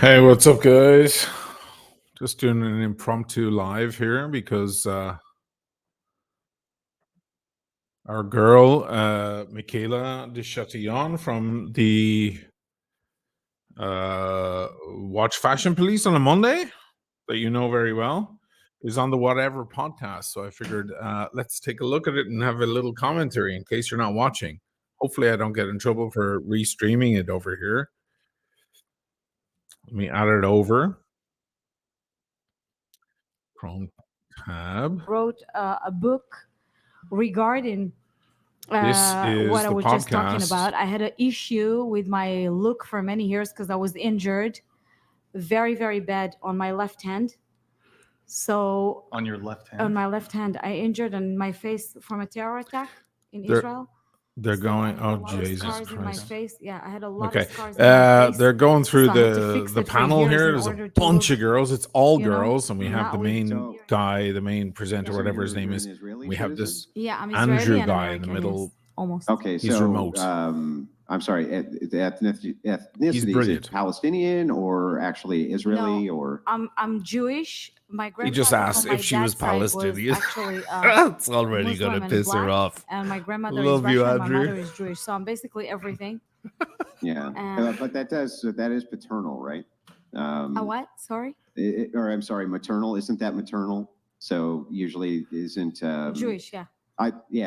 Hey, what's up, guys? Just doing an impromptu live here because our girl, Michaela de Chatillon from the Watch Fashion Police on a Monday, that you know very well, is on the Whatever podcast. So I figured let's take a look at it and have a little commentary in case you're not watching. Hopefully, I don't get in trouble for restreaming it over here. Let me add it over. Chrome tab. Wrote a book regarding This is what I the was just talking podcast. about. I had an issue with my look for many years because I was injured very, very bad on my left hand. So On your left hand? on my left hand, I injured on my face from a terror attack in They're- Israel. They're So going. I had a Oh, lot of Jesus scars in my Christ! face. Yeah, I had a lot Okay, of scars in my face. they're going through So I had to fix the it for panel years here. in There's order a to bunch look, of girls. It's all you know, girls, and we have not the with main guy, the main presenter, So whatever his you're name an is. Israeli We have citizen? this Yeah, I'm Andrew Israeli and guy in the American, middle. yes, almost. Okay, He's so remote. I'm sorry, the ethnicity is brilliant. it Palestinian or actually Israeli or I'm Jewish. My He grandfather just asked from my if she was dad's side Palestinian. actually It's already Muslim gonna and piss her black, off. and my grandmother Love is you, Russian. My Andrew. mother is Jewish, so I'm basically everything. yeah, And but that is paternal, right? a what? Sorry, Or I'm sorry, maternal. Isn't that maternal? So usually isn't Jewish. Yeah.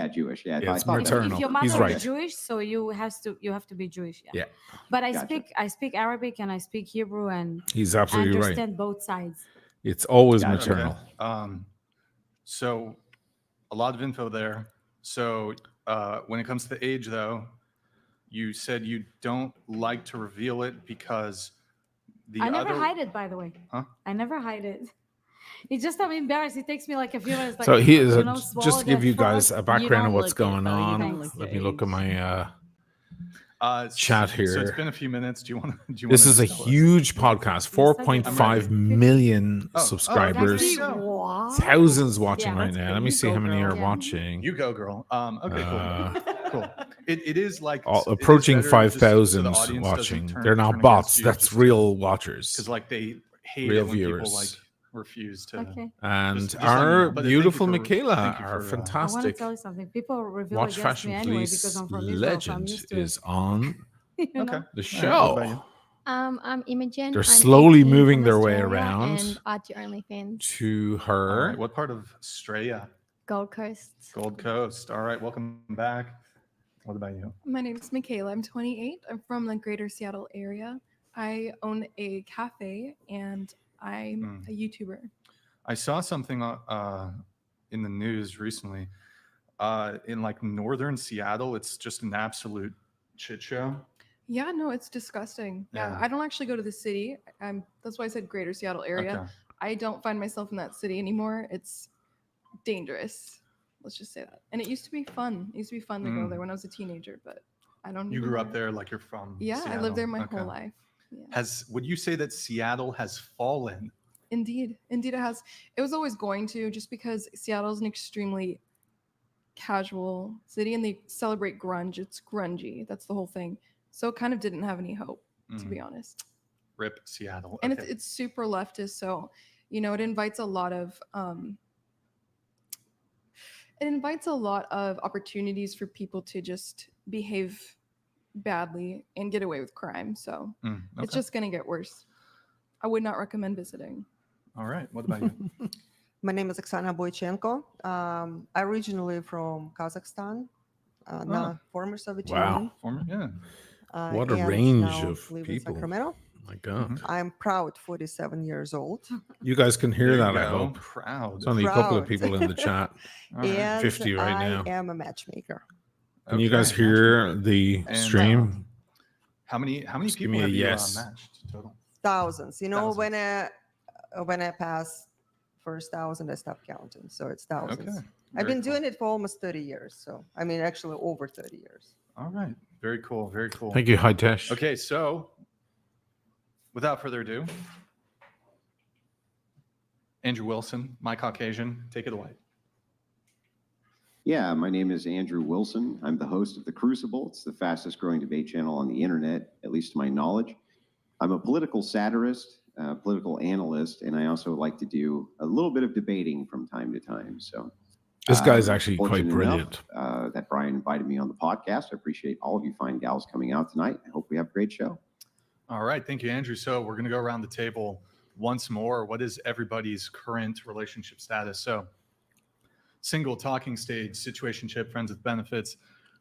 Jewish. Yeah, Yeah, I it's thought that was- maternal. If your He's mother right. is Jewish, so you have to be Jewish. Yeah. Yeah, But I Gotcha. speak Arabic and I speak Hebrew, and he's I absolutely right. understand both sides. It's always Gotcha. maternal. So a lot of info there. So when it comes to the age, though, you said you don't like to reveal it because I never hide it, by the way. Huh? I never hide it. It's just I'm embarrassed. It takes me like a few minutes. Like, So he is swallow just to give that you frog. guys a background of what's look it, going though. You on. don't look Let your me look at age. my So chat here. it's been a few minutes. Do you want to? This is a huge podcast. 4.5 million Oh, subscribers. okay. There you go. What? Thousands watching Yeah, right that's now. great. Let me You see go, how many girl. are Yeah. watching. You go, girl. Okay, cool. It is like Approaching 5,000 watching. They're not bots. That's real watchers. Because like they hate Real it when people viewers. like refuse to. Okay. And Just letting you our know. But thank you beautiful for- Michaela, thank you our for, I want to fantastic tell you something. People reveal Watch against Fashion me anyway Police because I'm from Israel, so I'm legend used to is on it. You know? Okay. the All right, what about you? show I'm Imogen. They're I'm slowly 18 moving from their way Australia around and add to OnlyFans. to All her. right. What part of Australia? Gold Coast. Gold Coast. All right. Welcome back. What about you? My name is Michaela. I'm 28. I'm from the greater Seattle area. I own a cafe and I'm a YouTuber. I saw something in the news recently. In like northern Seattle, it's just an absolute shit show. Yeah, no, it's disgusting. Yeah, Yeah. I don't actually go to the city. That's why I said greater Seattle area. Okay. I don't find myself in that city anymore. It's dangerous. Let's just say that. And it used to be fun. It used to be fun to go there when I was a teenager, but I don't You grew up anymore. there, like you're from. Yeah, I Seattle. lived there my Okay. whole life. Yeah. Would you say that Seattle has fallen? Indeed it has. It was always going to, just because Seattle is an extremely casual city and they celebrate grunge. It's grungy. That's the whole thing. So it kind of didn't have any hope, to be honest. Rip Seattle. And Okay. it's super leftist, so it invites a lot of opportunities for people to just behave badly and get away with crime. So Okay. it's just gonna get worse. I would not recommend visiting. All right. What about you? My name is Oksana Boychenko. Originally from Kazakhstan, former Soviet Union. Former, yeah. What a and range now of live in people. Sacramento. My God. I'm proud 47 years old. You guys can hear There that, you I go. hope. Proud. There's only a couple of Proud. people in the chat. All right. And 50 right now. I am a matchmaker. Can you guys Okay, hear matchmaker. the And, stream? How many Just give people me a have you yes. matched total? Thousands. Thousands. When I pass first 1,000, I stop counting. So it's thousands. Okay. I've been Very doing it for almost 30 years. So actually over 30 years. All right. Very cool. Very cool. Thank you, Hitesh. Okay, so without further ado, Andrew Wilson, my Caucasian, take it away. Yeah, my name is Andrew Wilson. I'm the host of The Crucible. It's the fastest growing debate channel on the internet, at least to my knowledge. I'm a political satirist, political analyst, and I also like to do a little bit of debating from time to time. So This guy's actually quite fortunate brilliant. enough, that Brian invited me on the podcast. I appreciate all of you fine gals coming out tonight. I hope we have a great show. All right. Thank you, Andrew. So we're going to go around the table once more. What is everybody's current relationship status? So single, talking stage, situationship, friends with benefits,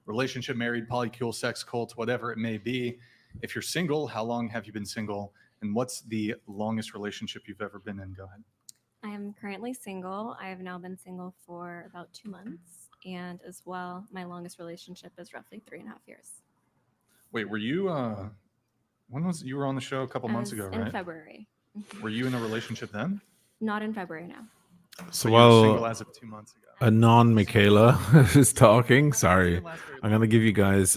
relationship, married, polycule, sex cult, whatever it may be. If you're single, how long have you been single? And what's the longest relationship you've ever been in? Go ahead. I am currently single. I have now been single for about 2 months. And as well, my longest relationship is roughly 3.5 years. Wait, were you, when was you were on the show a couple months ago, In right? February. Were you in a relationship then? Not in February now. So you were single while as of 2 months ago. a non-Michaela is talking, sorry, I'm going to give you guys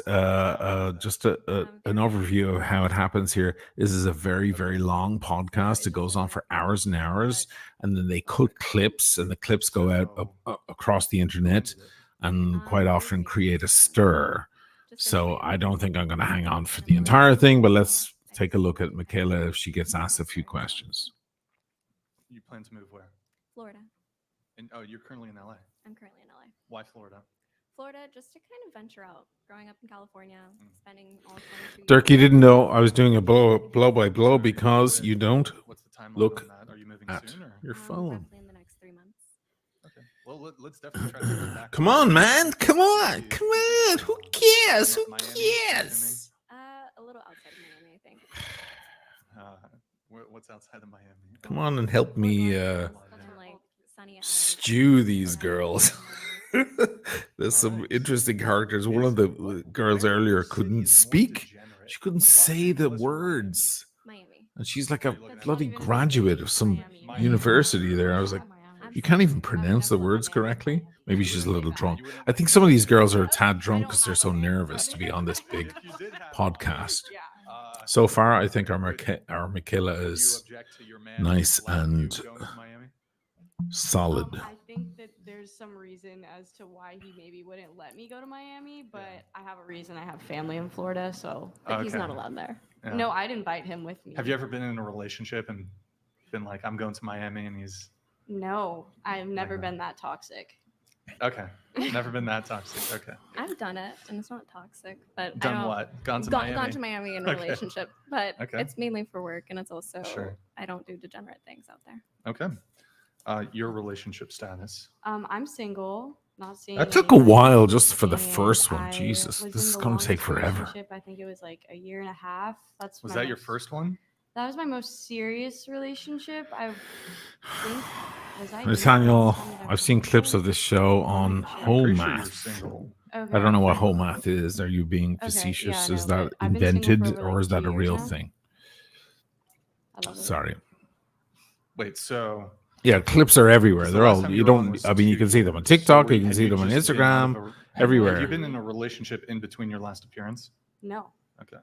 just an overview of how it happens here. This is a very, very long podcast. It goes on for hours and hours, and then they cut clips, and the clips go out across the internet and quite often create a stir. So I don't think I'm going to hang on for the entire thing, but let's take a look at Michaela if she gets asked a few questions. You plan to move where? Florida. And oh, you're currently in LA. I'm currently in LA. Why Florida? Florida, just to kind of venture out. Growing up in California, spending all 22 Dirk, you years- didn't know I was doing a blow by blow because you don't What's the timeline look on that? Are you moving at soon or? your phone. Roughly in the next 3 months. Okay. Well, let's definitely try to get back. Come on, man. Come on. Come on. Who cares? Who Miami, cares? A little outside of Miami, I think. What's outside of Miami? Come on and help me Some like sunny eyes. stew these girls. There's some interesting characters. One of the girls earlier couldn't speak. She couldn't say the words. Miami. And she's like a bloody graduate of some university there. I was like, you can't even pronounce the words correctly. Maybe she's a little drunk. I think some of these girls are a tad drunk because they're so nervous to be on this big podcast. So far, I think our Michaela is nice and solid. I think that there's some reason as to why he maybe wouldn't let me go to Miami, but I have a reason. I have family in Florida, so But he's Okay. not allowed there. Yeah. no, I'd invite him with me. Have you ever been in a relationship and been like, I'm going to Miami, and he's No, I've never Okay. been that toxic. okay? Never been that toxic. Okay. I've done it, and it's not toxic. But I Done don't, what? Gone to Gone, Miami. gone to Miami in a Okay. relationship, but Okay. it's mainly for work, and it's also Sure. I don't do degenerate things out there. Okay. Your relationship status. I'm single, not seeing. That took a anyone, while just for the and first one. I Jesus, was this in is the going to take longest forever. relationship. I think it was like a year and a half. That's Was my that your most- first one? That was my most serious relationship. I think. Was I Nathaniel, dating someone that I've seen was clips of single? this show on Sure. Whole Pretty sure you're Math. single. Okay. I don't know what whole math is. Are you being Okay, facetious? yeah, Is no, that but I've been single for invented over, or like, is that 2 a years real now. thing? I love it. Sorry. Wait, so Yeah, clips are everywhere. So the They're last all, time you you were on don't, was I mean, you 2 can see them on years. TikTok, So you can had see them on just been out of Instagram, Have everywhere. you been in a relationship in between your last appearance? No. Okay.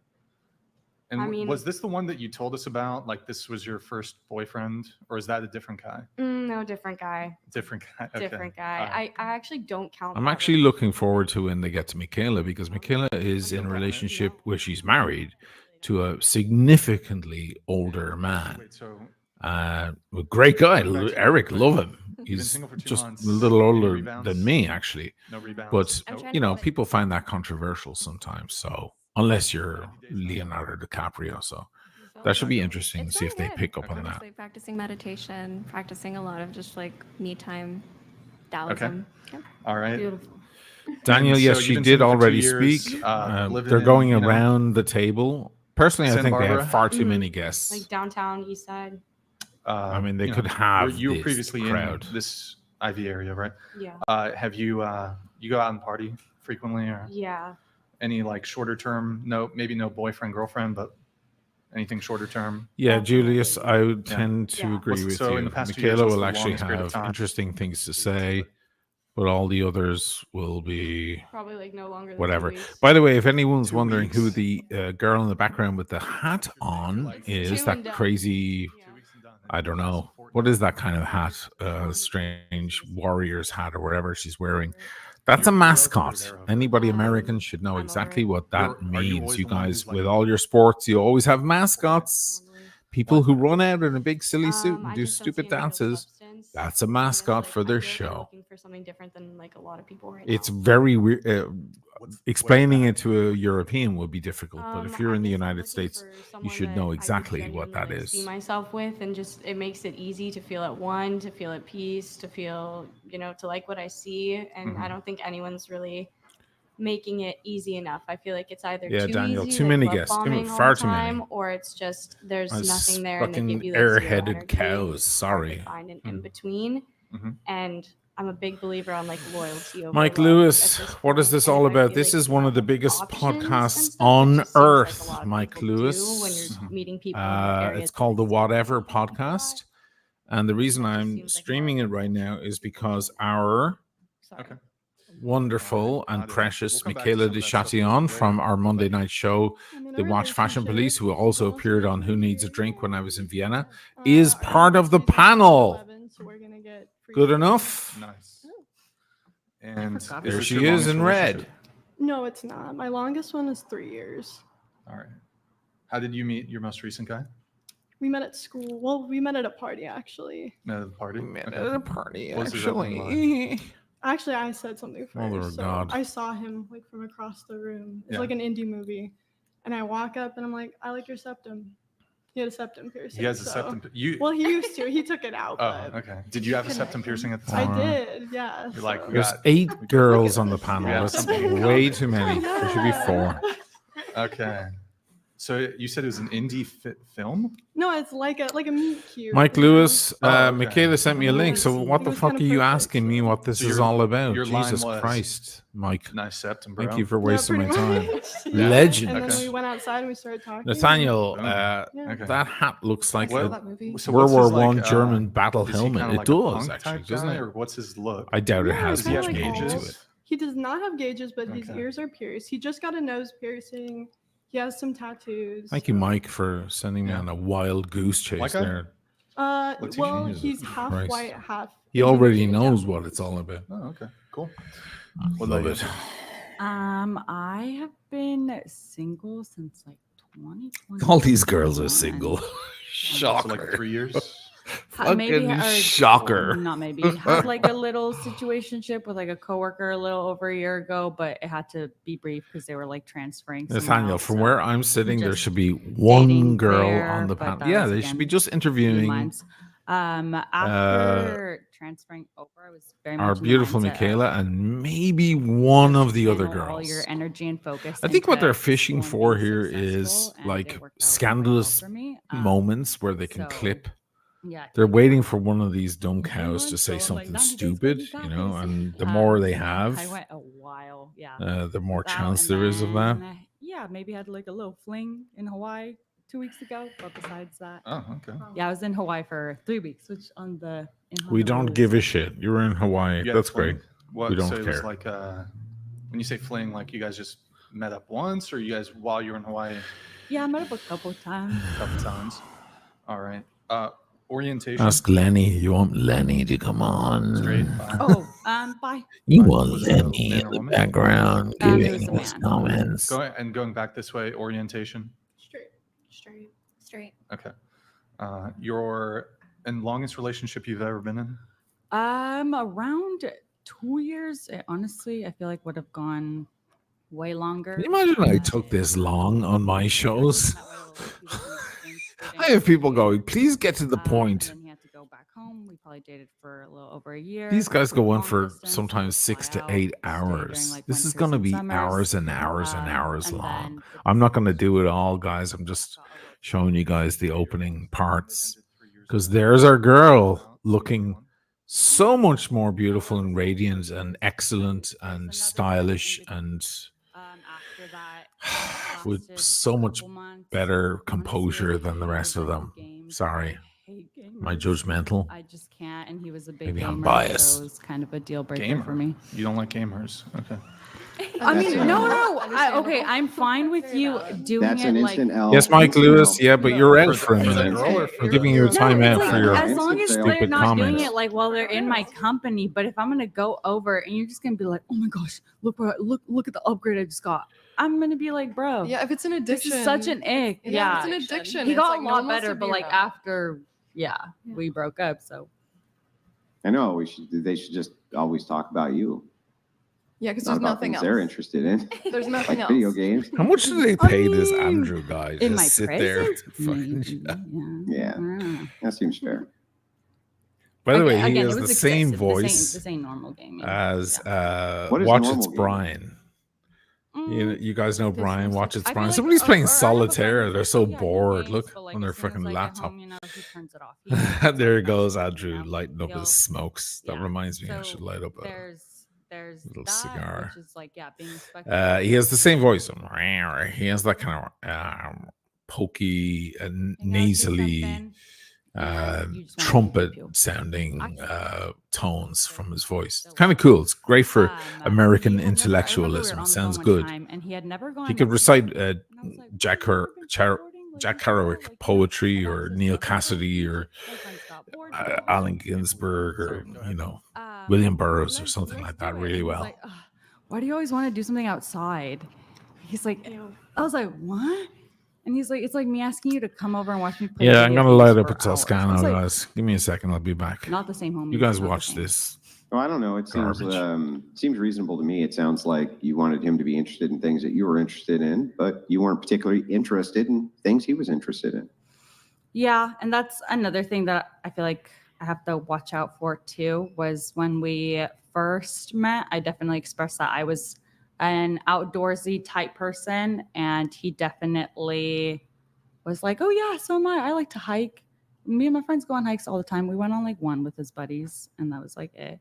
And I mean- was this the one that you told us about? Like this was your first boyfriend, or is that a different guy? No, different guy. Different guy. Okay. Different guy. All right. I actually don't count. I'm that actually one. looking forward to when they get to Michaela because Michaela is in a relationship where she's married to a significantly older man. Wait, so A great guy, Going back to Eric, your love point, him. been He's single for 2 just months, a little any older rebounds? than me, actually. no rebounds. But I'm Nope. trying you to know, put- people find that controversial sometimes. So unless you're Leonardo DiCaprio, so that should be interesting to It's see if they going good. pick up on Okay. that. Honestly, practicing meditation, practicing a lot of just like me time, Taoism. Yeah. All right. Beautiful. Daniel, So yes, you've she been did single for 2 already years, speak. living They're in, going you know, around the table. Personally, I Santa think they Barbara? have far too Mhm. many guests. Like downtown, east side. I mean, they you could know, have you were this previously crowd. in this Ivy area, right? Yeah. Have you you go out and party frequently, or Yeah. any like shorter term? No, maybe no boyfriend girlfriend, but anything shorter term. Yeah, Definitely. Julius, I would Yeah. tend to Yeah. agree What's- with so you. in the past 2 years, Michaela what's will the actually longest period of have time? interesting things to say, but all the others will be Probably like no longer than 2 whatever. weeks. By the way, if anyone's 2 wondering who weeks. the girl in the background with the hat on It's is, two that and done. crazy, Yeah. 2 weeks and done. I don't know. What is that kind of hat? Strange warrior's hat or whatever she's wearing. That's a You're over mascot. there, over. Anybody American should know I'm over exactly it. what that Are you means. always You the one guys, who's, like- with all your sports, you always have mascots. Normally. People What? who run out in a big silly suit and I do just don't see stupid any real dances. substance. That's a I guess, mascot like, for I their feel like I'm show. looking for something different than like a lot of people right It's now. very weird. What's Explaining that? it to a European would be difficult, but if you're I in the guess I'm United looking States, for you someone should that know I could exactly what that genuinely, like, see is. myself with, and just it makes it easy to feel at one, to feel at peace, to feel, to like what I see, and I Mhm. don't think anyone's really making it easy enough. I feel like it's either Yeah, too Daniel, easy, too like many love guests, bombing all far the too many. time, or it's just there's As nothing there, and they fucking give you like zero airheaded energy. cows. It's Sorry. hard to find an Mm. in between, Mhm. and I'm a big believer on like loyalty over Mike love Lewis, at this what is point, this and all if I about? feel This like is you one don't of the have biggest options and podcasts stuff, it on just seems like a earth, lot of Mike people do Lewis. when you're Mhm. meeting people in the areas It's that called the I see other Whatever people talk about. Podcast. And the reason That just I'm seems like a lot streaming of it right bullshit now for is people because to- our Sorry. Okay. wonderful and We'll precious come back to Michaela some of de that stuff a Chatillon little from later, our Monday but- night show, I'm in a The Watch Fashion Police, who relationship. also We've appeared on been Who 3 Needs a years. Drink when I was in Vienna, Uh, is our part of the anniversary's on panel. 11, so we're gonna get free Good shipping. enough? Nice. Oh. And forgot There this she your is longest in red. relationship? No, it's not. My longest one is 3 years. All right. How did you meet your most recent guy? We met at school. Well, we met at a party actually. Met at the party? Met Okay. at a party, What was his opening actually. Actually, I said something first. Mother of so God. I saw him like from across the room. It's Yeah. like an indie movie, and I walk up and I'm like, "I like your septum." He had a septum piercing. He has a so- septum. You. Well, he used to. He took it out. Oh, but okay. Did you have a septum piercing at the time? I did. Yeah. You're like, so- we There's got- 8 we- girls Look at on the this. panel. Yeah. That's Something in way common. too many. There should be 4. Okay. So you said it was an indie film? No, it's like a meet cute. Mike you know? Lewis, Oh, okay. Michaela sent me a link. So what It the was fuck kinda are you perfect, asking me so- what this So is your- all about? your line Jesus was- Christ, Mike. Nice septum, bro. Thank you for Yeah, wasting my pretty time. much. Yeah. Legend. And then Okay. we went outside and we started talking. Nathaniel, Yeah. Okay. that hat looks like What- a that movie. So World what's War his, One like, German battle is he helmet. kinda It like a does punk actually, type doesn't guy, it? Or what's his look? I doubt it Yeah, has kinda much like gauge into all- it. He does not have gauges, but his Okay. ears are pierced. He just got a nose piercing. He has some tattoos. Thank you, Mike, for sending me Yeah. on a wild goose chase Like I- there. What's he Well, doing? he's Jesus half Christ. white, half. He already Asian. knows what it's all about. Oh, okay. Cool. Love about it. you? I have been single since like 2020. All these girls are single. So Shocker. like 3 years? Fucking or- shocker. Not maybe. Had like a little situationship with like a coworker a little over a year ago, but it had to be brief because they were like transferring. somewhere Nathaniel, else, from so where I'm sitting, there just should be one dating girl there, on the but panel. that Yeah, was, they should be again, just few interviewing months. After transferring over, I was very much our in the beautiful mindset of Michaela and maybe one of the other channel all girls. your energy and focus. I think what into they're fishing school and for being here is successful, and like it worked out very well scandalous for me. moments where they can so, clip. Yeah, They're clip waiting it. for one of these dumb They cows went, to say so I'm like, something 90 days, stupid, baby, got you know, this. and the more they I have, went a while, yeah. the more That, chance and there is of that. then, yeah, maybe had like a little fling in Hawaii 2 weeks ago, but besides that, Oh, okay. yeah, I was in Hawaii for 3 weeks, which on the We don't give a shit. You're in Hawaii. Yeah, That's fling. great. What, We don't so it was care. like, when you say fling, like you guys just met up once, or you guys, while you were in Hawaii, Yeah, I met up a couple times. a couple times? All right. Orientation? Ask Lenny. You want Lenny to come on? Straight. Oh, bye. You Right. want Was it a Lenny man in or the woman? background It was giving a his man. comments. Going back this way, orientation. Straight. Straight. Okay. Your longest relationship you've ever been in? Around 2 years. Honestly, I feel like would have gone way longer. Can you imagine I took this long on my shows? I have people going, please get to the point. And then he had to go back home. We probably dated for a little over a year. These guys go on Long for distance, sometimes fly 6 to out, 8 stay during, hours. like, This is winters going to and be summers. hours and hours and hours And long. then I'm not going to do it all, guys. I'm just showing you guys the opening parts. Because there's our girl looking so much more beautiful and radiant and excellent and stylish and after that, with lasted so a much couple months. better Honestly, composure I than the hated rest of video them. games. Sorry. I hate My gamers. judgmental. I just can't. And he was a big Maybe gamer. I'm biased. So it was kind of a deal breaker Gamer. for me. You don't like gamers? Okay. I mean, That's no. understandable. Okay, I'm fine with you doing That's it an like. instant L. Yes, Mike instant Lewis. L. Yeah, but you're out For for a the minute. girl or for I'm giving you a the- time No, out it's for like your as long as stupid they're not doing comments. it like while they're in my company. But if I'm gonna go over and you're just gonna be like, "Oh my gosh, look at the upgrade I just got," I'm gonna be like, "Bro, Yeah, if it's an this addiction. is such an ick." Yeah, Yeah, it's an addiction. he It's got like a no lot one wants better, to but be like around. after, we broke up. So I know they should just always talk about you, Yeah, because not there's about nothing things else. they're interested in, There's nothing like else. video games. How much do they I pay this mean, Andrew guy? in Just my sit there. presence, Fucking maybe, Yeah. yeah. That seems fair. By the way, he Again, has it was the same excessive. voice This ain't normal gaming. as What is Watch normal It's gaming? Brian. You guys know This Brian. looks Watch like- It's I feel Brian. like- Somebody's or- playing or I have a friend solitaire. who's They're like, so "Oh, yeah, he bored. games," Look but, like, on their as soon as fucking I get laptop. home, he turns it off. He turns There it goes off, Andrew lighting up He'll- his smokes. That yeah. reminds me, I So should light up a. there's little that, cigar. which is like being respectful. He has the same voice. He has that kind of pokey and You gotta do nasally something, and you just wanna trumpet pew. sounding Actually, tones so from his voice. so It's kind of cool. It's great for he American had never- I remember we were intellectualism. on It the sounds phone one good. time, and he had never gone. He could recite and I was like, Jack "Have you ever been skateboarding? Like, Jack you know, Kerouac like, poetry and or that's just Neil like, "Oh, Cassidy you or just- my friends got bored, you know, Allen like, Ginsberg or Sorry, go ahead. William Burroughs or let's- something let's like that do it." really And he's well. like, "Ugh, why do you always want to do something outside?" He's like, I was like, "What?" And he's like, "It's like me asking you to come over and watch me play." Yeah, I'm video gonna light games up for a hours." I Toscano, was like, guys. Give me a second. I'll be back. not the same homie. You guys not the watch same. this. Well, I don't know. It seems Garbage. seems reasonable to me. It sounds like you wanted him to be interested in things that you were interested in, but you weren't particularly interested in things he was interested in. Yeah, and that's another thing that I feel like I have to watch out for too. Was when we first met, I definitely expressed that I was an outdoorsy type person, and he definitely was like, "Oh yeah, so am I. I like to hike. Me and my friends go on hikes all the time." We went on like one with his buddies, and that was like it.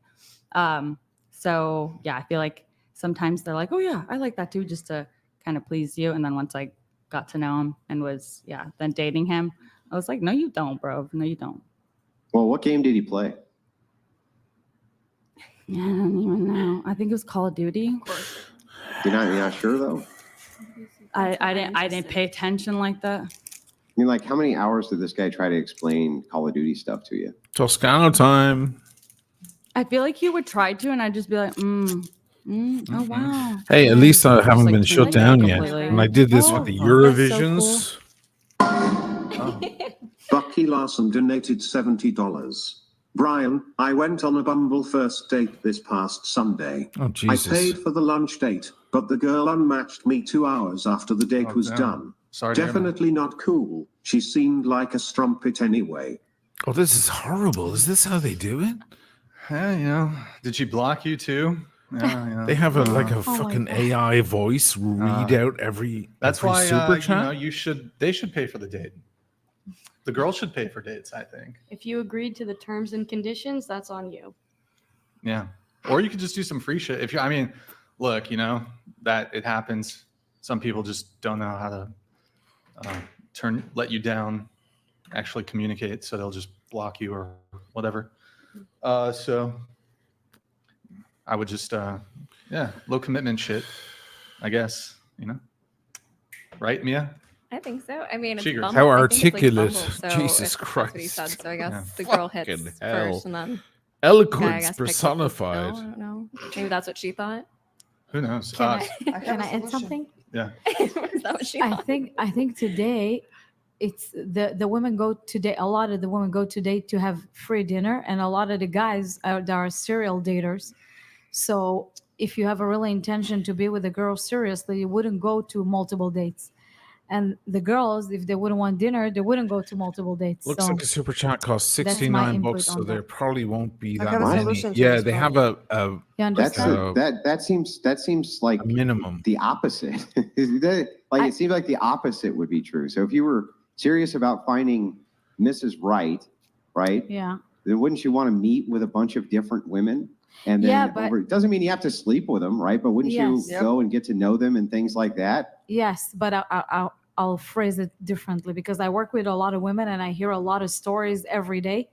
So yeah, I feel like sometimes they're like, "Oh yeah, I like that too," just to kind of please you. And then once I got to know him and was then dating him, I was like, "No, you don't, bro. No, you don't." Well, what game did he play? Yeah, I don't even know. I think it was Call of Duty. You're not sure though. I didn't pay attention like that. I mean, like, how many hours did this guy try to explain Call of Duty stuff to you? Toscano time. I feel like he would try to, and I'd just be like, oh wow. Hey, at And least I just, haven't like, been turn shut it down yet. completely. And I did this with the Eurovisions. Bucky Larson donated $70. Brian, I went on a Bumble first date this past Sunday. Oh, Jesus. I paid for the lunch date, but the girl unmatched me 2 hours after the date Oh, was damn. done. Sorry to hear that. Definitely not cool. She seemed like a strumpet anyway. Oh, this is horrible. Is this how they do it? Yeah, did she block you too? Yeah. They have like a my fucking God. AI voice read out every That's every why super you chat. know they should pay for the date. The girl should pay for dates, I think. If you agreed to the terms and conditions, that's on you. Yeah. Or you could just do some free shit. If you I mean, look, that it happens. Some people just don't know how to let you down, actually communicate, so they'll just block you or whatever. So I would just low commitment shit, I guess, Right, Mia? I think so. I mean, it's She agrees. Bumble. How I think it's like articulate. Bumble, so Jesus that's what he Christ. said. So I guess Yeah. the girl hits Fucking first, hell. and then Eloquence guy, I guess, picks up the personified. bill. I don't know. Maybe that's what she thought. Who knows? Can have I a add solution. something? Yeah. Is that what she I thought? think today it's the women go today. A lot of the women go today to have free dinner, and a lot of the guys are serial daters. So if you have a really intention to be with a girl seriously, you wouldn't go to multiple dates. And the girls, if they wouldn't want dinner, they wouldn't go to multiple dates. Looks so like a super chat costs that's my 69 input bucks, so on there that. probably won't be I that have a many. solution to Yeah, this they have you That's understand? that seems like a minimum. the opposite. It seems like the opposite would be true. So if you were serious about finding Mrs. Right, Yeah. then wouldn't you want to meet with a bunch of different women? And then Yeah, but- it doesn't mean you have to sleep with them, right? But wouldn't Yes. you go and get to know them and things like that? Yes, but I'll phrase it differently because I work with a lot of women and I hear a lot of stories every day.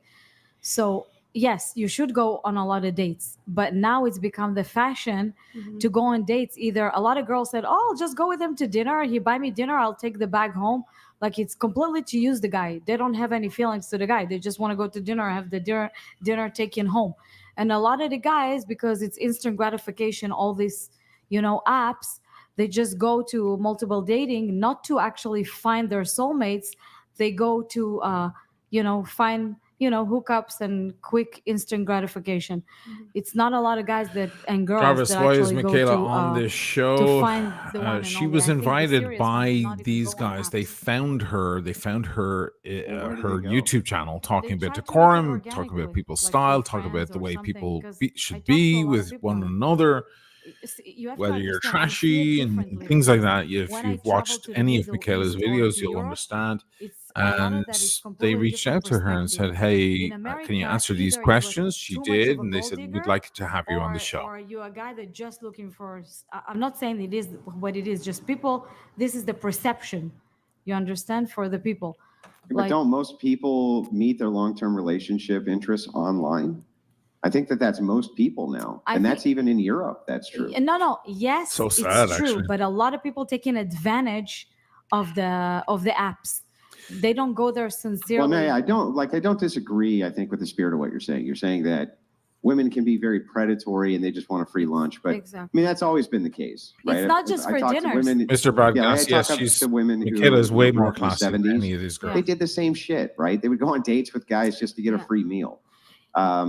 So yes, you should go on a lot of dates, but now it's become the fashion to go on dates. Either a lot of girls said, "Oh, I'll just go with him to dinner. He buy me dinner. I'll take the bag home." Like it's completely to use the guy. They don't have any feelings to the guy. They just want to go to dinner, have the dinner taken home. And a lot of the guys, because it's instant gratification, all these, apps, they just go to multiple dating, not to actually find their soulmates. They go to, find, hookups and quick instant gratification. It's not a lot of guys and girls Travis, that why is actually go Michaela to on this to show? find the one and She only. was I think the invited serious ones by not even these go on guys. They apps. found her. They found her where did her they go? YouTube channel, talking They about try to make it decorum, talking about organically, people's like style, with talking about friends the or way something, people because I should talk to a be lot of with one people. another, You have to whether you're understand, I see it trashy and differently things like because that. If when I you've travel watched to the any of Middle Michaela's East or videos, to you'll Europe, understand. it's a lot And of that is they completely reached different out to her and said, perspective. "Hey, In can you America, answer these either you look questions?" She too much did, of a and they gold said, "We'd digger, like to have you on the show." or you're a guy that just looking for. I'm not saying it is what it is. Just people. This is the perception. You understand, for the people. But Like, don't most people meet their long-term relationship interests online? I think that's most people now. I And that's think- even in Europe. That's true. No. Yes, So it's sad, true, actually. but a lot of people taking advantage of the apps. They don't go there sincerely. Well, no, I don't disagree, I think, with the spirit of what you're saying. You're saying that women can be very predatory and they just want a free lunch. But I Exactly. mean, that's always been the case, right? It's not just I for talk to dinners. women, Mr. yeah, I Bradgas, yes, talk she's to women who Michaela's way grew more up in the classy than 70s. any of these girls. They did the same shit, right? They would go on dates with guys just to get a Yeah. free meal.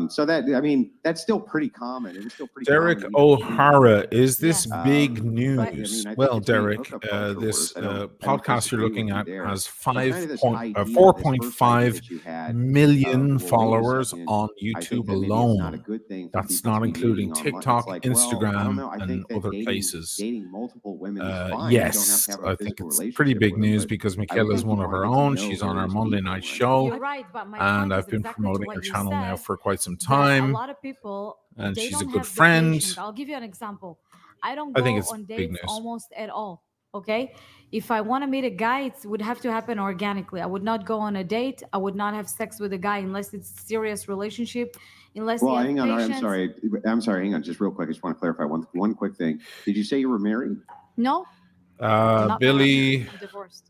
So that's still pretty common. It was still pretty Derek common even O'Hara, is this Yes. big but, I news? mean, I think Well, it's being Derek, hookup culture this worse. I don't podcast you're disagree looking with you at there. has But kind of this idea, this first idea 4.5 that you had million of, well, wait a followers second, on I YouTube think that maybe it's not a alone. good thing for That's people not to be including meeting online. TikTok, It's like, well, I don't Instagram, know. I and think that other places. dating multiple women is fine. You don't have Yes, to have a I think physical it's relationship pretty big with them, news but because I would Michaela's think one you'd of her want to get to own. know She's on our various Monday people, night right? show, You're right, but my and point I've is been exactly to promoting what her you channel now said, for quite some that a time, lot of people, and they she's a don't good have the friend. patience. I'll give you an example. I don't I go think it's on big dates news. almost at all. Okay, if I want to meet a guy, it would have to happen organically. I would not go on a date. I would not have sex with a guy unless it's a serious relationship, unless Well, he has hang on. patience. I'm sorry. Hang on, just real quick. I just want to clarify one quick thing. Did you say you were married? No, I'm not Billy, married. I'm divorced.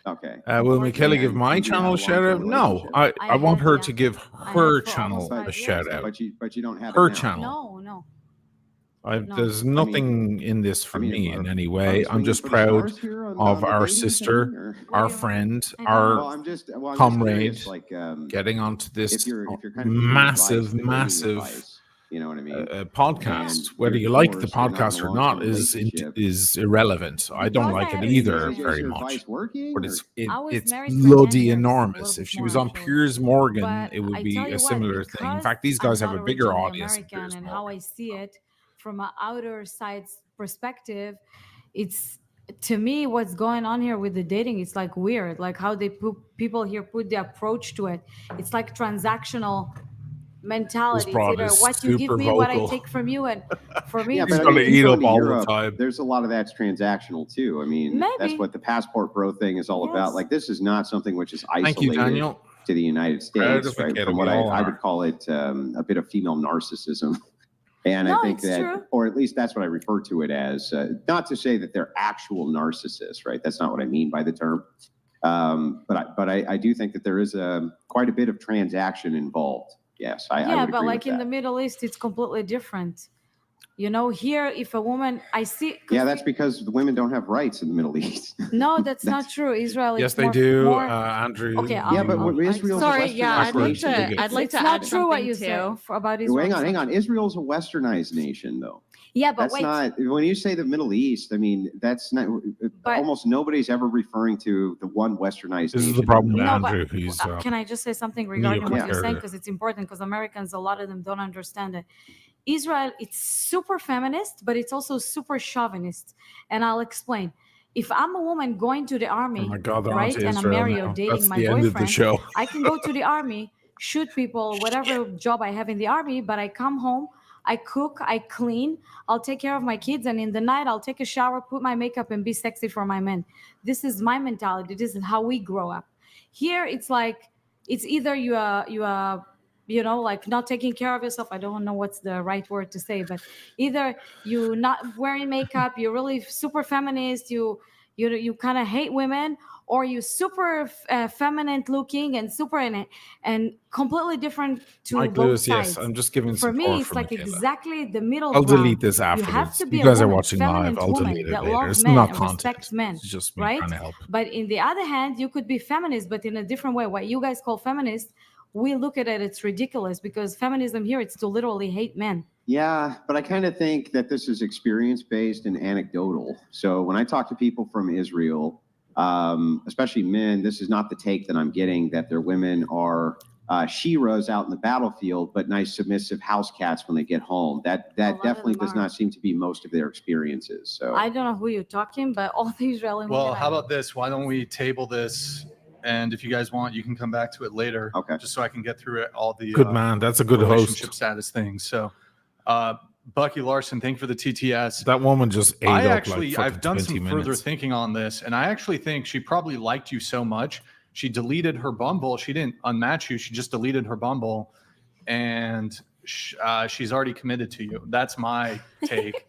Okay. will Michaela give And my you do have channel a a shout out? long-term No, relationship. I want had, her yeah. to give I her had for channel almost 5 a years. shout out. But you don't have Her it now. channel. No. No. There's nothing in this for I mean, me in any are way. we I'm swinging just for the proud stars here on of the our dating sister, thing, or- our Well, friend, I know. our Well, I'm just comrade, curious, like, getting onto this if you're kind of giving massive, advice, the dating massive advice, you know what I mean? podcast. And Whether you're you like the divorced, you're not in a podcast or long-term not relationship. is irrelevant. I don't Because I like it had a either experience. very Is your much. advice working? But or- I was it's married for 10 bloody years, a enormous. little If bit she more, was on actually. Piers Morgan, But it would I be tell you a what, similar thing. In because fact, these guys I'm have not a bigger originally audience than Piers American, and how Morgan. I see it from an outer side's perspective, it's, to me, what's going on here with the dating, it's like weird, like how people here put the approach to it. It's like transactional mentality. It's broad either is what you give super me, what I vocal. take from you, and for me, Yeah, it's He's but I gonna mean, really- eat you go up to all the Europe, time. there's a lot of that's transactional too. I mean, that's Maybe. what the passport bro thing is all about. Yes. Like, this is not something which is Thank you, isolated Daniel. to the United Proud States, of right? Michaela, From what we all I are. would call it a bit of female narcissism. And No, I think it's that, true. or at least that's what I refer to it as. Not to say that they're actual narcissists, right? That's not what I mean by the term. But I do think that there is quite a bit of transaction involved. Yes, I Yeah, would but agree like with in that. the Middle East, it's completely different. You know, here, if a woman, I see. 'cause Yeah, that's because the women don't have rights in the Middle East. No, that's not true. Israel, Yes, it's they more, do, more- Andrew. Okay, Yeah, but I'll Israel's a Sorry, westernized yeah, I'd like nation. to. I'd like it's to not add true what something you too. say about Oh, Israel. hang on. Israel's a westernized nation, though. Yeah, but That's wait. not, when you say the Middle East, I mean, that's not, But- almost nobody's ever referring to the one westernized This is nation. the problem with No, but- Andrew. He's Can I just say something regarding what take you're care saying? of it. Because it's important, because Americans, a lot of them don't understand it. Israel, it's super feminist, but it's also super chauvinist. And I'll explain. If I'm a woman going to the army, Oh my God, they're right, onto and I'm Israel married now. or dating That's my the end of the boyfriend, show. I can go to the army, shoot people, whatever job I have in the army, but I come home, I cook, I clean, I'll take care of my kids, and in the night I'll take a shower, put my makeup, and be sexy for my men. This is my mentality. This is how we grow up. Here, it's like, it's either you you know, like not taking care of yourself. I don't know what's the right word to say, but either you not wearing makeup, you're really super feminist, you kind of hate women, or you super feminine looking and super and completely different to Mike both Lewis, sides. yes, I'm just giving For me, support it's for like Michaela. exactly the middle I'll ground. delete this You have afterwards. to be You a guys are woman, watching live. feminine I'll woman delete it that later. love It's men not and content. respects men, It's just me right? trying to help. But in the other hand, you could be feminist, but in a different way. What you guys call feminist, we look at it, it's ridiculous because feminism here, it's to literally hate men. Yeah, but I kind of think that this is experience-based and anecdotal. So when I talk to people from Israel, especially men, this is not the take that I'm getting, that their women are she-ros out in the battlefield, but nice submissive house cats when they get home. That definitely does not seem to be most of their experiences. So I don't know who you're talking, but all the Israeli Well, women. how about this? Why don't we table this? And if you guys want, you can come back to it later. Okay. Just so I can get through it, all the Good man. That's a good relationship host. status things. So, Bucky Larson, thank you for the TTS. That woman just ate I up actually, like fucking I've done 20 some further minutes. thinking on this, and I actually think she probably liked you so much. She deleted her Bumble. She didn't unmatch you. She just deleted her Bumble, and she's already committed to you. That's my take.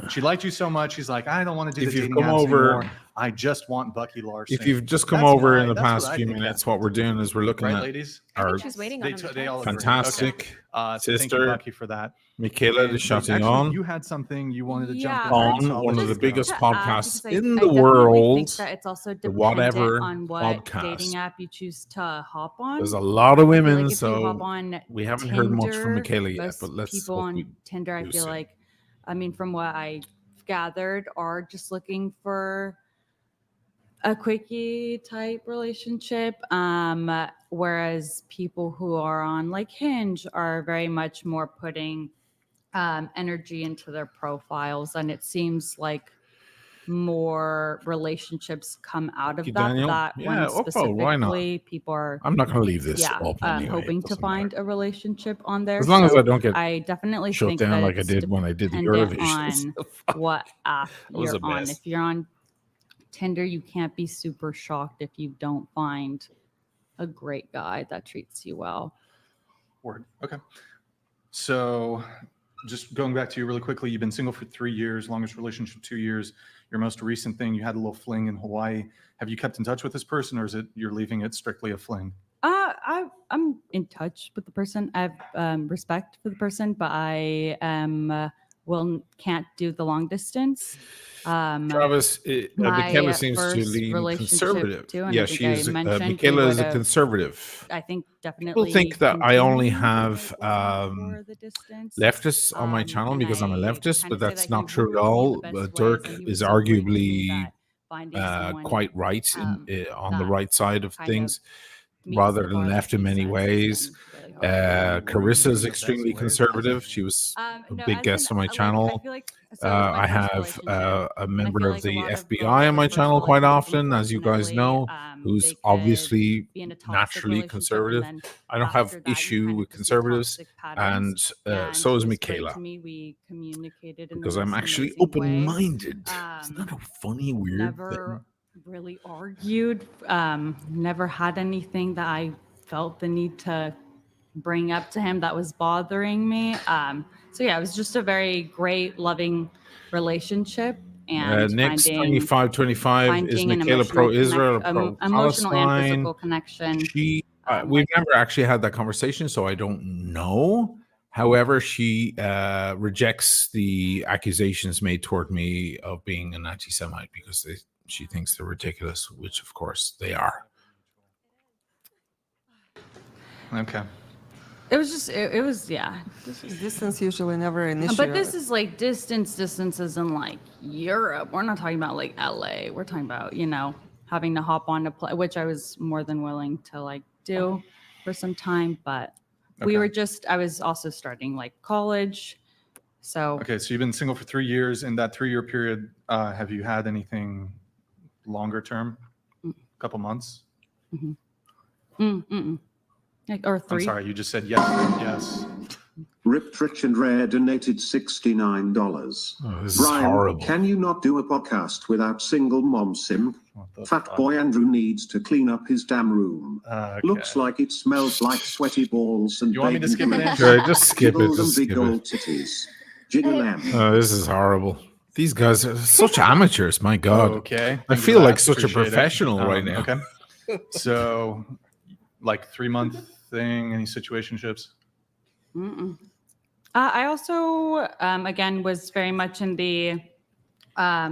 She liked you so much. She's like, I don't want to do If the you've dating come apps over- anymore. I just want Bucky Larson. If you've just come That's over my- in the that's what past I few think minutes, happened. what we're doing is we're looking Right, at ladies? I our think she's waiting on him. They all agree. fantastic Okay. Thank you, sister, Bucky, for that. Michaela And de wait, actually, Chatillon, you had something you wanted to jump in. Yeah, right? So on I'll one let of you the go. biggest To add, podcasts because I in the definitely world, think that it's also the dependent Whatever on what podcast. dating app you choose to hop on. There's a lot of I feel women, like if you hop so on we haven't heard much from Tinder, Michaela yet, most but let's people hope on we Tinder, I do feel soon. like, I mean, from what I gathered, are just looking for a quickie type relationship. Whereas people who are on like Hinge are very much more putting energy into their profiles, and it seems like more relationships come out of you, that. Daniel. That Yeah, one Oppo, why not? specifically, people are I'm not going to leave this up anyway. hoping It to doesn't find matter. a relationship on there. As long as So I don't get I definitely shut think down that like I it's did when I did the dependent Eurovision on stuff. what app That was you're a on. mess. If you're on Tinder, you can't be super shocked if you don't find a great guy that treats you well. Word. Okay. So just going back to you really quickly, you've been single for 3 years, longest relationship 2 years. Your most recent thing, you had a little fling in Hawaii. Have you kept in touch with this person, or is it you're leaving it strictly a fling? I'm in touch with the person. I have respect for the person, but I can't do the long distance. Travis, Michaela seems to first lean relationship conservative. too, and Yeah, I think she is. I mentioned we Michaela is a would've- conservative. I think definitely. People think that I only continued have if it wasn't for the distance. leftists on my channel And because I'm a I leftist, kinda but say that's that not he true at wooed me the all. best ways, Dirk and he is was so great to me arguably that finding someone, quite right on the that right side of kind things, meets rather the than bar that left in he many sets ways. and really hard. Carissa is the extremely best ways. conservative. She was a No, big as guest in, on my like, I channel. feel like so it was my I first have relationship, a and I member feel of like a the lot of FBI girls on my with first channel quite relationships, often, as you guys unfortunately, know, they who's could obviously be in a toxic naturally relationship, and conservative. then I don't have after that, you issue kind of with just see conservatives, toxic patterns. and so he is was great Michaela, to me. We communicated in the because I'm most actually amazing way. open-minded. Isn't that a funny, weird Never thing? really argued. Never had anything that I felt the need to bring up to him that was bothering me. So yeah, it was just a very great, loving relationship. And Next, finding 2525 is an Michaela pro-Israel or emotional and pro-Palestine. physical connection. We've never actually had that conversation, so I don't know. However, she rejects the accusations made toward me of being an anti-Semite because she thinks they're ridiculous, which of course they are. Okay. It was just, it was, yeah. Distance usually never an issue. But this is like distances in like Europe. We're not talking about like LA. We're talking about, having to hop on a plane, which I was more than willing to like do for some time. But I was also starting like college. So. Okay, so you've been single for 3 years. In that 3-year period, have you had anything longer term? A couple months? Or 3. I'm sorry, you just said yes. Yes. Ripped Rich and Rare donated $69. Oh, this is Brian, horrible. can you not do a podcast without single mom simp? Fat boy Andrew needs to clean up his damn room. Okay. Looks like it smells like sweaty balls and You want me to bacon skip it, grease. Andrew? Sure, just skip it. Jibbles Just and big skip it. gold titties. Jiggle them. Oh, this is horrible. These guys are such amateurs. My God. Okay. I thank you feel for like that. such a Appreciate it. professional right now. Okay. So, like 3-month thing, any situationships? Mm-mm. I also, again, was very much in the, I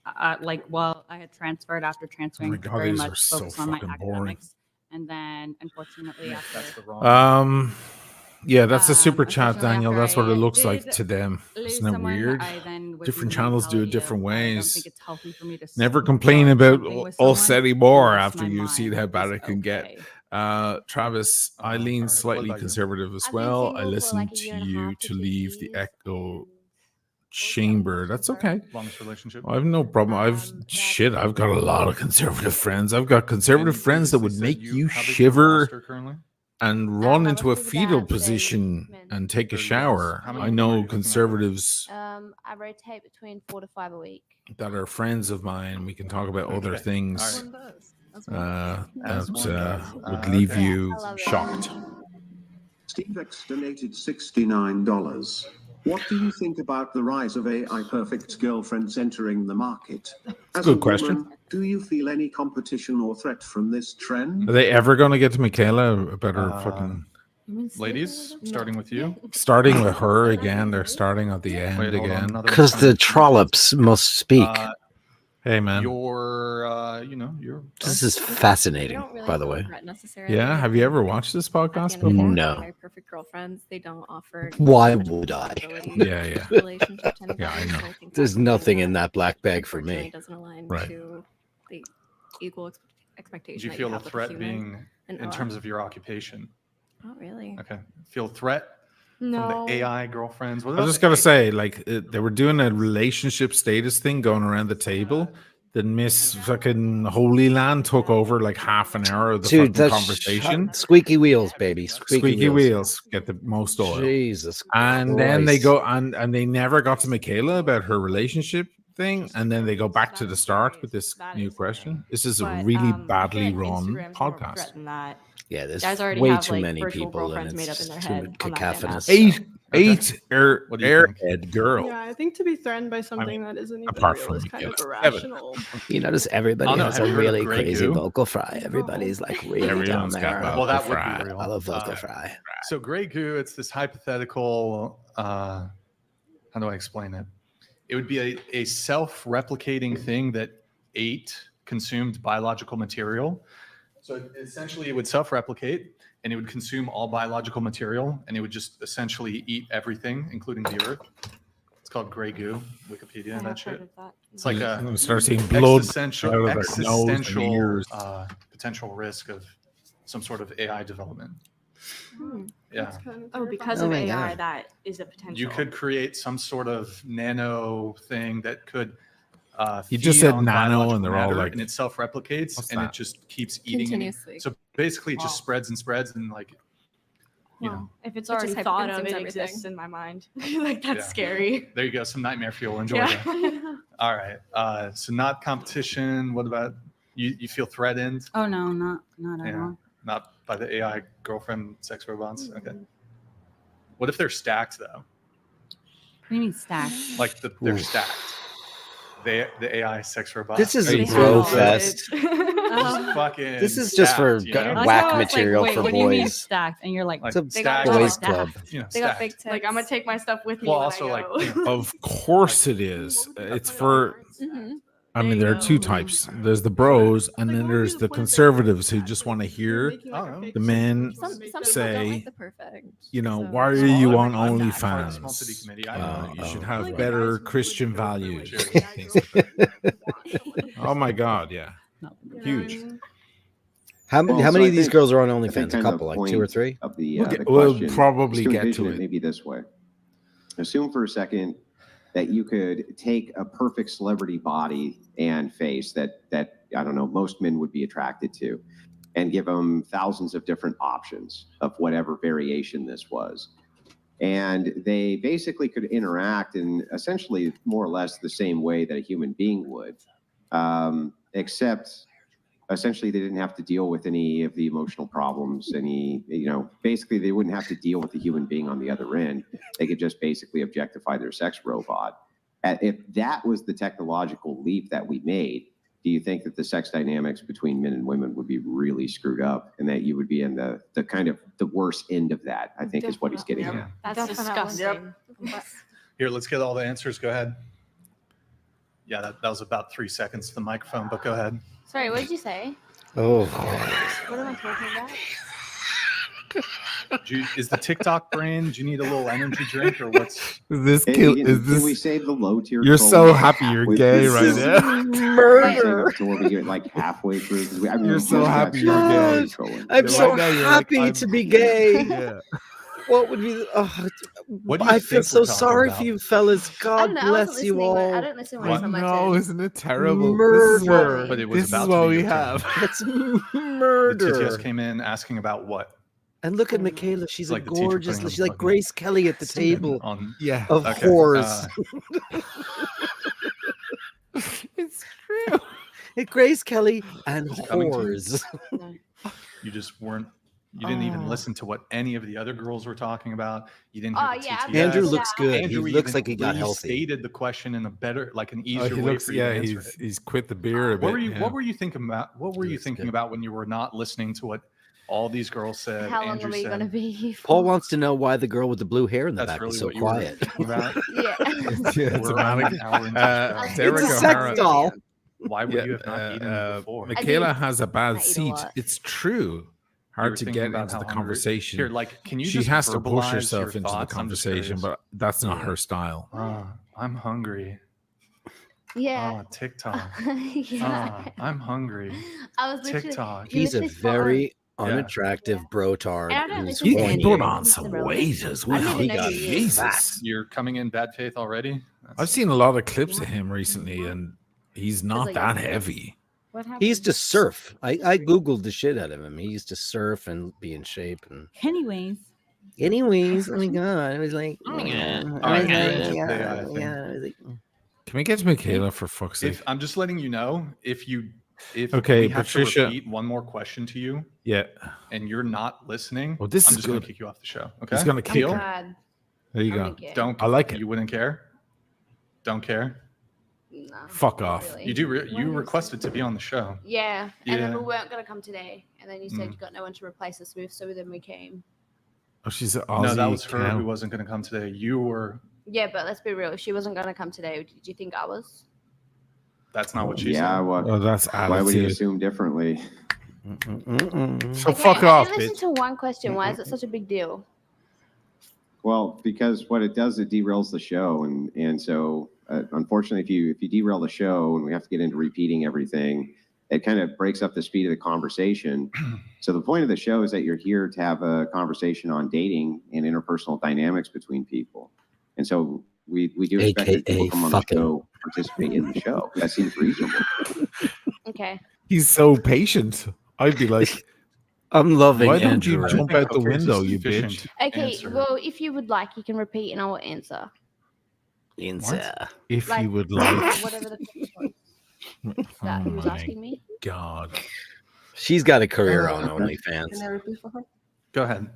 had transferred after transferring, Oh God, very these are much so focused on my fucking boring. academics. And then, unfortunately, That's after the wrong. Yeah, that's the super chat, unfortunately, Daniel. after That's what it I looks like did to them. lose Isn't that someone, weird? I then was Different in the channels do it mentality different of, I don't ways. think it's healthy for me to Never start complain about something with us someone anymore unless after my you've seen mind how bad is it can get. okay. Travis, I lean What slightly about you? conservative as I've been well. I single for listened like a to year and a you half to to 2 leave the years, echo and chamber. That's okay. Longest relationship? I have no problem. I've got a lot of conservative friends. I've got conservative And friends that would said make you how big's your shiver roster currently? and run I into a roster with fetal about 30 position men. and take a 30 guys. shower. How many I of them are you know hooking up with? conservatives I rotate between 4 to 5 a week. that are friends of mine. We can talk about other Okay. things All right. As one does. As one does. would leave Okay. you I love it. shocked. Steve X donated $69. What do you think about the rise of AI perfect girlfriends entering the market? As Good a question. woman, do you feel any competition or threat from this trend? Are they ever going to get to Michaela about her fucking Ladies, starting with you. starting with her again? They're starting at the end Wait, hold on. again. Another Because one's the coming. trollops must speak. Hey, man. You're. This is I fascinating, don't really by the feel way. threat necessarily. Yeah, I have you think ever watched this at the podcast end of the day, before? No. My perfect girlfriends, they don't offer Why much would I? responsibility Yeah. relationship to anybody. Yeah, I know. So I think There's that's something nothing in that that black bag for unfortunately me. doesn't align Right. to the equal expectation. Do you that feel the have with a threat human being and in OF. terms of your occupation? Not really. Okay. Feel threat No. from the AI girlfriends? What I about was just the gonna say, like, they were doing a relationship status thing going around the table. Then Miss fucking Holy Land took over like half an hour of the Dude, fucking that's conversation. squeaky wheels, baby. Squeaky wheels get the most oil. Jesus And then they Christ. go and they never got to Michaela about her relationship thing, and then they go back to the start with this new question. This is a But, really I badly feel like run Instagram's more of a podcast. threat than that. Yeah, there's Guys already way have, too like, many virtual people, and girlfriends it's made up in their just head too on that damn cacophonous. app. Eight What do you think? airhead girl. Yeah, I think to be threatened by something that isn't even apart real from is kind of Michaela. Seven. irrational. You notice everybody Oh, no, has have a you heard of really Grey crazy Goo? vocal fry. Everybody's like really down Everyone's got there. vocal Well, that would fry. be real. I love vocal fry. So Grey Goo, it's this hypothetical. How do I explain it? It would be a self-replicating thing that ate consumed biological material. So essentially, it would self-replicate, and it would consume all biological material, and it would just essentially eat everything, including the Earth. It's called Grey Goo. Wikipedia and that shit. It's like I'm a gonna start seeing blood existential, out of their nose and ears. potential risk of some sort of AI development. Yeah. Oh, because Oh of my AI, God. that is a potential. You could create some sort of nano thing that could You just feed said on nano, biological and they're all matter, like, and it self-replicates, what's and that? it just keeps eating. Continuously. So basically, it just spreads and spreads, and like, you know, If it's It just already thought of, consumes it everything. exists in my mind. Like, that's Yeah. scary. there you go, some nightmare fuel. Enjoy Yeah. that. All right. So not competition. What about you? You feel threatened? Oh no, not at Yeah. all. Not by the AI girlfriend sex robots. Okay. What if they're stacked though? What do you mean stacked? Like they're Oof. stacked. The AI sex robots. This is Are a you bro just fest. fucking This is just for stacked, you know? Like, whack oh, it's material like, wait, for what do you mean boys. stacked? And you're like, Like It's a They got boys stacked. club. You know, They got stacked. big tits. Like, I'm gonna take my stuff with me. Well, when also I like go. you know, Of course it is. It's for. Mhm. I mean, There there you are two go. types. There's the bros, and then there's the conservatives who just want to hear the men Some people say, don't like the perfect. you know, so- why are Small- you I'm on not part of the small city OnlyFans? committee. I don't know. You should Oh, have like better Christian values. Things like that. Oh my God, yeah, huge. How Well, many so I of these think- girls are on I think OnlyFans? A kind of couple, the like 2 or point 3? of the, We'll the get- we'll question probably is to get to envision it. maybe this way. Assume for a second that you could take a perfect celebrity body and face that I don't know, most men would be attracted to, and give them thousands of different options of whatever variation this was. And they basically could interact in essentially more or less the same way that a human being would. except essentially they didn't have to deal with any of the emotional problems, basically they wouldn't have to deal with the human being on the other end. They could just basically objectify their sex robot. If that was the technological leap that we made, do you think that the sex dynamics between men and women would be really screwed up, and that you would be in the kind of the worst end of that, I think is what he's getting at. That's disgusting. Here, let's get all the answers. Go ahead. Yeah, that was about 3 seconds to the microphone, but go ahead. Sorry, what did you say? Oh. What am I talking about? Is the TikTok brain? Do you need a little energy drink or what's This Hey, kill can- is can this? we save the low tier? You're trolls so happy you're with gay this right is now. Murder. Until we get like halfway through. 'Cause I mean, You're we so just got happy you're started gay. trolling. I'm Yeah, so right now you're like, happy I'm- to be gay. Yeah. What would be the, What do you I feel think so we're talking sorry about? for you fellas. I God don't know. I wasn't bless you listening when- I all. don't listen when What? it's on my No, turn. isn't it terrible? Murder. But it was This about is to what be we your turn. have. That's The murder. TTS came in asking about what? And look at Michaela. She's Like a the teacher gorgeous. putting She's on like the Grace Kelly at the Student table on Yeah. of Okay, whores. It's true. Grace Kelly and Is it coming to you? whores. You just weren't. You didn't even Oh. listen to what any of the other girls were talking about. You didn't Oh, hear the yeah, TTS. Andrew Yeah. looks good. Andrew he looks even like he got healthy. restated the question in a better, like an Oh, easier he way looks. for you to Yeah, answer he's it. he's quit the beer a bit. What were you? yeah. What were you thinking about? What were you Looks thinking good. about when you were not listening to what all these girls said? How long Andrew are we said. going to be here for? Paul wants to know why the girl with the blue hair in the That's back really is so what you were quiet. thinking about. Yeah. Yeah, it's We're a around mannequin. an hour into the show. Derek It's a O'Hara. sex doll. Why would you have not eaten before? Michaela has a bad I eat a seat. lot. It's true. Hard were to thinking get about into how the hungry- conversation. Here, like, can you she just has to push verbalize herself your into the thoughts? I'm just conversation, curious. but that's not Yeah. her style. I'm hungry. Yeah. TikTok. Yeah. I'm hungry. I was literally. TikTok. you He's a literally spot on. very Yeah. unattractive brotard. And I don't who's listen to He any put of on it. some Irrelevant. weight as I don't well. even he know got who he is. Jesus. You're coming in bad faith already? I've seen a lot of clips of him recently, and he's not like that a- heavy. What happened? He used to surf. I googled the shit out of him. He used to surf and be in shape. And Anyways, anyways, oh my god, I was like, All right, you're into the AI thing. I was like, Can we get to Michaela for fuck's sake? If I'm just letting you know, if Okay, we have Patricia. to repeat one more question to you Yeah. and you're not listening, Well, this I'm is just gonna good. kick you off the show. Okay. He's gonna Oh, kick Deal? her. God. There you I go. wouldn't care. Don't. I like it. You wouldn't care. Don't care. No, Fuck not off. really. You do. You requested to be on the show. Yeah, and then Yeah. we weren't going to come today. And then you said Mm. you got no one to replace us with, so then we came. Oh, she's an Aussie. No, that was her cow. who wasn't going to come today. You were. Yeah, but let's be real. She wasn't going to come today. Did you think I was? That's not what she Yeah, said. well, Oh, that's why would you attitude. assume differently? So Okay, fuck I off, didn't bitch. listen to one question. Why is it such a big deal? Well, because what it does, it derails the show, and so unfortunately, if you derail the show and we have to get into repeating everything, it kind of breaks up the speed of the conversation. So the point of the show is that you're here to have a conversation on dating and interpersonal dynamics between people, and so we do expect that people AKA come on the fucking. show, participate in the show. That seems reasonable. Okay. He's so patient. I'd be like, I'm loving why don't Andrew. you right jump now. out the Okay, it's a window, you sufficient bitch? Okay, answer. well, if you would like, you can repeat and I will answer. Insa. If Like, you would like. whatever the question was that Oh he was my asking me. God. She's got a career on Can OnlyFans. I repeat for her? Go ahead.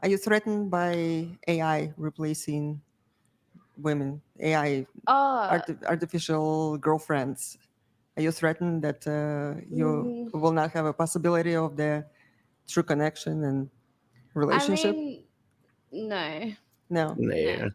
Are you threatened by AI replacing women? AI, Oh, artificial girlfriends? Are you threatened that you will not have a possibility of the true connection and relationship? I mean, no. No. Yeah.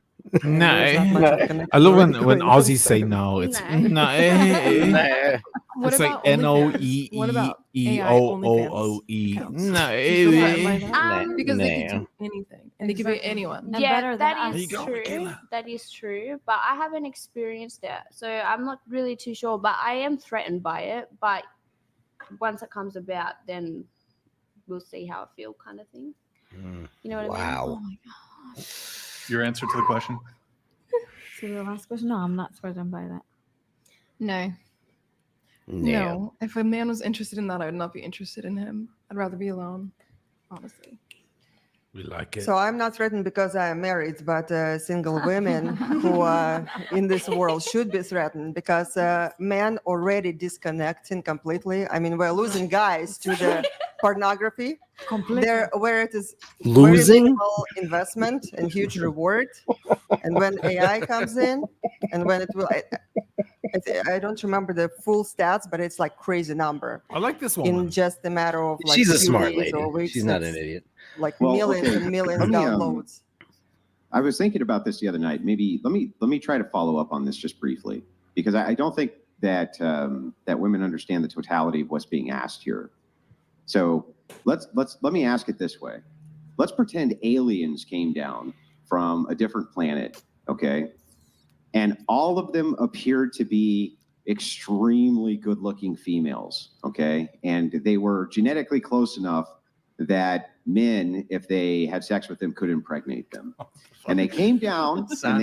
No. There's not much of a connection I love already when going on, Aussies say so- no. It's No. no. What It's like about OnlyFans? What about AI NOEEOOE. counts? No. Do you feel threatened by that? Um, Because they No. can do anything, and they could be Exactly. anyone. And yeah, better than that us. is There you go, true. Michaela. That is true. But I haven't experienced it, so I'm not really too sure. But I am threatened by it. But once it comes about, then we'll see how I feel, kind of thing. You know what I mean? Oh Wow. my god. Your answer to the question. So the last question? No, I'm not threatened by that. No. No. If a man was interested in that, I would not be interested in him. I'd rather be alone, honestly. We like it. So I'm not threatened because I am married, but single women who are in this world should be threatened because men already disconnecting completely. I mean, we're losing guys to the pornography. Completely. There, where it is Losing? very minimal investment and huge reward, and when AI comes in, and when it will, I don't remember the full stats, but it's like crazy number I like this woman. in just a matter of like She's a few smart days lady. or weeks. She's not an it's idiot. Like Well, millions okay, and millions let me, downloads. I was thinking about this the other night. Maybe let me try to follow up on this just briefly, because I don't think that that women understand the totality of what's being asked here. So let me ask it this way. Let's pretend aliens came down from a different planet, okay? And all of them appeared to be extremely good-looking females, okay? And they were genetically close enough that men, if they had sex with them, could impregnate them. And they came down and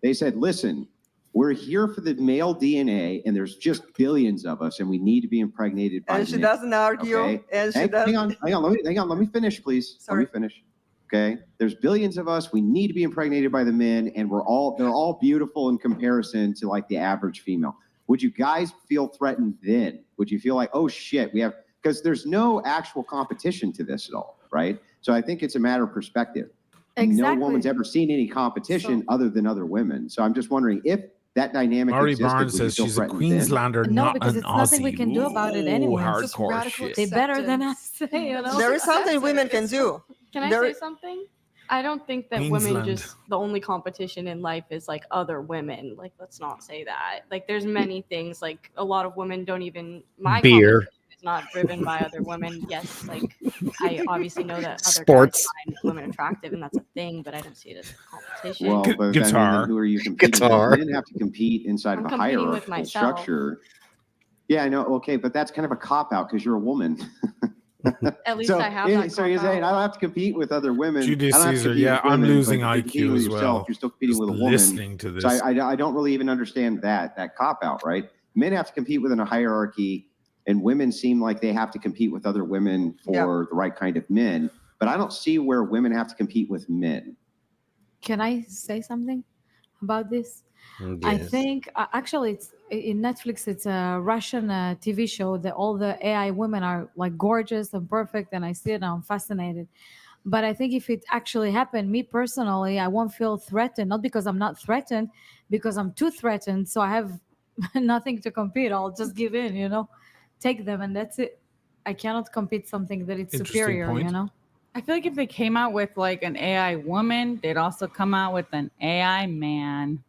they said, listen, we're here for the male DNA, and there's just billions of us, and we need to be impregnated by And she men. doesn't argue. Okay? And she Hang doesn't. on. Let me finish, please. Sorry. Let me finish. Okay. There's billions of us. We need to be impregnated by the men, and they're all beautiful in comparison to like the average female. Would you guys feel threatened then? Would you feel like, oh shit, we have, because there's no actual competition to this at all, right? So I think it's a matter of perspective. Exactly. No woman's ever seen any competition other than other women. So I'm just wondering if that dynamic Mari existed, Barnes would you says feel she's a threatened then? Queenslander, No, not because an it's nothing we Aussie. can do about it Ooh, anyway. It's just hardcore radical shit. They better than acceptance. us, you know. There is something women can do. Can I There- say something? I don't think that Queensland. women just the only competition in life is like other women. Like, let's not say that. Like, there's many things. Like, a lot of women don't even my Beer. competition is not driven by other women. Yes, like I obviously know that other Sports. guys find women attractive, and that's a thing. But I don't see it as a competition. Well, but I mean, Guitar. then who are you competing Guitar. with? You didn't have to compete inside I'm of a competing with hierarchical myself. structure. Yeah, I know. Okay, but that's kind of a cop out because you're a woman. At least so, I have yeah, that. so you're cop-out. saying I don't have to compete with other women. Julius I don't have to Caesar, compete yeah, with I'm women, losing but if you're competing IQ with as yourself, well. You're still competing Just with a woman. listening to this. So I don't really even understand that cop out, right? Men have to compete within a hierarchy, and women seem like they have to compete with other women for the right kind of men. But I don't see where women have to compete with men. Can I say something about this? I Yes. think actually it's in Netflix. It's a Russian TV show that all the AI women are like gorgeous and perfect, and I see it and I'm fascinated. But I think if it actually happened, me personally, I won't feel threatened. Not because I'm not threatened, because I'm too threatened. So I have nothing to compete. I'll just give in, you know, take them, and that's it. I cannot compete something that it's Interesting superior, point. you know. I feel like if they came out with like an AI woman, they'd also come out with an AI man.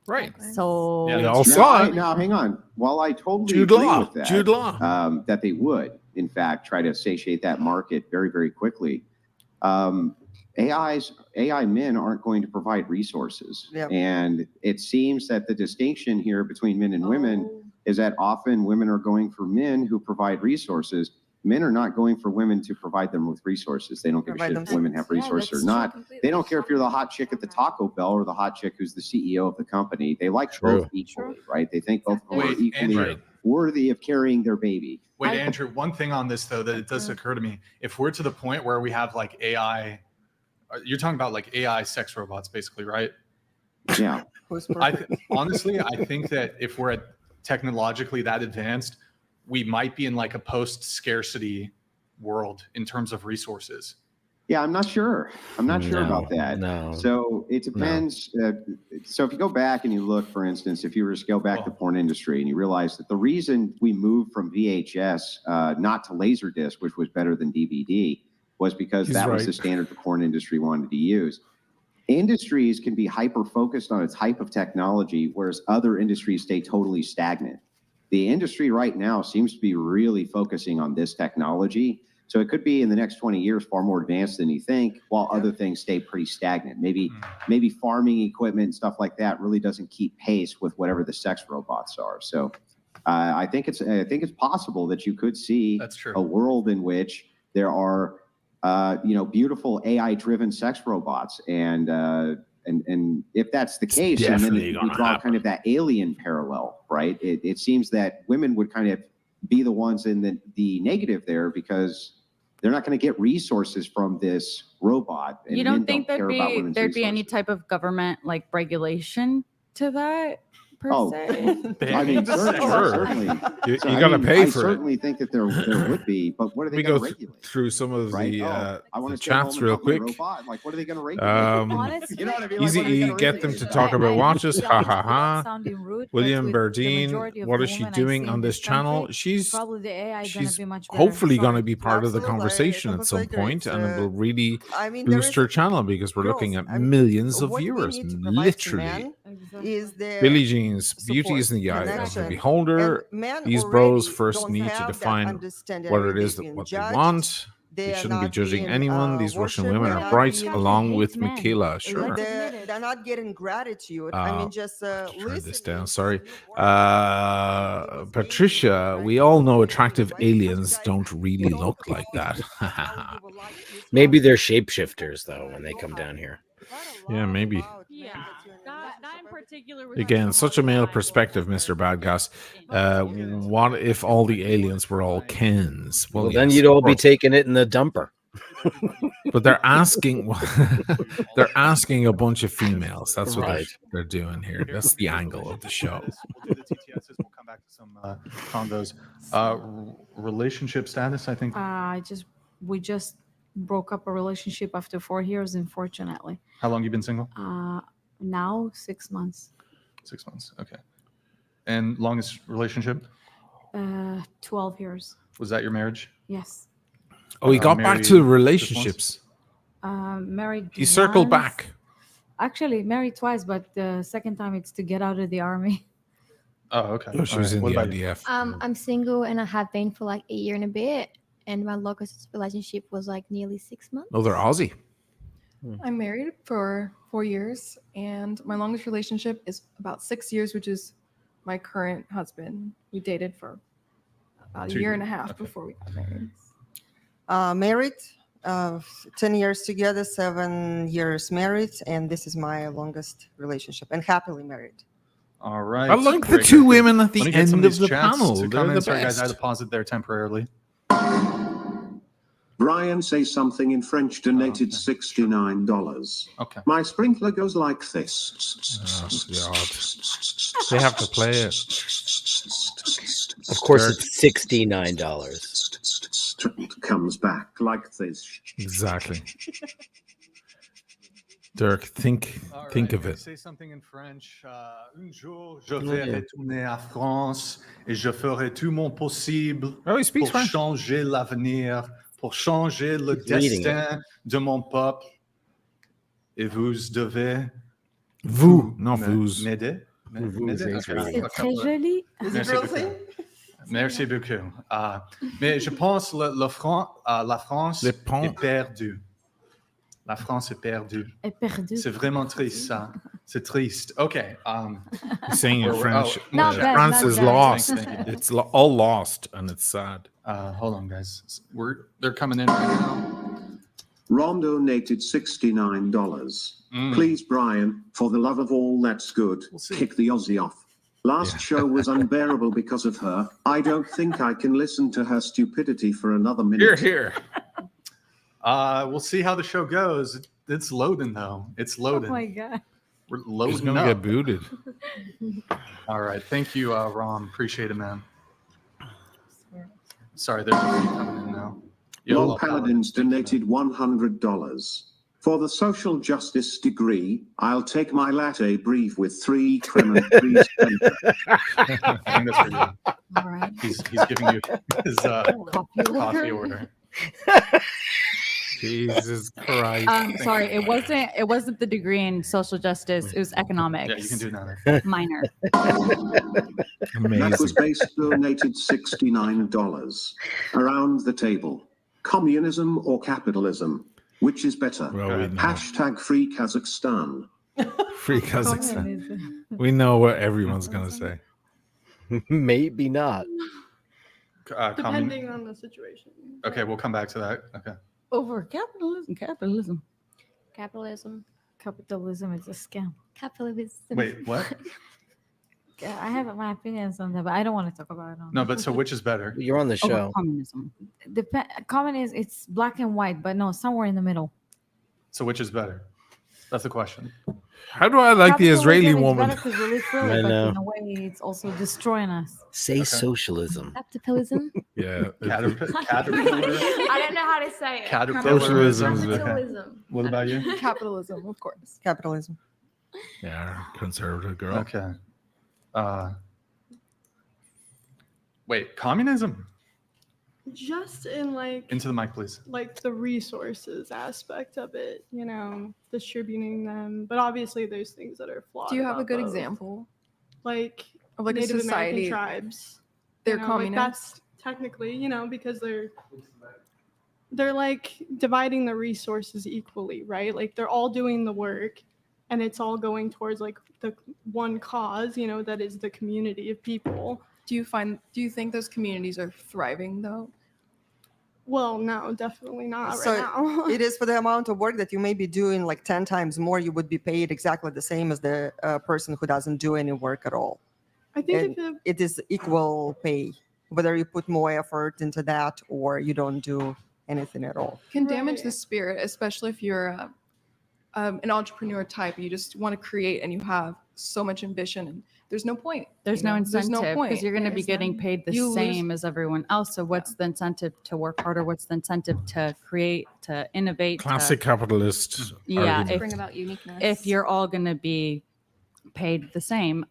Right. So Yeah, They that's all true. saw it. Now, hang on. While I totally Jude agree Law. with that, Jude Law. that they would, in fact, try to satiate that market very, very quickly. AI men aren't going to provide resources. Yep. And it seems that the distinction here between men and women is that often women are going for men who provide resources. Men are not going for women to provide them with resources. They don't give a Provide shit if them women have resources or not. They don't care if you're the hot chick at the Taco Bell or the hot chick who's the CEO of the company. They like True. both equally, right? They think both of them are Wait, equally Andrew. worthy of carrying their baby. Wait, Andrew, one thing on this though that it does occur to me. If we're to the point where we have like AI, you're talking about like AI sex robots basically, right? Yeah. Who's perfect? Honestly, I think that if we're at technologically that advanced, we might be in like a post-scarcity world in terms of resources. Yeah, I'm not sure. I'm not sure No, about that. no. So it depends. So if you go back and you look, for instance, if you were to scale back the porn industry and you realize that the reason we moved from VHS not to Laserdisc, which was better than DVD, was because He's that was right. the standard the porn industry wanted to use. Industries can be hyper-focused on a type of technology, whereas other industries stay totally stagnant. The industry right now seems to be really focusing on this technology. So it could be in the next 20 years far more advanced than you think, while other things stay pretty stagnant. Maybe farming equipment and stuff like that really doesn't keep pace with whatever the sex robots are. So I think it's possible that you could see That's true. a world in which there are beautiful AI-driven sex robots, and if that's the case, and then definitely we gonna draw happen. kind of that alien parallel, right? It seems that women would kind of be the ones in the negative there because They're not going to get resources from this robot. And You men don't think care about women's there'd be any resources. type of government like regulation to that per Oh, se? I mean, certainly. You So, I got to mean, pay I for it. certainly think that there would be, but what are Let they me going go to regulate? through some of Right? the I want to stay chats home and real help my quick. robot. Like, what are they going to regulate? Honestly, You know what I mean? Easy Like, what are they E, gonna get them regulate? to talk about watches. I Ha honestly, ha without ha. sounding rude, but William with the Berdine, majority of what the is she women I doing see on in this channel? country, She's probably the AI is gonna she's be much better. hopefully going to Sorry. be part of the Absolutely, I conversation at some completely agree. point, It's, and it will really I mean, there boost is her channel because we're looking girls, at I mean, millions of what we viewers, need to provide to literally. men is the Billie Jean's beauty is in support, the eye of the connection. beholder. And men These bros already first don't need to have that define understanding. what I mean, it is they've that been what they judged. want. They They are shouldn't be not judging being, anyone. These Russian worshipped. women They're are not bright, being- along hate with men. Michaela. Sure. Let's They're, admit it. they're not getting gratitude. I mean, just Turn this listening down. to Sorry. the newborn baby was Patricia, amazing, we right? all know So, attractive why don't you aliens guys don't really don't look like know that. how you would like this Maybe they're husband to be? shapeshifters though when they come down here. Quite a Yeah, lot maybe. about men Yeah, that you're in a that in relationship with. particular was Again, just such a male something that I perspective, will Mr. never Badgas. do. What if all the aliens were all Kens? Well, Well, then yes, you'd of all be course. taking it in the dumper. But they're asking they're asking a bunch of females. That's what Right. they're doing here. That's the angle of the show. We'll do the TTSs. We'll come back to some convos. Relationship status, I think. We just broke up a relationship after 4 years, unfortunately. How long you been single? Now 6 months. 6 months. Okay. And longest relationship? 12 years. Was that your marriage? Yes. Oh, he got back married to just relationships. Married. He circled once. back. Actually, married twice, but the second time it's to get out of the army. Oh, okay. Oh, she All was right. in What the about you? IDF. I'm single and I have been for like a year and a bit. And my longest relationship was like nearly 6 months. Oh, they're Aussie. I'm married for 4 years, and my longest relationship is about 6 years, which is my current husband. We dated for about a 2 year and a years. half Okay. before we got married. Married, 10 years together, 7 years married, and this is my longest relationship, and happily married. All right. I like the Great, two great, great. women at the Let me get some end of these the chats panel. to They're come in. the Sorry, guys, I had best. to pause it there temporarily. Brian says something in French, donated $69. Okay. My sprinkler goes like this. Oh, God. They have to play it. Of course, Dirk. it's $69. Comes back like this. Exactly. Dirk, think All of right, it. Say something in French. Un jour, je vais retourner à France et je ferai tout mon possible Oh, he speaks pour French. changer l'avenir, pour changer le He's reading destin de mon peuple. Et vous devez Vous, not me- vous. m'aider. Vous, M'aider? he's Okay. reading. C'est très joli. Merci beaucoup. Merci beaucoup. Mais je pense la France Les ponts. est perdue. La France est perdue. Est perdu. C'est vraiment triste, ça. C'est triste. Okay. He's saying in Where we're- French. oh, more Not chat. bad, France not is bad. lost. Thank you. It's all lost, and it's sad. Hold on, guys. They're coming in right now. Ron donated $69. Please, Brian, for the love of all that's good, kick the Aussie off. Last show was unbearable because of her. I don't think I can listen to her stupidity for another minute. Here. We'll see how the show goes. It's loading, though. It's Oh loading. my God. We're He's loading gonna up. get booted. All right. Thank you, Ron. Appreciate it, man. Sorry, there's a few coming in now. Lol Paladins donated $100. For the social justice degree, I'll take my latte brief with 3 creme and 3 center. I think that's for you. All right. He's giving you his coffee order. Jesus Christ. Sorry, it wasn't the degree in social justice. It was economics. Yeah, you can do that. Minor. Amazing. That was base donated $69. Around the table. Communism or capitalism? Which is better? Well, we know. Hashtag free Kazakhstan. Free Kazakhstan. We know what everyone's gonna say. Maybe not. Depending on the situation. Okay, we'll come back to that. Okay. Over capitalism. Capitalism. Capitalism is a scam. Capitalism. Wait, what? I have my opinions on that, but I don't want to talk about it. No, but so which is better? You're on the show. Communism. Communism, it's black and white, but no, somewhere in the middle. So which is better? That's the question. How do I like the Israeli woman? Because we live freely, but in a way, it's also destroying us. Say socialism. Capitalism. Yeah. Caterpillar. I don't know how to say it. Capitalism. Capitalism. What about you? Capitalism, of course. Capitalism. Yeah, conservative girl. Okay. Wait, communism? Just in like Into the mic, please. like the resources aspect of it, distributing them. But obviously there's things that are flawed. Do you have a about good both. example Like of like Native a society? American tribes. They're Like communist. that's technically, because they're like dividing the resources equally, right? Like they're all doing the work and it's all going towards like the one cause, that is the community of people. Do you think those communities are thriving though? Well, no, definitely not So right now. it is for the amount of work that you may be doing, like 10 times more, you would be paid exactly the same as the person who doesn't do any work at all. I think And it is equal pay, whether you put more effort into that or you don't do anything at all. Can damage the spirit, especially if you're an entrepreneur type. You just want to create and you have so much ambition and there's no point. There's you no know? incentive There's no point. because you're going to be There's getting none. paid the You lose- same as everyone else. So what's the incentive to work harder? What's the incentive to create, to innovate? Classic capitalist. Yeah, argument. Bring about uniqueness. if you're all going to be paid the same,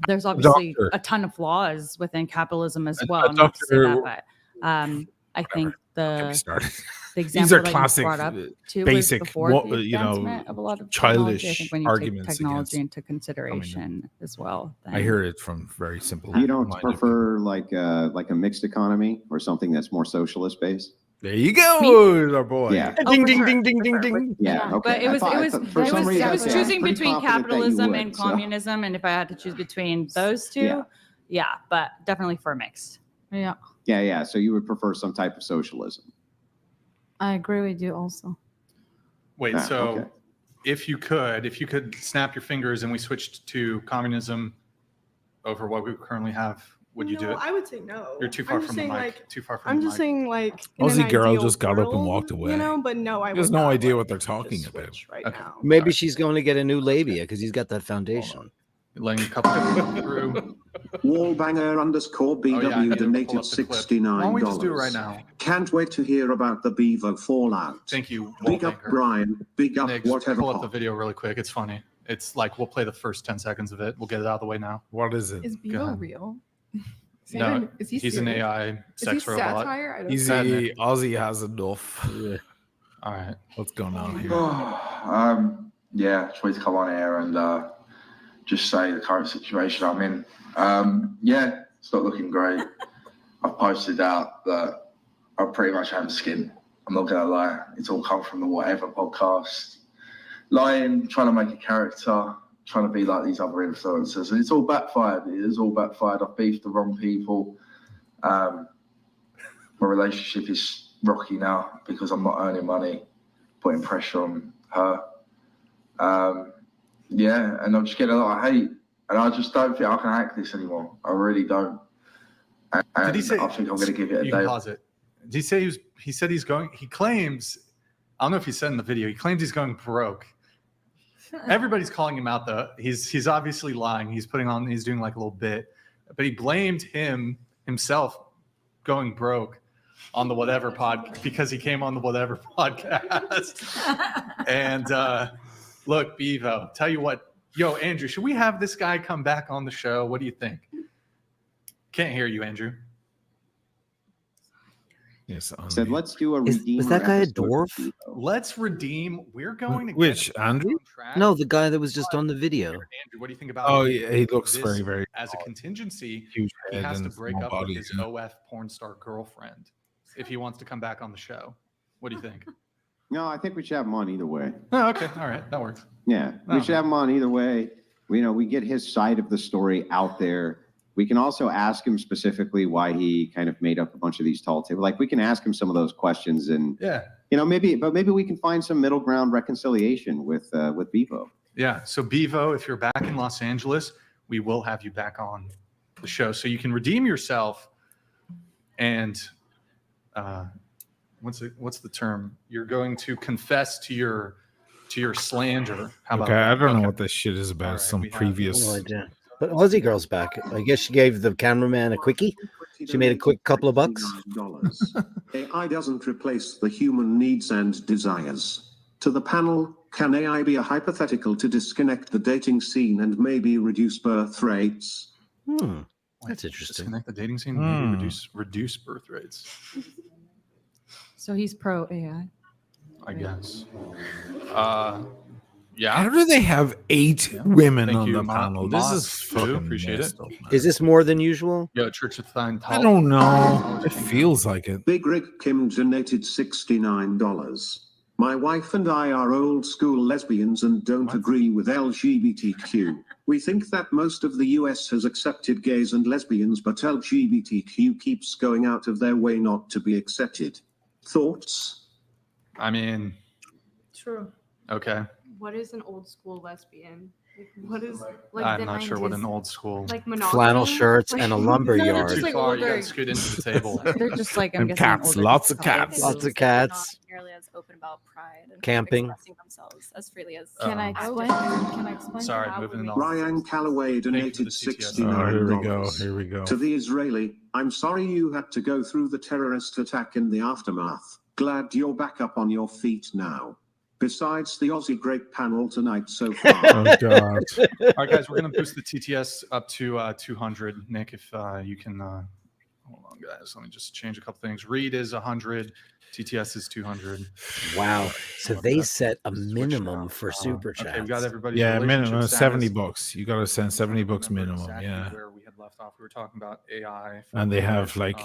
there's obviously Doctor. a ton of flaws within capitalism as A well. Not to say doctor- that, but I think Get me the started. example These are that you classic, brought up too basic, was before what, the you know, advancement of a lot of technology. I think when you arguments take technology against into consideration as well. I hear it from very simple. You don't minded prefer like a mixed economy or something that's more socialist based? There you go, our boy. Yeah. Oh, Ding, for ding, sure, ding, ding, for ding, sure. ding. Yeah. Okay. But it was for some reason, I was I was choosing pretty between confident that you capitalism would, and so- communism, and if I had to choose between those two, yeah, but definitely for a mix. Yeah, Yeah. So you would prefer some type of socialism? I agree with you also. Wait, Ah, so okay. if you could snap your fingers and we switched to communism over what we currently have, would you do it? I would say no. You're too far I'm from just the saying, mic. like, Too far from I'm the just mic. saying, like, in an Aussie girl ideal just got up and world, walked away. But no, I He has would no not idea like what they're to talking just about. switch right Okay. now. Maybe she's going to get a new labia because he's got that foundation. Letting a couple people through. Wallbanger underscore BW Oh, yeah, I need to pull donated up the clip. $69. Why don't we just do it right now? Can't wait to hear about the Bevo fallout. Thank you, Big up Wallbanger. Brian, big up Nick, whatever. pull up the pod. video really quick. It's funny. It's like we'll play the first 10 seconds of it. We'll get it out of the way now. What is it? Is Go Bevo ahead. real? No, Is he he's an serious? AI Is he sex robot. satire? I don't Easy, know. Aussie has enough. Yeah. All right. What's going on here? Yeah, just wanted to come on here and just say the current situation I'm in. Yeah, it's not looking great. I've posted out that I pretty much have skin. I'm not gonna lie. It's all come from the Whatever podcast. Lying, trying to make a character, trying to be like these other influencers. And it's all backfired. It is all backfired. I've beefed the wrong people. My relationship is rocky now because I'm not earning money, putting pressure on her. Yeah, and I'm just getting a lot of hate. And I just don't think I can act this anymore. I really don't. And Did he say? I think I'm going to give it a You can day. pause it. Did he say he said he's going? He claims. I don't know if he said in the video. He claims he's going broke. Everybody's calling him out though. He's obviously lying. He's doing like a little bit, but he blamed himself going broke on the Whatever pod because he came on the Whatever podcast. And look, Bevo, tell you what, yo, Andrew, should we have this guy come back on the show? What do you think? Can't hear you, Andrew. Yes. Said let's do a redeemer. Was that guy a episode dwarf? for Bevo. Let's redeem. We're going to Which, Andrew? No, the guy that was just on the video. Andrew, what do you think about? Oh, yeah, he looks this very, very as a contingency. huge He head has to and break small up body. with his OF porn star girlfriend if he wants to come back on the show. What do you think? No, I think we should have him on either way. Oh, okay, all right, that works. Yeah, we should have him on either way. We get his side of the story out there. We can also ask him specifically why he kind of made up a bunch of these tall tales. Like we can ask him some of those questions, and Yeah, maybe we can find some middle ground reconciliation with Bevo. yeah. So Bevo, if you're back in Los Angeles, we will have you back on the show so you can redeem yourself. And what's the term? You're going to confess to your slander. How about Okay, that? I don't know what this shit is about. All right, Some we have- previous. No idea. But Aussie Girl's back. I guess she gave the cameraman a quickie. She made a quick couple of bucks. AI doesn't replace the human needs and desires. To the panel, can AI be a hypothetical to disconnect the dating scene and maybe reduce birth rates? That's interesting. Disconnect the dating scene, maybe reduce birth rates. So he's pro AI. I guess. Yeah. How do they have 8 women Thank on you, the panel? This is fucking appreciate it. messed up, man. Is this more than usual? Yo, Church of Thine. I don't know. It feels like it. Big Rick Kim donated $69. My wife and I are old school lesbians and don't agree with LGBTQ. We think that most of the US has accepted gays and lesbians, but LGBTQ keeps going out of their way not to be accepted. Thoughts? I mean, True. okay. What is an old school lesbian? Like, what is like I'm the not sure what 90s? an old school Like monogamy? Flannel shirts and a lumber No, they're yard. just, Too like, far, you older. gotta scoot into the table. They're just like, I'm And guessing cats, older lots of couples. cats. Lots of They're cats. not nearly as open about pride and Camping. expressing themselves as freely as. Can I explain? Can I explain? Sorry, How moving would it we- on. Ryan Calloway donated $69. Oh, here we go. Here we go. To the Israeli, I'm sorry you had to go through the terrorist attack in the aftermath. Glad you're back up on your feet now. Besides the Aussie Great panel tonight so far. Oh, God. All right, guys, we're going to boost the TTS up to 200. Nick, if you can, hold on, guys. Let me just change a couple things. Read is 100. TTS is 200. Wow. So they set a minimum for super chats. Okay, we got everybody. Yeah, minimum 70 bucks. You got to send 70 bucks minimum. Exactly Yeah. where we had left off. We were talking about AI. And they have like,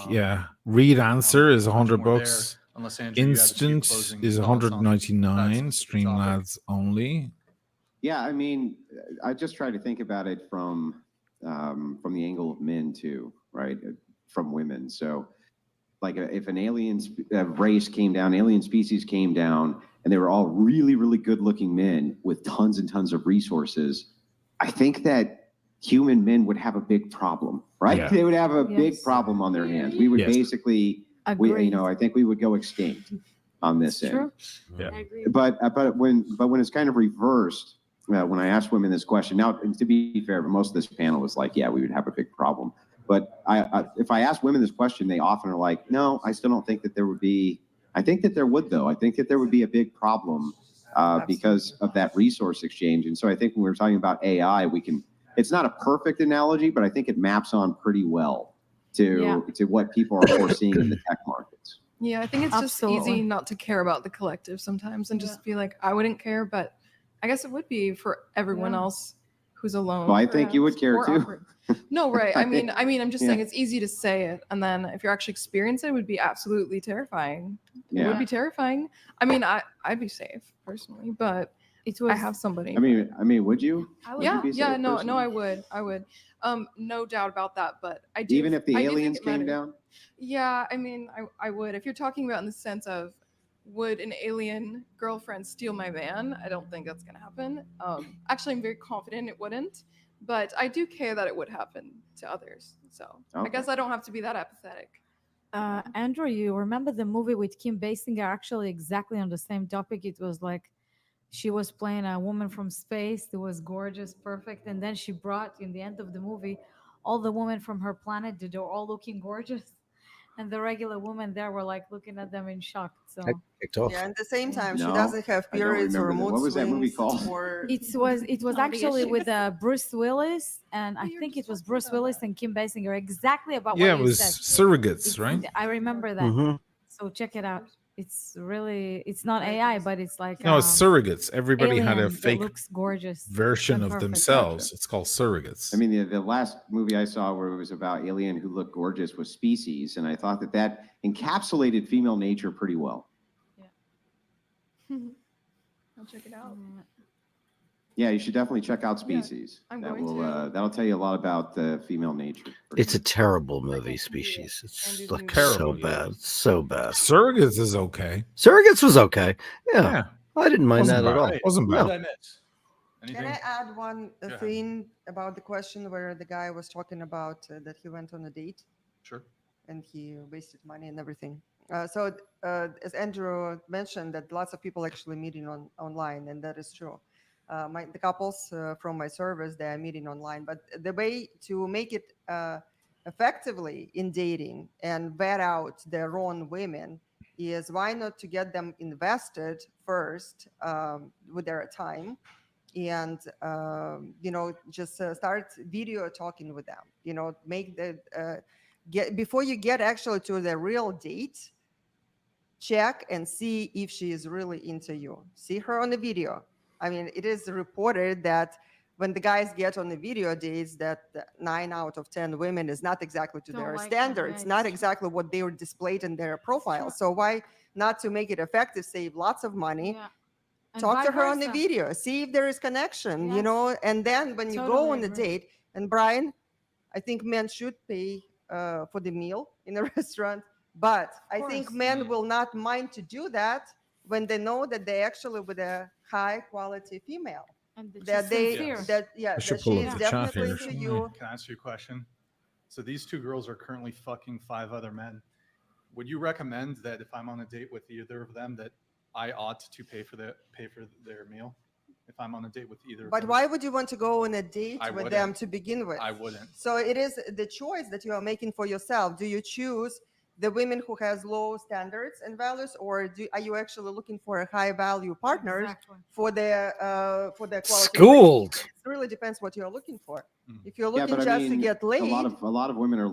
read answer is 100 more bucks. there, unless, Andrew, you have a few Instant closing is thoughts on 199. that Streamlabs only. Yeah, I mean, I just try to think about it from the angle of men too, right? From women. So, like, if an alien race came down, alien species came down, and they were all really, really good-looking men with tons and tons of resources, I think that human men would have a big problem, right? Yeah. They would have a big problem on their hands. We would basically, I think we would go extinct on this end. True. Yeah. But when it's kind of reversed, when I asked women this question, now to be fair, most of this panel was like, yeah, we would have a big problem. But if I ask women this question, they often are like, no, I still don't think that there would be. I think that there would, though. I think that there would be a big problem because of that resource exchange. And so I think when we're talking about AI, we can. It's not a perfect analogy, but I think it maps on pretty well to what people are foreseeing in the tech markets. Yeah, I think it's just Absolutely. easy not to care about the collective sometimes and just be like, I wouldn't care, but I guess it would be for everyone else who's alone. Well, I think you would care or too. awkward. No, right. I mean, I'm just Yeah. saying it's easy to say it, and then if you're actually experiencing it, it would be absolutely terrifying. It Yeah. would be terrifying. I mean, I'd be safe personally, but I have somebody. I mean, would you? Yeah, Would you be yeah, safe no, personally? I would. No doubt about that. But I do. Even if the I do think aliens it came matters. down? Yeah, I mean, I would. If you're talking about in the sense of, would an alien girlfriend steal my van? I don't think that's gonna happen. Actually, I'm very confident it wouldn't. But I do care that it would happen to others. So I Okay. guess I don't have to be that apathetic. Andrew, you remember the movie with Kim Basinger? Actually, exactly on the same topic. It was like she was playing a woman from space that was gorgeous, perfect, and then she brought in the end of the movie all the women from her planet. They were all looking gorgeous, and the regular women there were like looking at them in shock. So Yeah, at the same time, she No, doesn't have I don't periods or remember that. mood What was that movie swings called? or- it was Oh, actually the with Bruce Willis, and I think it was Bruce Willis and Kim Basinger. Exactly about Yeah, what it you was said. surrogates, right? I remember that. Mhm. So check it out. It's really, it's not AI, but it's like No, it's surrogates. Everybody had a alien that fake looks gorgeous version and of perfect. themselves. It's called surrogates. I mean, the last movie I saw where it was about alien who looked gorgeous was Species, and I thought that encapsulated female nature pretty well. I'll check it out. Yeah, you should definitely check out Species. I'm that going will to. that'll tell you a lot about the female nature. It's a terrible movie, Species. It's like so Terrible, bad, so bad. Surrogates is okay. Surrogates was okay. Yeah, Yeah. I didn't mind Wasn't that at bad. all. Wasn't What bad. did I miss? Anything? Can I add one Go ahead. thing about the question where the guy was talking about that he went on a date? Sure. And he wasted money and everything. As Andrew mentioned, that lots of people actually meeting online, and that is true. The couples from my service, they are meeting online, but the way to make it effectively in dating and vet out their own women is why not to get them invested first with their time, and just start video talking with them. Make the get before you get actually to the real date. Check and see if she is really into you. See her on the video. I mean, it is reported that when the guys get on the video dates, that 9 out of 10 women is not exactly to Don't their like them, standards, yeah, not it's exactly what they were displayed in their profile. So why not to make it effective, save lots of money? Yeah. And Talk to vice her on the versa. video, see if there is connection, Yes. and then when you go Totally on the agree. date, and Brian, I think men should pay for the meal in a restaurant, but I think course. men will not mind to do that when they know that they actually with a high quality female. And That she's they sincere. that should she pull is up the chat definitely here. into you. Can I ask you a question? So these two girls are currently fucking 5 other men. Would you recommend that if I'm on a date with either of them, that I ought to pay for their meal? If I'm on a date with either of But them? why would you want to go on a date I with them wouldn't. to begin with? I wouldn't. So it is the choice that you are making for yourself. Do you choose the women who has low standards and values, or are you actually looking for a high value partner Exactly. for the quality? Schooled. It really depends what you're looking for. If you're Yeah, looking but I just to mean, get laid, a lot of women are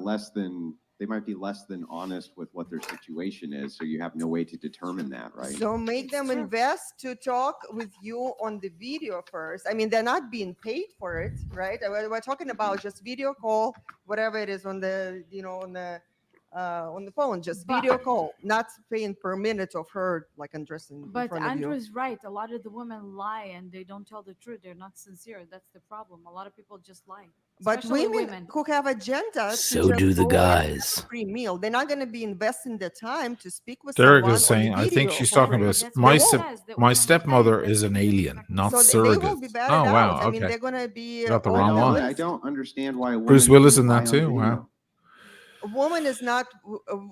they might be less than honest with what their situation is, so you have no way to determine that, right? so make them invest to talk with you on the video first. I mean, they're not being paid for it, right? We're talking about just video call, whatever it is on the on the phone, just video call, not paying per minute of her like undressing in But front of you. Andrew's right. A lot of the women lie and they don't tell the truth. They're not sincere. That's the problem. A lot of people just lie. But Especially women who have agenda to So just do the go and have guys. a free meal, they're not going to be investing the time to speak with Derek someone is saying, on the I think video she's for talking free. about my stepmother is an alien, not So surrogate. they will be vetted Oh wow, out. I mean, okay. they're going to be Got the on wrong the one. I list. don't understand why a woman Bruce Willis wouldn't in that lie on too. video. Wow. A woman is not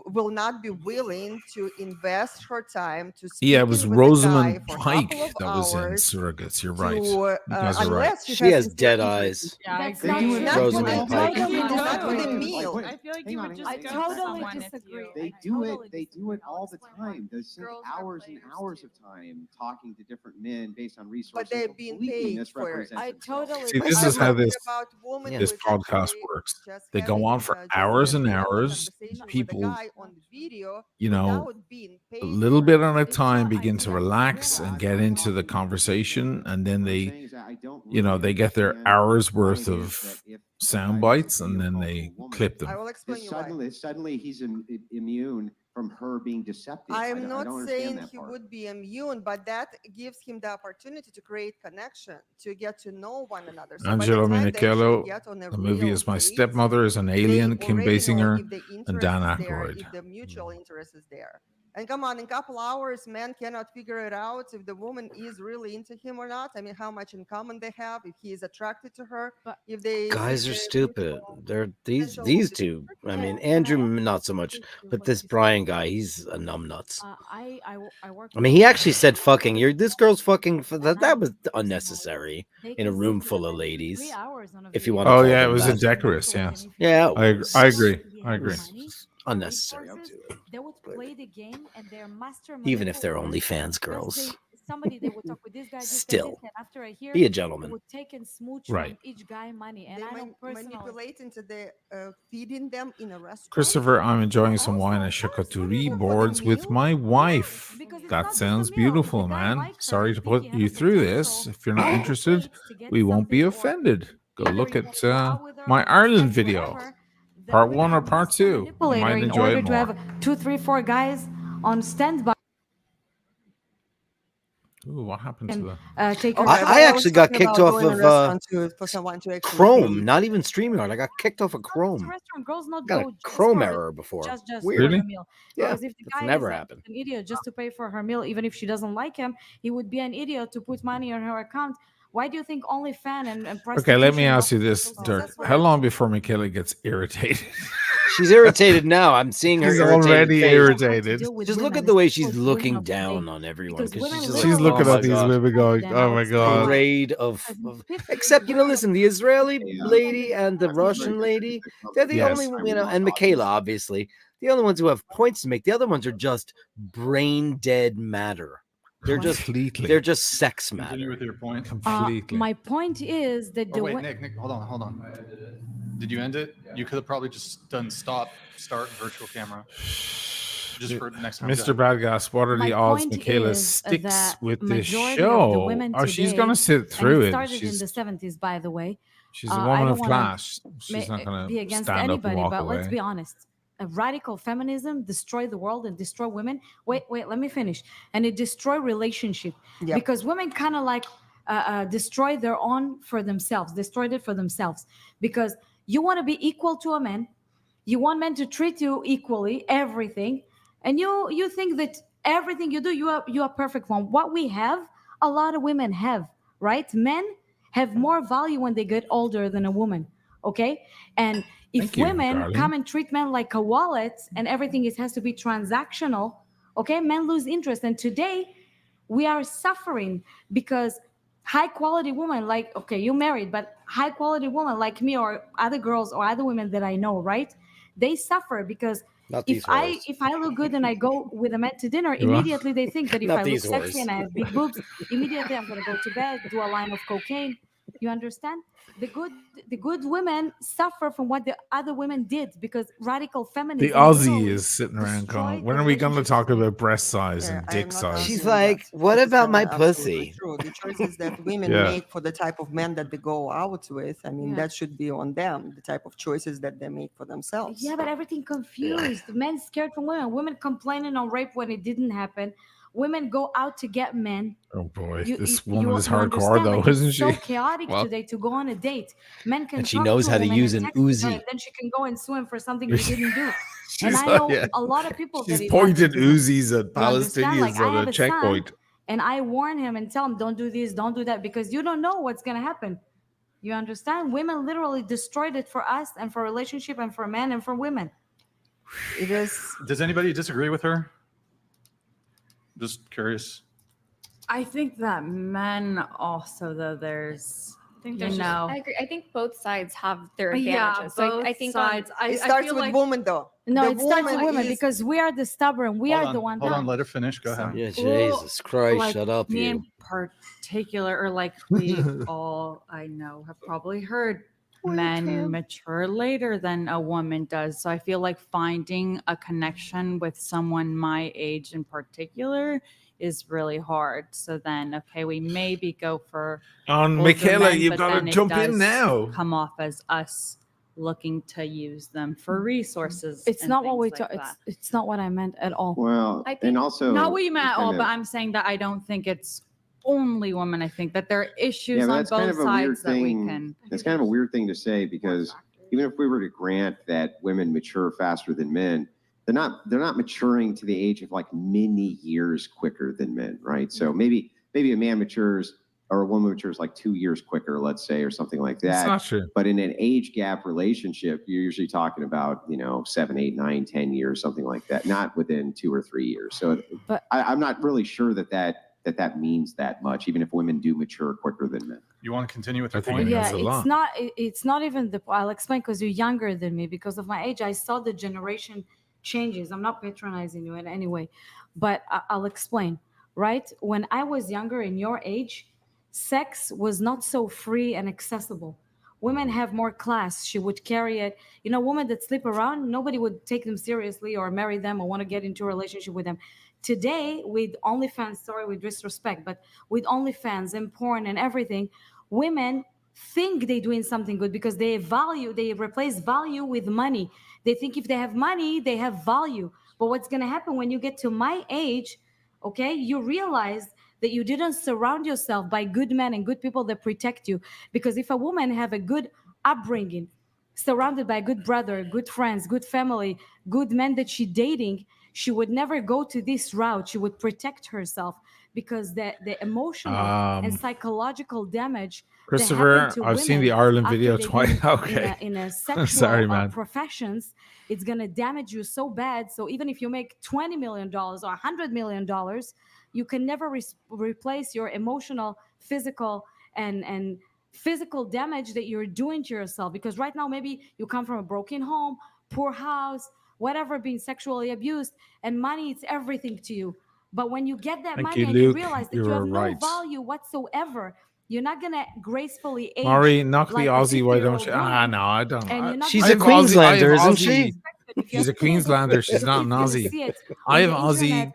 will not be willing to invest her time to speak Yeah, it was with a guy Rosamund for a Pike couple of that was in hours Surrogates. You're right. to, You guys are right. unless She has dead eyes. Yeah, I That's agree. not do it true. all Rosamund the Pike. time. Not with a Like, meal. wait, I feel like hang you on, would hang just on. I go totally to someone if disagree. you. They I do totally it. They do disagree. it I'll all the explain why. time. They spend Girls are hours and players, hours too. of time talking to different men based on resources. they're being completely paid for it. misrepresent I themselves. totally See, But this I'm is how talking this about women Yeah. who this is podcast actually works. just They go having, on for just hours a and real hours. conversation with a People, guy on the video you know, without being a paid little for bit it. at a It's time not- begin I to think- relax yeah. and get into the conversation, and then What I'm they, saying is that I don't you know, really they get their understand hours why worth it of is that if a sound guy makes bites, a and video then call to they a woman, clip them. I will explain you why. suddenly he's immune from her being deceptive. I am I don't not understand saying that he part. would be immune, but that gives him the opportunity to create connection, to get to know one another. So by the Angelo time they actually Michaela, get on a the movie real is My date, Stepmother is an they Alien, Kim already know Basinger, if the and interest Dan is there, Aykroyd. if the mutual interest is there. And come on, in a couple hours, men cannot figure it out if the woman is really into him or not. I mean, how much in common they have, if he is attracted to her, if they Guys if are the stupid. mutual They're these potential two. I mean, Yeah, Andrew and I not so much, agree to but what this you Brian said. guy, he's a numbnuts. I work. I mean, he actually said fucking. This girl's fucking. That night, was unnecessary They in a can room sit full there of like ladies. 3 hours on a If you video want to Oh call yeah, it them was that. indecorous. Yeah, Yeah, I agree. I It agree. was unnecessary. They would play the game and they're master Even if they're manipulators. OnlyFans Just girls. somebody they would talk with this guy this Still, and this, and after a year be a they gentleman. would take and smooch Right. from each guy money. And they I know personally. manipulate into the feeding them in a restaurant. Christopher, I'm enjoying some wine and charcuterie boards with my wife. That sounds beautiful, man. Sorry to put you through this. If you're not interested, we won't be offended. Go look at my Ireland video, part 1 or part 2. You Manipulator might in enjoy order it to more. have 2, 3, 4 guys on standby. Ooh, what happened to And the? take her. I actually got kicked off of for someone to actually Chrome, pay. not even StreamYard. I got kicked off of Chrome. Restaurant girls not Got go a just Chrome for error before. just Weird. for Really? the meal. Yeah, Because if the that's guy never is happened. an idiot just to pay for her meal, even if she doesn't like him, he would be an idiot to put money on her account Why do you think OnlyFans and Okay, prostitution? let me and ask you all this, social Dirk. successful How are- long before Michaela gets irritated? She's irritated now. I'm seeing her She's irritated already face. irritated. deal with Just look women, at the way it's she's called looking women of the down day. on everyone Because because she's women just She's like, looking oh at my these God. women going, them, "Oh I'll my explain god." why. Afraid of except listen, the Israeli lady and the That's a very Russian good lady, thing. they're the Yes. only, I you would know, not and talk Michaela, about obviously, the only ones who have points to make. The other ones are just brain dead matter. They're Completely. they're just sex matter. Continue with your point. Completely. My point is that Oh the wait, wo- Nick, hold on. Did you end it? You could have probably just done start virtual camera. Just for next time. Mr. Badgas, what are My the odds point Michaela is sticks that with this majority of the show? women Oh, she's today, gonna sit and through it it. started in She's the 70s, by the way. she's a I woman don't of wanna class. She's not gonna be against stand up and anybody, walk but let's away. be honest. A radical feminism destroy the world and destroy women. Wait, let me finish. And it destroy relationship Yep. because women kind of like destroy their own for themselves, destroyed it for themselves because you want to be equal to a man. You want men to treat you equally, everything, and you think that everything you do, you are perfect one. What we have, a lot of women have, right? Men have more value when they get older than a woman. Okay, and if Thank you, women darling. come and treat men like a wallet and everything has to be transactional, okay, men lose interest. And today we are suffering because high quality women like, okay, you married, but high quality women like me or other girls or other women that I know, right, they suffer because Not if these I whores. if I look good and I go with a man to dinner, You are? immediately they think that if Not I look these sexy whores. and I have big boobs, immediately I'm gonna go to bed, do a line of cocaine. You understand? The good women suffer from what the other women did because radical feminism. The Aussie literally is sitting around destroyed going, the when are we going to relationships. talk about breast size Yeah, and I am dick not size? She's arguing like, that. what This is about my absolutely pussy? true. The choices that women Yeah. make for the type of men that they go out with, I mean, Yeah. that should be on them. The type of choices that they make for themselves. Yeah, but everything confused. Men scared from women. Women complaining on rape when it didn't happen. Women go out to get men. Oh boy, You- this you- woman you- is you hardcore understand? though, Like, isn't it's she? so chaotic Well- today to go on a date. Men can And she talk knows to how a to woman use and an text her, Uzi. and then she can go and sue him for something he didn't do. And She's I know yeah. a lot of people She's that he pointed does do. Uzis at You understand? Like, Palestinians I on have a a son, checkpoint. and I warn him and tell him, don't do this, don't do that, because you don't know what's gonna happen. You understand? Women literally destroyed it for us and for relationship and for men and for women. It is. Does anybody disagree with her? Just curious. I think that men also, though, there's, think you there's just- know, I agree. I think both sides have their yeah, advantages. So both I think sides. on, It starts feel with like women, though. No, The it starts with woman women is- because we are the stubborn. We are the one. Hold that- on, let her finish. Go ahead. Yeah, Well, Jesus Christ, like shut up, me you. in particular, or like we all I know have probably heard men mature later than a woman does. So I feel like finding a connection with someone my age in particular is really hard. So then, okay, we maybe go for On older Michaela, men, you but gotta then it jump in does now. Come off as us looking to use them for resources. It's and not what we things talk. like that. It's not what I meant at all. Well, I think- and also Not what you meant at all, kind but of- I'm saying that I don't think it's only women. I think that there are issues yeah, but on that's both kind of a weird sides that we thing. can. That's kind of a weird thing to say because even if we were to grant that women mature faster than men, they're not maturing to the age of like many years quicker than men, right? So maybe a man matures or a woman matures like 2 years quicker, let's say, or something like that. It's not true. But in an age gap relationship, you're usually talking about, 7, 8, 9, 10 years, something like that, not within 2 or 3 years. So But- I'm not really sure that means that much, even if women do mature quicker than men. You want to continue with your I think point? it Yeah, means a it's lot. not. It's not even the. I'll explain because you're younger than me. Because of my age, I saw the generation changes. I'm not patronizing you in any way, but I'll explain. Right, when I was younger, in your age, sex was not so free and accessible. Women have more class. She would carry it. Women that sleep around, nobody would take them seriously or marry them or want to get into a relationship with them. Today, with OnlyFans, sorry, with disrespect, but with OnlyFans and porn and everything, women think they're doing something good because they replace value with money. They think if they have money, they have value. But what's going to happen when you get to my age, okay, you realize that you didn't surround yourself by good men and good people that protect you. Because if a woman have a good upbringing, surrounded by a good brother, good friends, good family, good men that she dating, she would never go to this route. She would protect herself because the emotional and psychological damage Christopher, I've seen the Ireland video twice. Okay. in a sexual Sorry, man. professions, it's going to damage you so bad. So even if you make $20 million or $100 million, you can never replace your emotional, physical, and physical damage that you're doing to yourself. Because right now, maybe you come from a broken home, poor house, whatever, being sexually abused, and money, it's everything to you. But when you get that money and you realize that you have no value whatsoever, you're not gonna gracefully age. Mari, knock like the Aussie. Why don't you? No, I don't. She's a Queenslander, isn't she? She's a Queenslander. She's not an Aussie. I have Aussie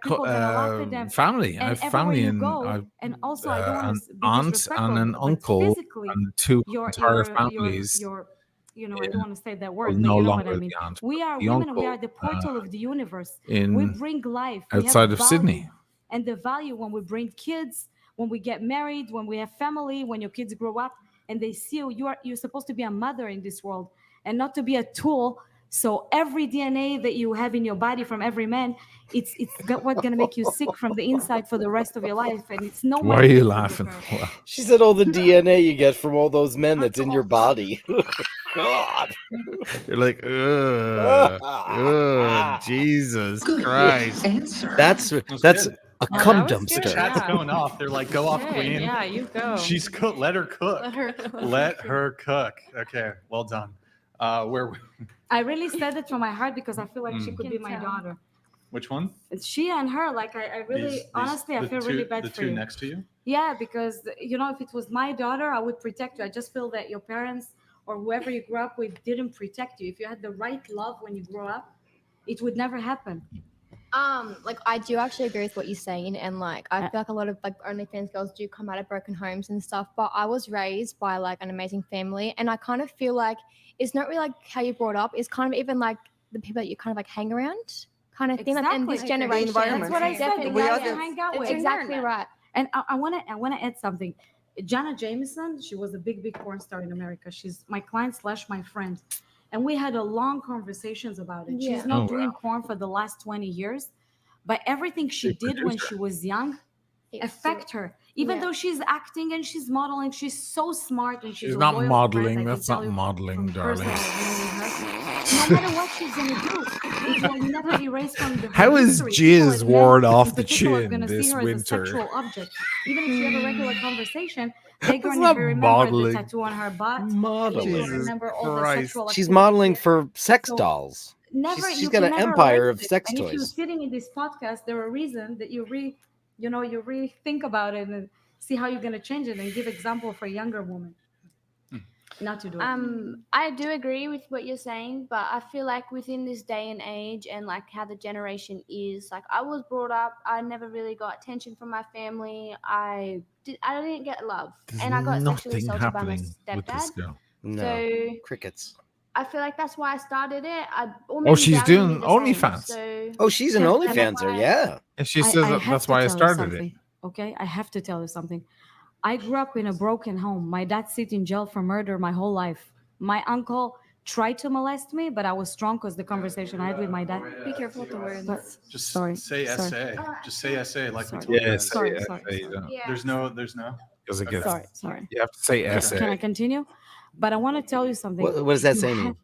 family. I have family and and also I don't want an to aunt and an uncle and two entire families. I don't want to say that word, but no you know what longer I mean. the aunt, We are the women. uncle, We are the portal of the universe. in We bring life we have outside of value. Sydney. And the value when we bring kids, when we get married, when we have family, when your kids grow up and they see you, you're supposed to be a mother in this world and not to be a tool. So every DNA that you have in your body from every man, it's what's gonna make you sick from the inside for the rest of your life. And it's no. Why are you laughing? She said all the DNA you get from all those men that's in your body. God. You're like, ugh, Jesus Christ. That's a cum dumpster. The chat's going off. They're like, go off, queen. Yeah, you go. She's cook. Let her cook. Let her cook. Let her cook. Okay, well done. Where? I really said it from my heart because I feel like she could be my daughter. Which one? It's she and her. Like I really, honestly, I feel really bad the for two you. next to you? Yeah, because if it was my daughter, I would protect you. I just feel that your parents or whoever you grew up with didn't protect you. If you had the right love when you grew up, it would never happen. Like I do actually agree with what you're saying, and like I feel like a lot of like OnlyFans girls do come out of broken homes and stuff. But I was raised by like an amazing family, and I kind of feel like it's not really like how you brought up. It's kind of even like the people that you kind of like hang around, kind of thing. Like in this generation, That's what I said. We have to hang out with. Exactly right. And I want to add something. Jana Jameson, she was a big porn star in America. She's my client / my friend. And we had a long conversations about it. Yeah. She's not doing porn for the last 20 years, but everything she did when she was young affect her. Even though she's acting and she's modeling, she's so smart and she's a not loyal modeling. friend, That's not modeling, darling. No matter what she's gonna do, it will never erase from the How is history. jizz worn off the People are chin gonna see this her as a winter? sexual object. Even if you have a regular conversation, they're That's going not to remember modeling. the tattoo on her butt. Modeling. They will remember all the sexual She's activity. modeling for sex So, dolls. Never, She's you got can an never empire erase of it. sex and if you're toys. sitting in this podcast, there are reasons that you really think about it and see how you're going to change it and give example for a younger woman. Not to do it. I do agree with what you're saying, but I feel like within this day and age and like how the generation is, like I was brought up, I never really got attention from my family. I didn't get love, and I got sexually assaulted by my stepdad. No. So Crickets. I feel like that's why I started it. She's doing OnlyFans. So she's an OnlyFanser, yeah. And she says that's why I started it. Okay, I have to tell you something. I grew up in a broken home. My dad sit in jail for murder my whole life. My uncle tried to molest me, but I was strong because the conversation I had with my dad. Be careful with the words. Just sorry. say sorry. SA. Just say SA like we told Yeah, you. sorry. There's no. Because it gets. Sorry. You have to say SA. Can I continue? But I want to tell you something. What does that You say have- mean?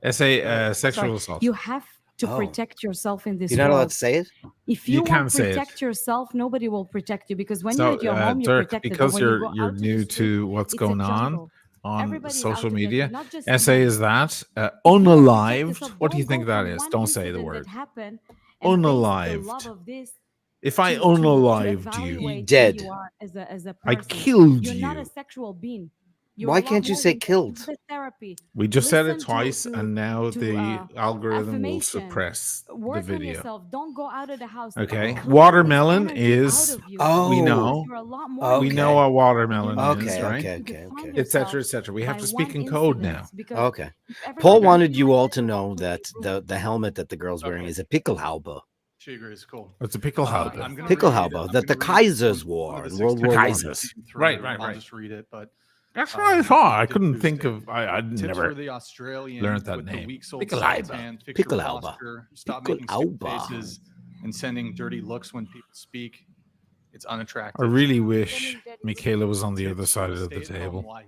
SA sexual assault. You have to protect yourself in this You're not world. allowed to say it? If You you, can won't say it. protect yourself, nobody will protect you because when So, you're at your home, you're Dirk, protected. but because when you go you're out to new the to street, what's it's a going on jungle. Everybody's out social to get media, you, not just SA men. is that yourself, unalived. What do you think don't go that from is? one Don't say the incident word. that happened and base the Unalived. love of this If I to unalived you, evaluate who dead. you are as a I person. killed You're not you. a sexual being. Why can't you say killed? Therapy. We just said it Listen twice, and now the algorithm will affirmation. suppress the Work on video. yourself. Don't go out of the house. Okay, Clear watermelon this energy is. out of you. We know. You're a lot more We than know that. what watermelon You is, need right? to define Etc. yourself Etc. We have by to speak one in code incident, now. because Okay. if everybody Paul does wanted it you like all that, to know that the helmet that the girl's wearing is a pickelhaube. She agrees. Cool. It's a pickelhaube. Pickelhaube that the Kaisers wore in World War I. Kaisers. Right. I'll just read it, but That's what I thought. I couldn't think of. I tips never for the Australian learned that with name. the weak-souled Pickelhaube. suntan, fix your Pickelhaube. posture, stop making stupid Pickelhaube. faces and sending dirty looks when people speak. It's unattractive. I really wish Michaela was on the other side of the Stay-at-home table. wife.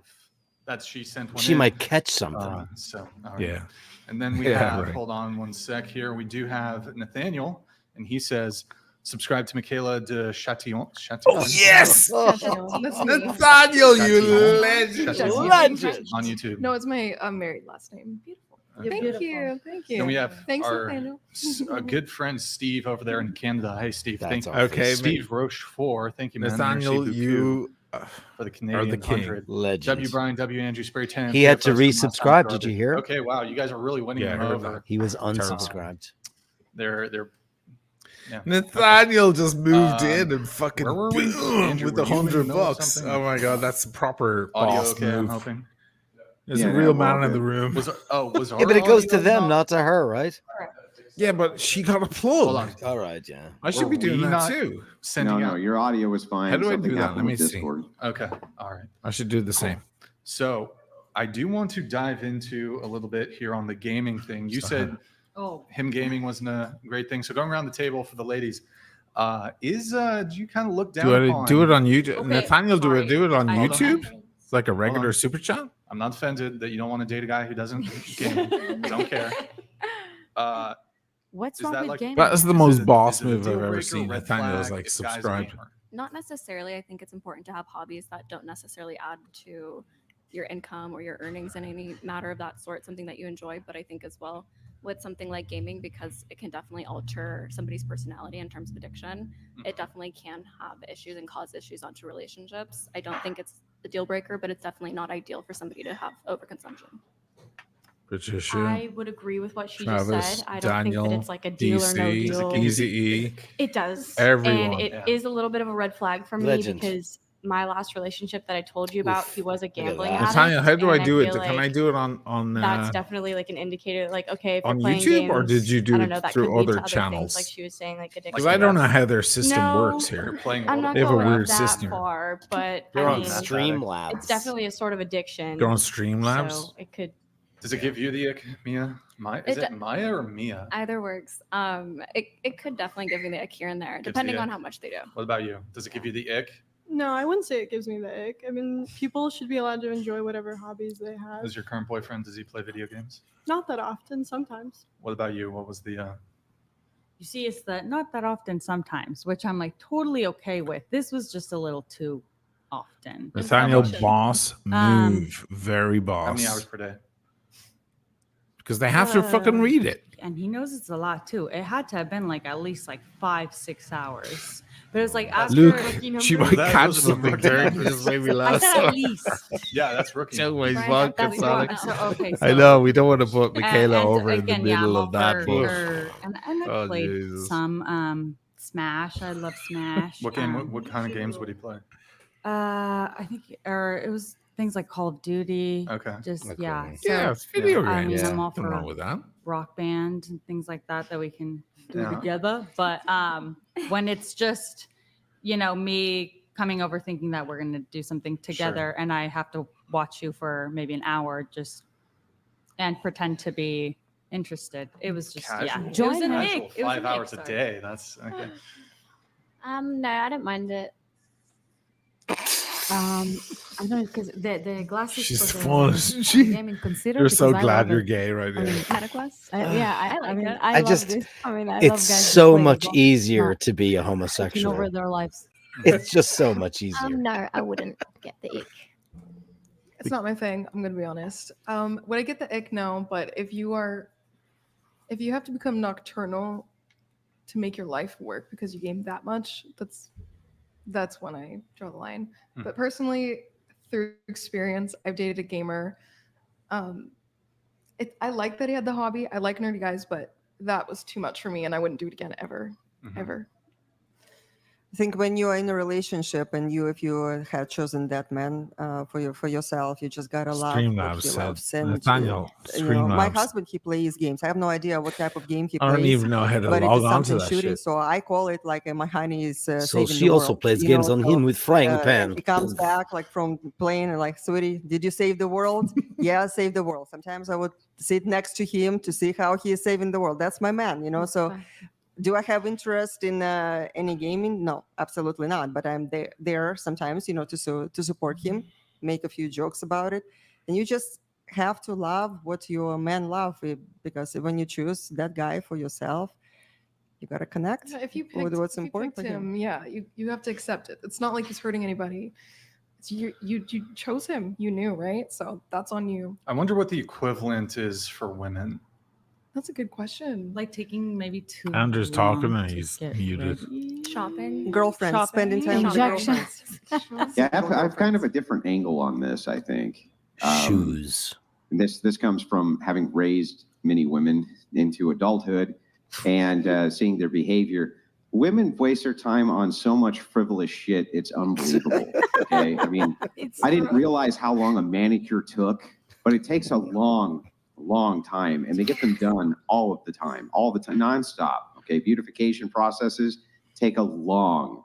That's she sent one She in. might catch something. So all right. Yeah. And then we Yeah, have, right. hold on one sec here. We do have Nathaniel, and he says, subscribe to Michaela de Chatillon. Oh, yes! That's me. Nathaniel, you Chatillon. legend. Chatillon. Legend. On YouTube. No, it's my married last name. Beautiful. You're Thank beautiful. you. Thank you. Then we have Thanks, our Nathaniel. a good friend Steve over there in Canada. Hey, Steve. That's Thank awesome. Okay, Steve Rochefort. Thank you, man. Nathaniel, Merci you beaucoup for the are Canadian the king. 100. Legend. W. Brian, W. Andrew, Spray 10. He had to PFS, resubscribe. Master Did you hear? Okay, wow. You guys are really winning Yeah, I them heard over. that. He was Terrible. unsubscribed. They're yeah. Nathaniel just moved in and fucking where were we? boom Andrew, with the were you in the $100 middle of bucks. something? Oh my god, that's a proper Audio boss okay, I'm move. hoping. There's Yeah, a real well, man in good. the room. Was our Yeah, but it goes to audio them, not to her, right? Yeah, but she got a plug. Hold on. All right, yeah. I should Were be doing we that not too. Sending No, out. your audio was fine. How do I Something do that? happened Let me with see. Discord. Okay. All right. I should do the same. So I do want to dive into a little bit here on the gaming thing. You said him gaming wasn't a great thing. So going around the table for the ladies, do you kind of look down Do I upon? do it on YouTube? Okay, Nathaniel, do I sorry. do it on I- YouTube? Like a Hold regular on. super chat? I'm not offended that you don't want to date a guy who doesn't game. I don't care. What's Is wrong that with like- gaming? That is the Is most it- boss is it a move deal I've ever breaker, seen. red Nathaniel was flag like, if guy's a subscribe. gamer? Not necessarily. I think it's important to have hobbies that don't necessarily add to your income or your earnings in any matter of that sort, something that you enjoy. But I think as well with something like gaming, because it can definitely alter somebody's personality in terms of addiction, it definitely can have issues and cause issues onto relationships. I don't think it's a deal breaker, but it's definitely not ideal for somebody to have overconsumption. Patricia, I would agree with what she Travis, just said. I don't think Daniel, that it's like a deal or no DC, deal. Easy E. It does. Everyone. And it is a little bit of a red flag for me Legend. because my last relationship that I told you about, he was a at gambling that. addict. Nathaniel, how do I and do it? feel Can I like do it on that's definitely like an indicator, like, okay, if on you're playing YouTube, or games, did you do I don't it know, that through could lead other to other channels? things, like she was saying, like addiction. because I don't know how their system No, works here. You're playing a I'm little not They have a going weird that system. far, but They're I on mean, Streamlabs. it's definitely a sort of addiction. They're on Streamlabs. So it could. Does it give you the ick, Mia? Is It it Maya or Mia? Either works. It could definitely give you the ick here and there, Gives the depending on ick. how much they do. What about you? Does it give you the ick? No, I wouldn't say it gives me the ick. I mean, people should be allowed to enjoy whatever hobbies they have. Does your current boyfriend, does he play video games? Not that often, sometimes. What about you? What was the You see, it's the not that often sometimes, which I'm like totally okay with. This was just a little too often. Nathaniel, much? boss Um, move, very boss. how many hours per day? Because they have to fucking read it. And he knows it's a lot too. It had to have been like at least like 5-6 hours. But it was like after Luke, rookie she numbers- might catch something there. It just made me I laugh. said at least. Yeah, that's rookie. So numbers. he's Brian, vodka that's solid. what- so, okay, I so- know we don't want to put Michaela and over in the again, yeah, middle I'm of that all book. and I Oh, played Jesus. some Smash. I love Smash. What game? What kind of games would he play? I think, or it was things like Call of Duty. Okay. Just Okay. yeah. Yeah, So, it's video I games. mean, I'm all Nothing for wrong with that. Rock Band and things like that we can do Yeah. together. But when it's just, me coming over thinking that we're gonna do something together, and I have to watch you for maybe an hour just and pretend to be interested. It was just Casual. yeah. It was Join an her. Casual, ick. It was 5 an hours ick, a sorry. day. That's okay. No, I don't mind it. I don't know because the glasses. She's for fun, the isn't she? gaming considered. You're so because I glad love you're it. gay right I now. mean, Metaglass? yeah, I mean, it. I I love just- this. I mean, I love It's guys who so play much golf, easier not to be a taking homosexual. over their lives. It's just so much easier. No, I wouldn't get the ick. It's not my thing. I'm gonna be honest. Would I get the ick? No, but if you have to become nocturnal to make your life work because you game that much, that's when I draw the line. But personally, through experience, I've dated a gamer. I like that he had the hobby. I like nerdy guys, but that was too much for me, and I wouldn't do it again ever, ever. I think when you are in a relationship and if you had chosen that man for yourself, you just gotta love what Streamlabs he said. loves. And Nathaniel, my Streamlabs. husband, he plays games. I have no idea what type of game he I plays. don't even know how to but it log is on to something that shooting. shit. So I call it like my honey is So saving she the also world, plays you games know? on So, him with frying pan. He comes back like from playing and like, sweetie, did you save the world? Yeah, save the world. Sometimes I would sit next to him to see how he is saving the world. That's my man, So Do I have interest in any gaming? No, absolutely not. But I'm there sometimes, to support him, make a few jokes about it. And you just have to love what your man love, because when you choose that guy for yourself, you gotta connect If you with picked, what's if you important picked for him. him, yeah, you have to accept it. It's not like he's hurting anybody. It's you chose him. You knew, right? So that's on you. I wonder what the equivalent is for women. That's a good question. Like taking maybe too. Andrew's talking long and to he's get muted. Shopping. Girlfriends, spending time with Injections. girlfriends. Yeah, I've kind of a different angle on this, I think. Shoes. This comes from having raised many women into adulthood and seeing their behavior. Women waste their time on so much frivolous shit. It's unbelievable. Okay. I mean, I didn't realize how long a manicure took, but it takes a long time, and they get them done all the time, nonstop. Okay. Beautification processes take a long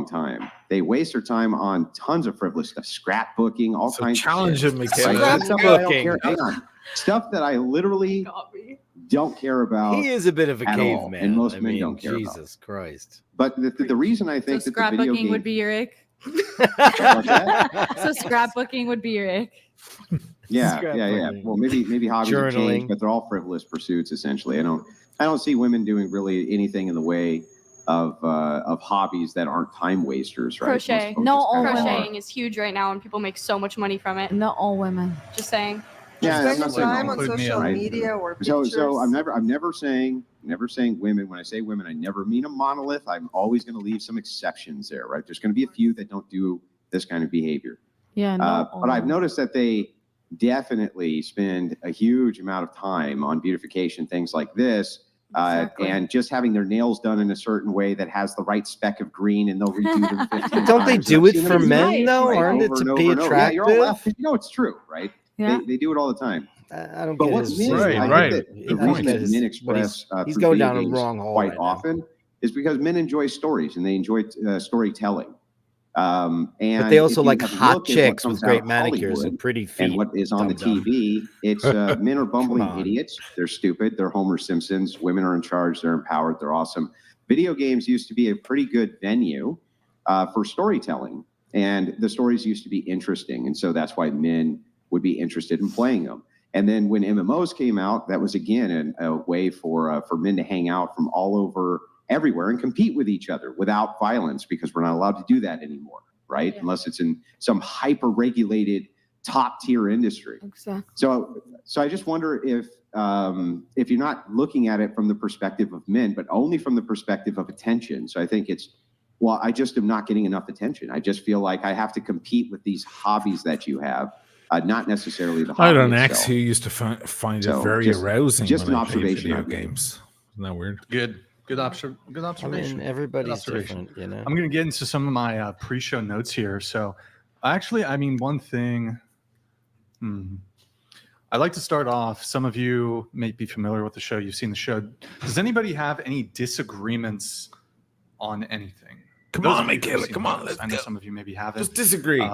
time. They waste their time on tons of frivolous stuff, scrapbooking, all kinds challenge of him, shit. Michaela. Stuff that I don't care- hang on. Stuff that I literally don't care about. He is a bit of a at all, caveman. and most I men mean, don't care about. Jesus Christ. But the reason I think So that the video scrapbooking game would be your ick. What's that? So scrapbooking would be your ick. Yeah. Scrapbooking. Well, maybe hobbies have Journaling. changed, but they're all frivolous pursuits essentially. I don't see women doing really anything in the way of hobbies that aren't time wasters, right? Most Crochet. folks No, just all kinda women. are. Crocheting is huge right now, and people make so much money from it. Not all women. Just saying. Yeah, I'm Spending not saying time on include me, social right? media or So pictures. I'm never saying women. When I say women, I never mean a monolith. I'm always going to leave some exceptions there, right? There's going to be a few that don't do this kind of behavior. Yeah, no. But I've noticed that they definitely spend a huge amount of time on beautification, things like this, Exactly. and just having their nails done in a certain way that has the right speck of green, and they'll redo them 15 Don't they times. do I've it seen for them men, though? Aren't it over to and be over and over. Yeah, you're all attractive? laughing. It's true, right? Yeah. They do it all the time. I don't But get what his men, Right, I right. think that Good the reason point. that men express he's through going video down a games wrong hole quite right now. often is because men enjoy stories and they enjoy storytelling. And But they also if you like have a hot look at what chicks with comes out great of manicures Hollywood and pretty feet. and what is on the Dum-dum. TV, it's men are bumbling on. idiots. They're stupid. They're Homer Simpsons. Women are in charge. They're empowered. They're awesome. Video games used to be a pretty good venue for storytelling, and the stories used to be interesting, and so that's why men would be interested in playing them. And then when MMOs came out, that was again a way for men to hang out from all over everywhere and compete with each other without violence, because we're not allowed to do that anymore, right? Yeah. Unless it's in some hyper-regulated top-tier industry. Exactly. So I just wonder if you're not looking at it from the perspective of men, but only from the perspective of attention. So I think I just am not getting enough attention. I just feel like I have to compete with these hobbies that you have, not necessarily the hobby I had an ex itself. who used to find it So, very just- arousing just when an I played observation video I've made. games. Isn't that weird? Good I observation. mean, everybody's observation. different, you know. I'm going to get into some of my pre-show notes here. So, actually, I mean, one thing. I'd like to start off. Some of you may be familiar with the show. You've seen the show. Does anybody have any disagreements on anything? Come Those on, of you who've Michaela, seen come the on, shows, let's I know go. some of you maybe haven't. Just disagree.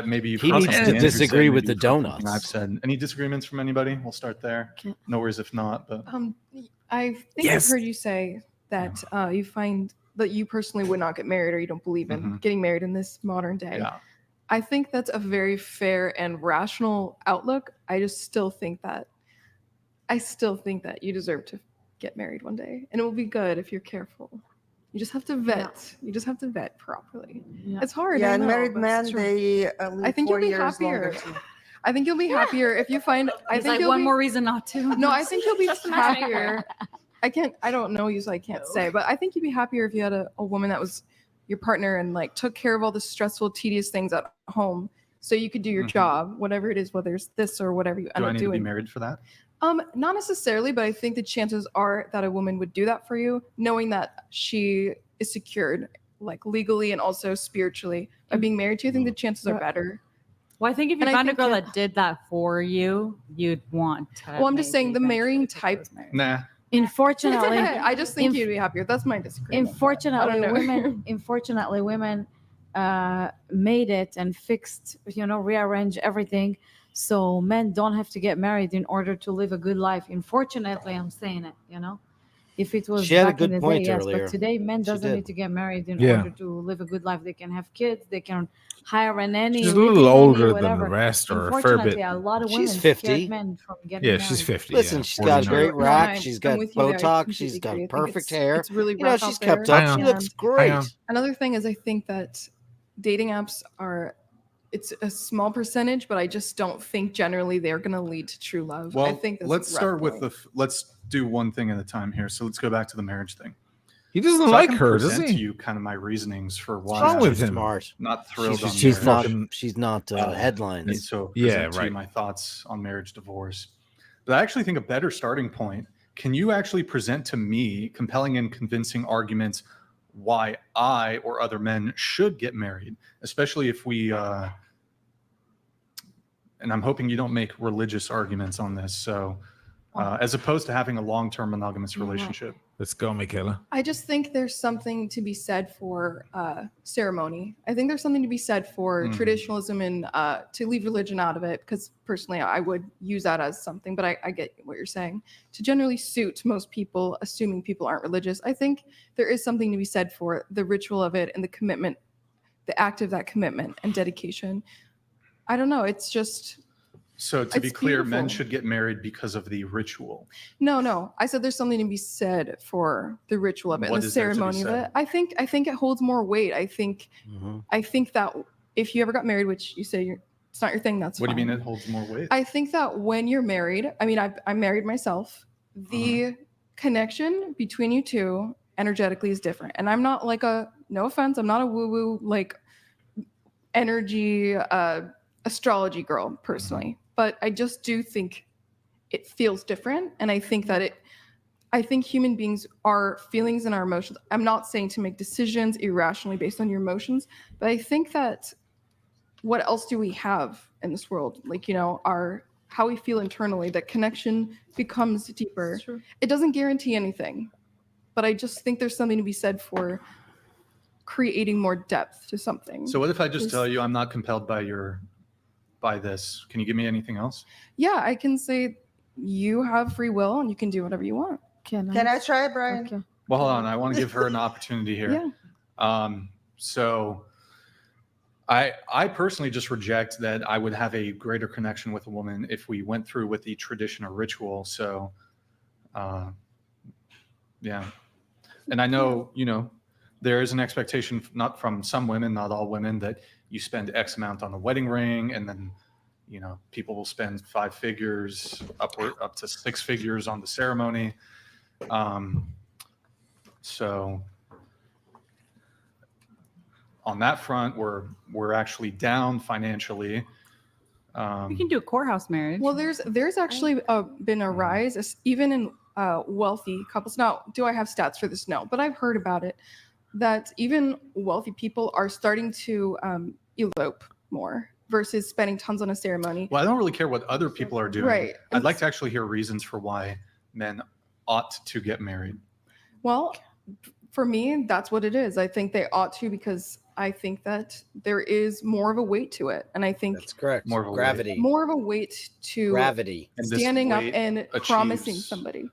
Maybe you've He heard needs something to Andrew disagree said, with maybe the you've heard something donuts. I've said. Any disagreements from anybody? We'll start there. No worries if not. But I think Yes. I've heard you say that you find that you personally would not get married, or you don't believe in Mhm. getting married in this modern day. yeah, I think that's a very fair and rational outlook. I still think that you deserve to get married one day, and it will be good if you're careful. You just have to vet. You just have to vet properly. Yeah. It's hard. Yeah, I and know, married but men, it's true. they I live think 4 you'll be years longer happier. too. I think you'll be happier if you find. I It's think like you'll one be, more reason not to. No, I think you'll be Just a matchmaker. happier. I don't know you, so I can't say, but I think you'd be happier if you had a woman that was your partner and like took care of all the stressful, tedious things at home, so you could do your Mhm. job, whatever it is, whether it's this or whatever you end do I up need to be doing. married for that? Not necessarily, but I think the chances are that a woman would do that for you, knowing that she is secured, like legally and also spiritually. By being married to you, I think the chances are Yeah. better. Well, I think if you And I found a think girl that- that did that for you, you'd want to. Well, I'm just saying the maybe marrying eventually type. propose marriage. Nah. Unfortunately, I just think you'd be happier. That's my disagreement. unfortunately, know. women made it and fixed, rearrange everything, so men don't have to get married in order to live a good life. Unfortunately, I'm saying it. If it was She had a back in good the point day, yes, earlier. but today men She doesn't did. need to get married in Yeah. order to live a good life. They can have kids. They can hire a nanny. She's a live-in little nanny, older than the whatever. rest, or a fair Unfortunately, bit. a lot of She's women 50. scared men from getting Yeah, married. she's 50. Listen, yeah, she's got a 49. great No, rack. and She's I'm got with you there. I Botox. completely She's got agree. I think perfect it's- hair. It's really You know, rough she's out kept there. up. Hang She on. looks Hang great. on. Another thing is I think that dating apps are it's a small percentage, but I just don't think generally they're going to lead to true love. Well, I think that's let's a rough start with point. let's do one thing at a time here. So let's go back to the marriage thing. He doesn't So I like can her, does present he? to you kind of my reasonings for why wrong I'm with him? Smart. not thrilled on She's marriage. not. She's not headlines. And so Yeah, present to you right. my thoughts on marriage divorce. But I actually think a better starting point, can you actually present to me compelling and convincing arguments why I or other men should get married, especially if we and I'm hoping you don't make religious arguments on this. So as opposed to having a long-term monogamous relationship. Let's go, Michaela. I just think there's something to be said for ceremony. I think there's something to be said for traditionalism and to leave religion out of it, because personally I would use that as something, but I get what you're saying. To generally suit most people, assuming people aren't religious, I think there is something to be said for the ritual of it and the commitment, the act of that commitment and dedication. I don't know. It's just... So to be It's clear, men beautiful. should get married because of the ritual. No. I said there's something to be said for the ritual of it What and the is there to be ceremony of said? it. I think it holds more weight. I think that if you ever got married, which you say it's not your thing, that's What do you fine. mean it holds more weight? I think that when you're married, I mean, I'm married myself. The connection between you two energetically is different. And I'm not like no offense, I'm not a woo-woo like energy astrology girl personally, but I just do think it feels different. And I think that I think human beings are feelings and our emotions. I'm not saying to make decisions irrationally based on your emotions, but I think that what else do we have in this world? Like, how we feel internally, that connection becomes deeper. It doesn't guarantee anything, but I just think there's something to be said for creating more depth to something. So what if I just There's- tell you I'm not compelled by this? Can you give me anything else? Yeah, I can say you have free will and you can do whatever you want. Can I try, Brian? Okay. Well, hold on. I want to give her an opportunity here. Yeah. So I personally just reject that I would have a greater connection with a woman if we went through with the tradition or ritual. So, yeah. And I know, there is an expectation, not from some women, not all women, that you spend X amount on the wedding ring, and then, people will spend 5 figures up to 6 figures on the ceremony. So on that front, we're actually down financially. We can do a courthouse marriage. Well, there's actually been a rise, even in wealthy couples. Now, do I have stats for this? No, but I've heard about it, that even wealthy people are starting to elope more versus spending tons on a ceremony. Well, I don't really care what other people are doing. Right. I'd like to actually hear reasons for why men ought to get married. Well, for me, that's what it is. I think they ought to, because I think that there is more of a weight to it. And I think That's correct. More of a weight. Gravity. more of a weight to Gravity. And this standing up weight and achieves- promising somebody.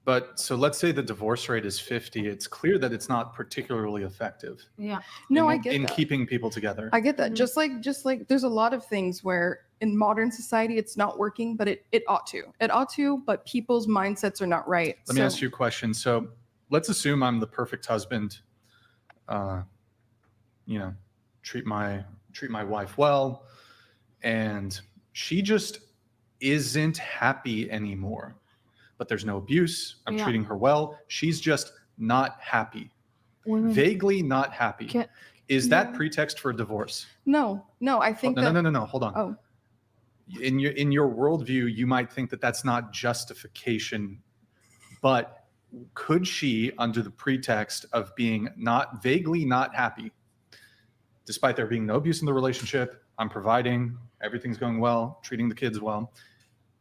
But so let's say the divorce rate is 50. It's clear that it's not particularly effective. Yeah. No, I in get that. keeping people together. I get that. Just like there's a lot of things where in modern society it's not working, but it ought to. It ought to, but people's mindsets are not right. Let me ask you a question. So let's assume I'm the perfect husband. Treat my wife well, and she just isn't happy anymore. But there's no abuse. I'm Yeah. treating her well. She's just not happy. Women- Vaguely not happy. Can- Is that pretext for a divorce? No, I think No, no. Hold on. Oh, In your worldview, you might think that that's not justification, but could she, under the pretext of being vaguely not happy, despite there being no abuse in the relationship, I'm providing, everything's going well, treating the kids well,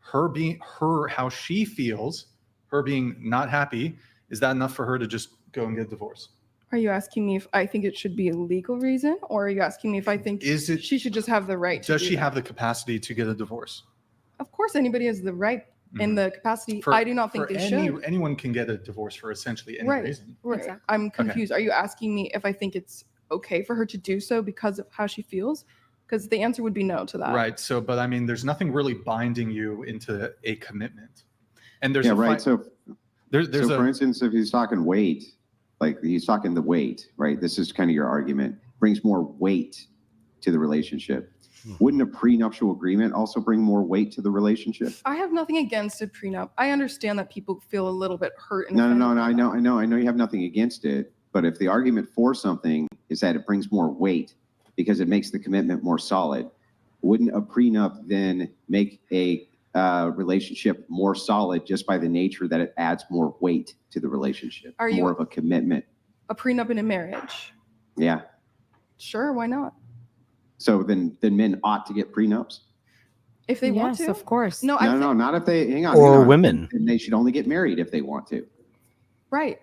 how she feels, her being not happy, is that enough for her to just go and get a divorce? are you asking me if I think it should be a legal reason, or are you asking me if I think she should just have the right to Does do she that? have the capacity to get a divorce? Of course, anybody has the right in the capacity. I do not think they should. Anyone can get a divorce for essentially any Right. reason. Right. Exactly. I'm confused. Are you asking me if I think it's okay for her to do so because of how she feels? Because the answer would be no to that. Right. So, but I mean, there's nothing really binding you into a commitment. And there's So for instance, if he's talking weight, like he's talking the weight, right? This is kind of your argument. Brings more weight to the relationship. Wouldn't a prenuptial agreement also bring more weight to the relationship? I have nothing against a prenup. I understand that people feel a little bit hurt. No. I know you have nothing against it. But if the argument for something is that it brings more weight because it makes the commitment more solid, wouldn't a prenup then make a relationship more solid just by the nature that it adds more weight to the relationship, more of a commitment? A prenup in a marriage? Yeah. Sure, why not? So then men ought to get prenups? If they want to? Yes, of course. No, not if they, hang on. Or women. And they should only get married if they want to. Right.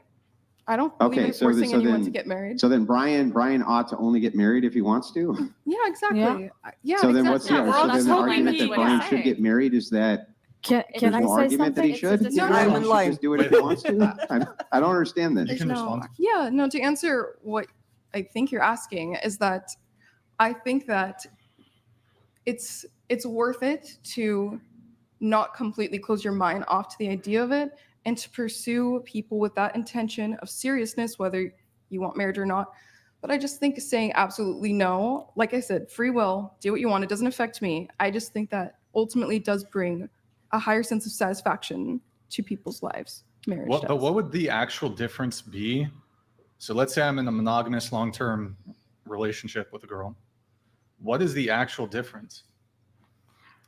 I don't believe in forcing anyone to get married. So then Brian ought to only get married if he wants to? Yeah, exactly. Yeah, so then exactly. so then the argument that Brian should get married is that can I no say argument something? that he should? He just do it if he wants to? I don't understand this. No, to answer what I think you're asking is that I think that it's worth it to not completely close your mind off to the idea of it and to pursue people with that intention of seriousness, whether you want marriage or not. But I just think saying absolutely no, like I said, free will, do what you want. It doesn't affect me. I just think that ultimately does bring a higher sense of satisfaction to people's lives. Marriage does. But what would the actual difference be? So let's say I'm in a monogamous long-term relationship with a girl. What is the actual difference?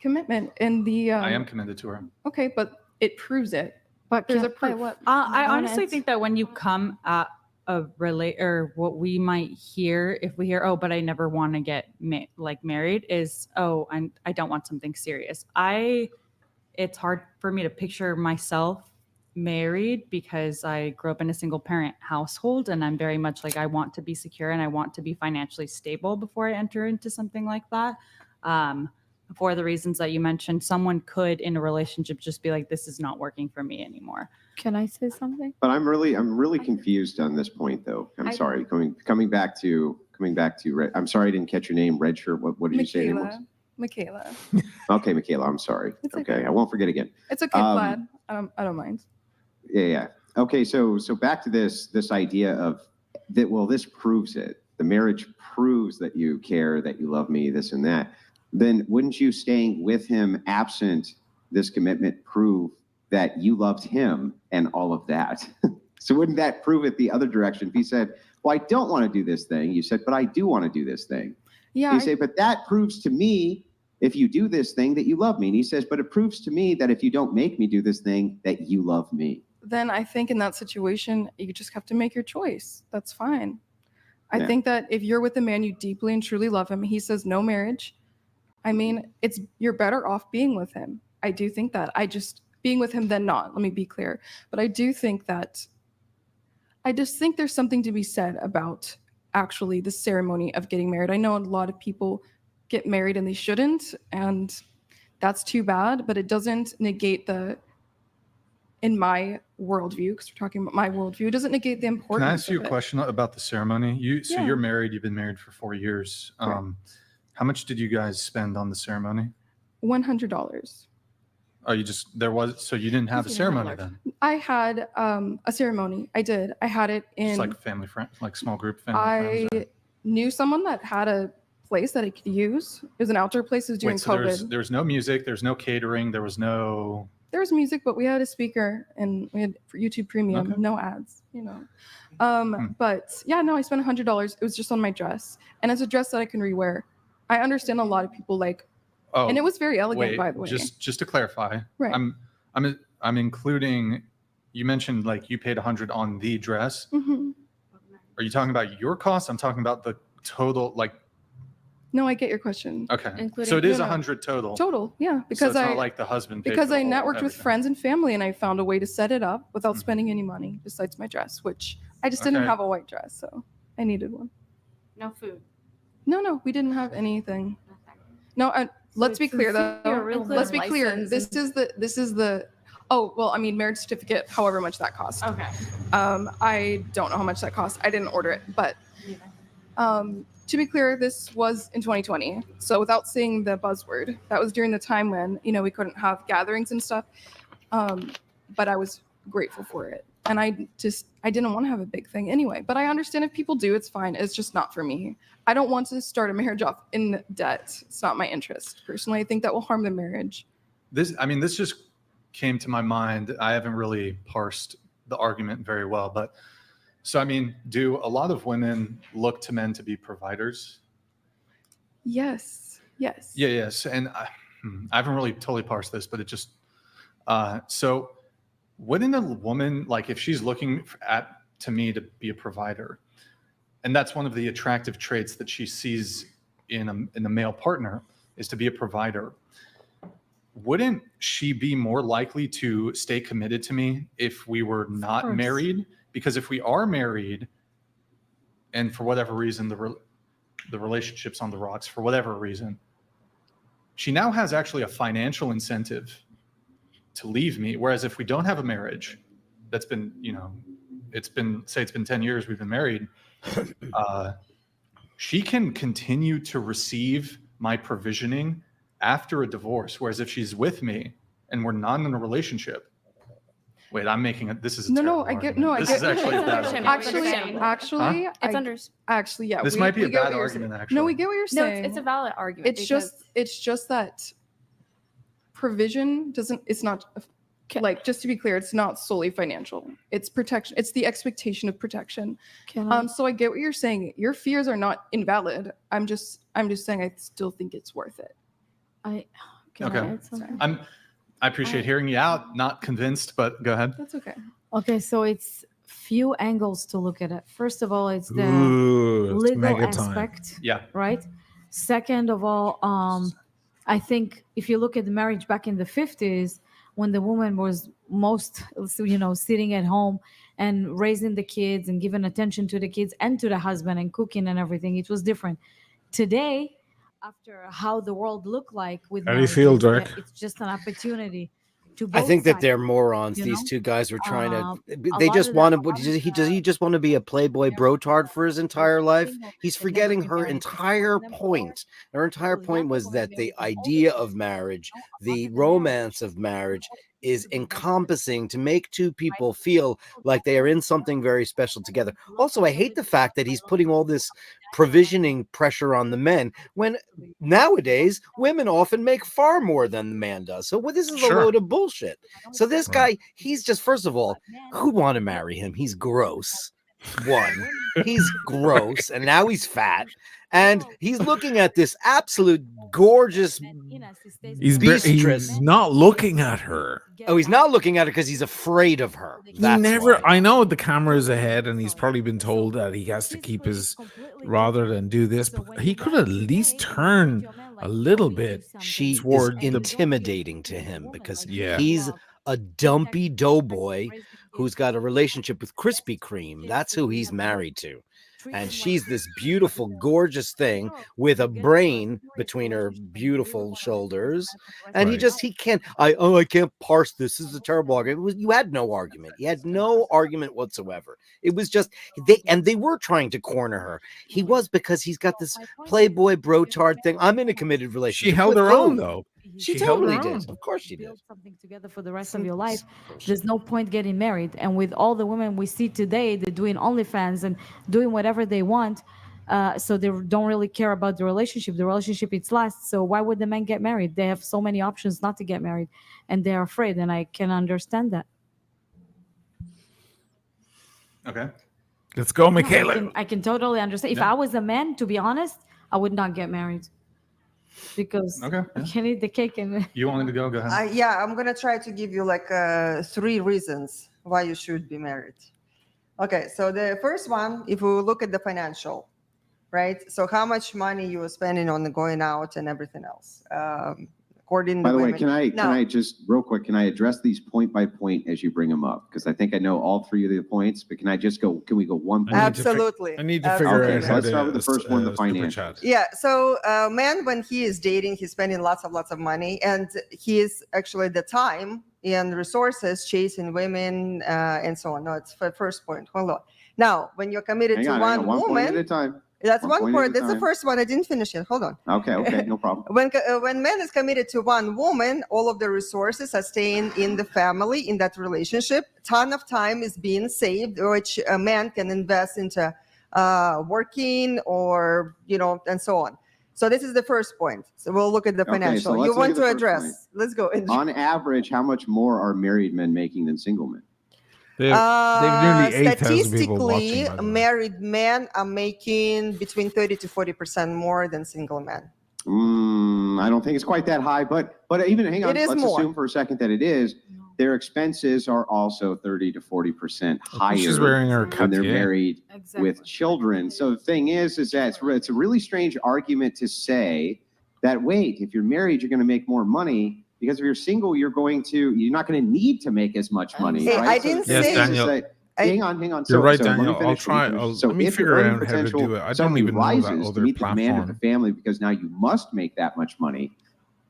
Commitment and the. I am committed to her. Okay, but it proves it. But there's a proof. I honestly think that when you come at a or what we might hear if we hear, oh, but I never want to get married is, oh, I don't want something serious. It's hard for me to picture myself married because I grew up in a single parent household and I'm very much like I want to be secure and I want to be financially stable before I enter into something like that. For the reasons that you mentioned, someone could in a relationship just be like, this is not working for me anymore. Can I say something? But I'm really confused on this point though. I'm sorry. Coming back to I'm sorry I didn't catch your name, red shirt. What did you say your name was? Michaela. Okay, Michaela, I'm sorry. Okay, I won't forget again. It's okay, Vlad. I don't mind. Yeah. Okay, so back to this idea of that. Well, this proves it. The marriage proves that you care, that you love me, this and that. Then wouldn't you staying with him absent this commitment prove that you loved him and all of that? So wouldn't that prove it the other direction? If he said, well, I don't want to do this thing. You said, but I do want to do this thing. Yeah. You say, but that proves to me if you do this thing that you love me. And he says, but it proves to me that if you don't make me do this thing, that you love me. Then I think in that situation, you just have to make your choice. That's fine. I think that if you're with a man, you deeply and truly love him, he says no marriage. I mean, you're better off being with him. I do think that. Being with him than not, let me be clear. But I do think that, I just think there's something to be said about actually the ceremony of getting married. I know a lot of people get married and they shouldn't, and that's too bad, but it doesn't negate in my worldview, because we're talking about my worldview, it doesn't negate the importance. Can I ask you a question about the ceremony? You're married, you've been married for 4 years. How much did you guys spend on the ceremony? $100. Oh, you didn't have a ceremony then? I had a ceremony. I did. I had it in. Just like family friend, like small group family friends. I knew someone that had a place that I could use. It was an outdoor place. It was during COVID. There's no music. There's no catering. There was music, but we had a speaker and we had for YouTube Premium, no ads, But yeah, no, I spent $100. It was just on my dress, and it's a dress that I can rewear. I understand a lot of people and it was very elegant, by the way. Just to clarify, right? I'm including. You mentioned like you paid $100 on the dress. Mm-hmm. Are you talking about your cost? I'm talking about the total, like. No, I get your question. Okay, so it is $100 total. Total, yeah, because so it's not like the husband. Because I networked with friends and family, and I found a way to set it up without spending any money besides my dress, which I just didn't have a white dress, so I needed one. No food. No, we didn't have anything. No, let's be clear though. Your real Let's be clear. license This is the. Oh well, I mean, marriage certificate. However much that cost. Okay. I don't know how much that cost. I didn't order it, but to be clear, this was in 2020. So without saying the buzzword, that was during the time when we couldn't have gatherings and stuff. But I was grateful for it, and I didn't want to have a big thing anyway. But I understand if people do, it's fine. It's just not for me. I don't want to start a marriage off in debt. It's not my interest personally. I think that will harm the marriage. This just came to my mind. I haven't really parsed the argument very well, but so do a lot of women look to men to be providers? Yes. Yes, and I haven't really totally parsed this, but it just so wouldn't a woman, like, if she's looking to me to be a provider, and that's one of the attractive traits that she sees in a male partner, is to be a provider, wouldn't she be more likely to stay committed to me if we were not married? Because if we are married and for whatever reason the relationship's on the rocks for whatever reason, she now has actually a financial incentive to leave me. Whereas if we don't have a marriage that's been, it's been 10 years we've been married, she can continue to receive my provisioning after a divorce. Whereas if she's with me and we're not in a relationship, wait, I'm making it. This is a No, I get. No, I this get. is actually a bad argument. Actually, yeah. This might be a bad argument. Actually, no, we get what you're saying. It's a valid argument. It's just that provision doesn't. It's not like, just to be clear, it's not solely financial. It's protection. It's the expectation of protection. So I get what you're saying. Your fears are not invalid. I'm just saying I still think it's worth it. Okay. I appreciate hearing you out. Not convinced, but go ahead. That's okay. Okay, so it's few angles to look at it. First of all, it's the It's legal mega time. aspect. Yeah. Right. Second of all, I think if you look at the marriage back in the 50s, when the woman was most, sitting at home and raising the kids and giving attention to the kids and to the husband and cooking and everything, it was different. Today, after how the world looked like with How do you feel, marriage, Dirk? it's just an opportunity to I both think that sides, they're morons. you These know? two guys were trying to. A They lot just of want them to. He just want to be a playboy brotard for his entire life. He's forgetting her entire point. Her entire point was that the idea of marriage, the romance of marriage, is encompassing to make two people feel like they are in something very special together. Also, I hate the fact that he's putting all this provisioning pressure on the men when nowadays women often make far more than the man does. So this is a load of bullshit. So this guy, he's just, first of all, who'd want to marry him? He's gross. One, he's gross, and now he's fat, and he's looking at this absolute gorgeous He's not looking at her. Oh, he's not looking at her because he's afraid of her. That's why. I know the camera's ahead, and he's probably been told that he has to keep his rather than do this. But he could at least turn a little bit. She is toward intimidating to him because Yeah. he's a dumpy doughboy who's got a relationship with Krispy Kreme. That's who he's married to. And she's this beautiful, gorgeous thing with a brain between her beautiful shoulders. And he can't, I can't parse this. This is a terrible argument. You had no argument. You had no argument whatsoever. It was just, they were trying to corner her. He was, because he's got this playboy brotard thing. I'm in a committed relationship. She held with her who? own, though. She held her totally own. did. Of course she did. Build something together for the rest of your life. There's no point getting married. And with all the women we see today, they're doing OnlyFans and doing whatever they want. So they don't really care about the relationship. The relationship, it's lasts. So why would the men get married? They have so many options not to get married, and they're afraid. And I can understand that. Okay. Let's go, Michaela. I can totally understand. If I was a man, to be honest, I would not get married. Because you can eat the cake and you wanted to go ahead. I'm gonna try to give you like 3 reasons why you should be married. Okay, so the first one, if we look at the financial, right? So how much money you are spending on going out and everything else. according By to the way, women. can I just real quick, can I address these point by point as you bring them up? Because I think I know all three of the points, but can we go one point? Absolutely. I need to figure Okay, out so how let's to start with the first one, the super financials. chat. Yeah. So, man, when he is dating, he's spending lots of money, and he is actually the time and resources chasing women and so on. No, it's the first point. Hold on. Now, when you're committed to one point woman, at a time. that's One one point at part. a That's the time. first one. I didn't finish it. Hold on. Okay, no problem. When man is committed to one woman, all of the resources are staying in the family, in that relationship. Ton of time is being saved, which a man can invest into working or, and so on. So this is the first point. So we'll look at the Okay, financial. so let's You look want at the to first address? point. Let's go. On average, how much more are married men making than single men? They've nearly 8,000 people watching. Statistically, By the way. married men are making between 30 to 40% more than single men. I don't think it's quite that high, but even hang on. It is Let's more. assume for a second that it is. Their expenses are also 30 to 40% higher She's wearing her when they're Cartier. married with children. So the thing is that it's a really strange argument to say that, wait, if you're married, you're going to make more money, because if you're single, you're not going to need to make as much money, Hey, right? I didn't Yes, say. Daniel. Hang on. You're right, let me Daniel. I'll finish, try. So Let me if your figure earning out how to potential do it. I don't suddenly even know that rises to other meet the demand of the platform. family, because now you must make that much money.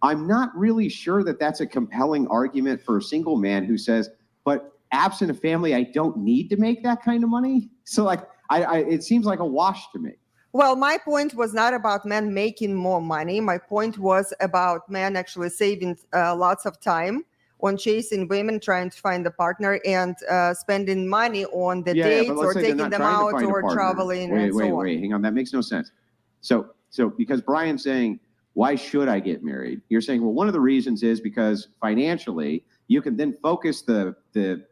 I'm not really sure that that's a compelling argument for a single man who says, but absent a family, I don't need to make that kind of money. So it seems like a wash to me. Well, my point was not about men making more money. My point was about men actually saving lots of time on chasing women, trying to find a partner, and spending money on the dates but or let's say they're taking not them trying to out find a or partner. traveling and so on. Wait, hang on. That makes no sense. So because Brian's saying, why should I get married? You're saying, well, one of the reasons is because financially, you can then focus the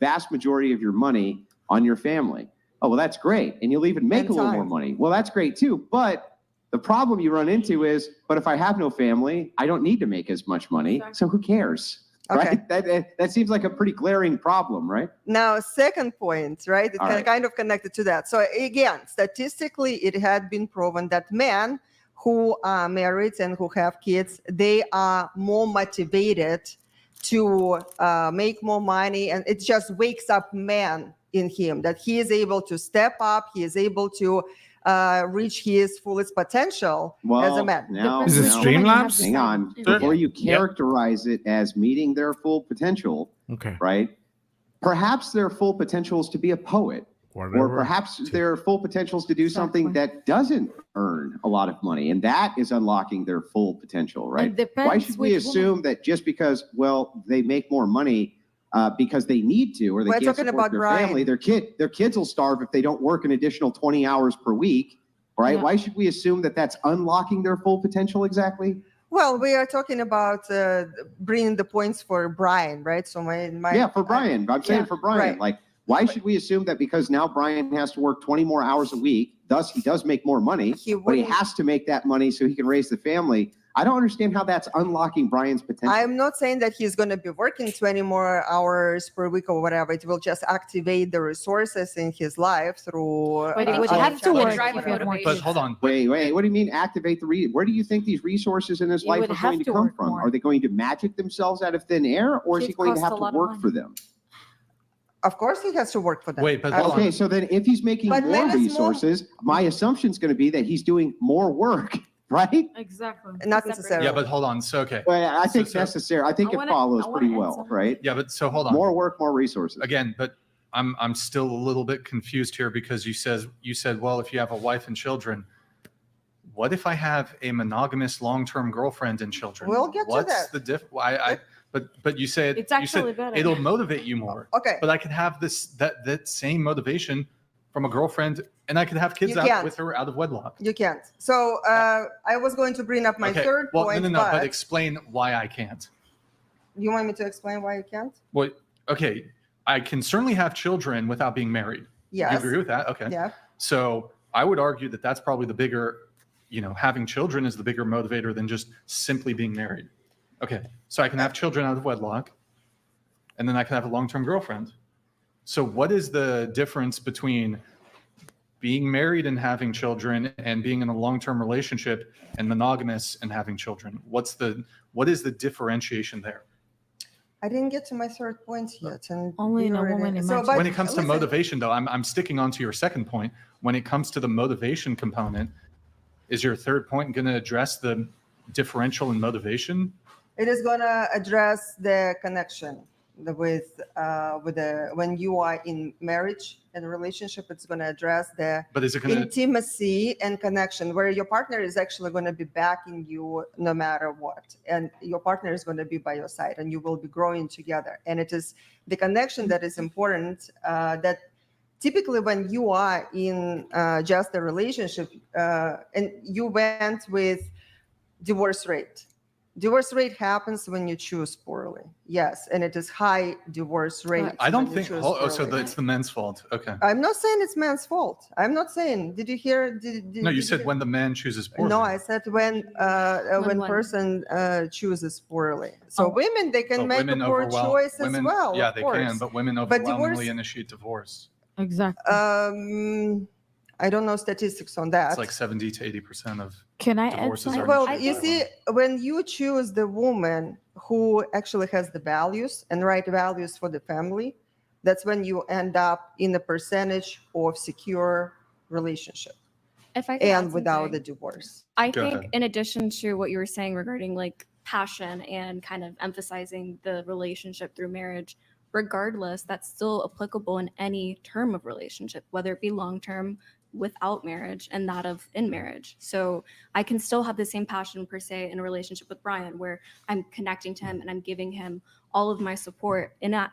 vast majority of your money on your family. Oh, well, that's great. And you'll even make And a little time. more money. Well, that's great too. But the problem you run into is, but if I have no family, I don't need to make as much money. So who cares? Okay. Right? That seems like a pretty glaring problem, right? Now, second point, right? It's All right. kind of connected to that. So again, statistically, it had been proven that men who are married and who have kids, they are more motivated to make more money, and it just wakes up man in him that he is able to step up, he is able to reach his fullest potential as a man. Is it Streamlabs? Hang on. Sure. Before you Yeah. characterize it as meeting their full potential, Okay. right? Perhaps their full potential is to be a poet, or Whatever. perhaps their full potential is to do something that doesn't earn a lot of money, and that is unlocking their full potential, right? It depends Why should we which assume that just because, well, they make more money because they need to, or they We're can't talking support about their Brian. family, their kids will starve if they don't work an additional 20 hours per week, right? Yeah. Why should we assume that that's unlocking their full potential exactly? Well, we are talking about bringing the points for Brian, right? So my Yeah, for Brian. I'm saying yeah, for Brian. right. Like, why should we assume that because now Brian has to work 20 more hours a week, thus he does make more money, but he wouldn't- has to make that money so he can raise the family? I don't understand how that's unlocking Brian's potential. I'm not saying that he's going to be working 20 more hours per week or whatever. It will just activate the resources in his life through. But he would have to work if you have more But kids. hold on. Wait, what do you mean activate the where do you think these resources in his He life would are have going to to come work from? more. Are they going to magic themselves out of thin air, or is he Kids going to cost have a to lot of work money. for them? Of course, he has to work for them. Wait, but hold Okay, on. so then if he's making But more men is more- resources, my assumption is going to be that he's doing more work, right? Exactly. Not necessarily. Yeah, but hold on. So, okay. Well, I think So- necessary. I think I it wanna- follows I wanna pretty add well, something. right? Yeah, but so hold on. More work, more resources. Again, but I'm still a little bit confused here because you said, well, if you have a wife and children, what if I have a monogamous long-term girlfriend and children? We'll get to What's that. the but you said It's you actually said better. it'll motivate you more. Okay. But I could have that same motivation from a girlfriend, and I could have kids You out can't. with her out of wedlock. You can't. So I was going to bring up my Okay, third well, point, no, but but explain why I can't. you want me to explain why you can't? Well, okay, I can certainly have children without being married. Yes. You agree with that? Okay. Yeah. So I would argue that that's probably the bigger, having children is the bigger motivator than just simply being married. Okay. So I can have children out of wedlock, and then I can have a long-term girlfriend. So what is the difference between being married and having children and being in a long-term relationship and monogamous and having children? What is the differentiation there? I didn't get to my third point yet. And Only in a woman but when it comes to listen, motivation, though, I'm sticking on to your second point. When it comes to the motivation component, is your third point going to address the differential in motivation? it is going to address the connection with the when you are in marriage and relationship. It's going to address the But is it going to intimacy and connection, where your partner is actually going to be backing you no matter what, and your partner is going to be by your side, and you will be growing together. And it is the connection that is important. That typically when you are in just a relationship and you went with divorce rate. Divorce rate happens when you choose poorly. Yes, and it is high divorce rate. I don't when you think. choose Oh, so poorly. it's the men's fault. Okay. I'm not saying it's man's fault. I'm not saying. Did you hear? No, you said when the man chooses poorly. No, I said when what? person chooses poorly. So women, they can But make a women poor choice women, as well. Yeah, of they course. can, but women But overwhelmingly divorce- initiate divorce. Exactly. I don't know statistics on that. It's like 70 to 80% of Can I add divorces something? are Well, initiated you by see, women. when you choose the woman who actually has the values and right values for the family, that's when you end up in a percentage of secure relationship If I could add and without something. the divorce. I Go think ahead. in addition to what you were saying regarding like passion and kind of emphasizing the relationship through marriage, regardless, that's still applicable in any term of relationship, whether it be long-term without marriage and that of in marriage. So I can still have the same passion per se in a relationship with Brian, where I'm connecting to him and I'm giving him all of my support in that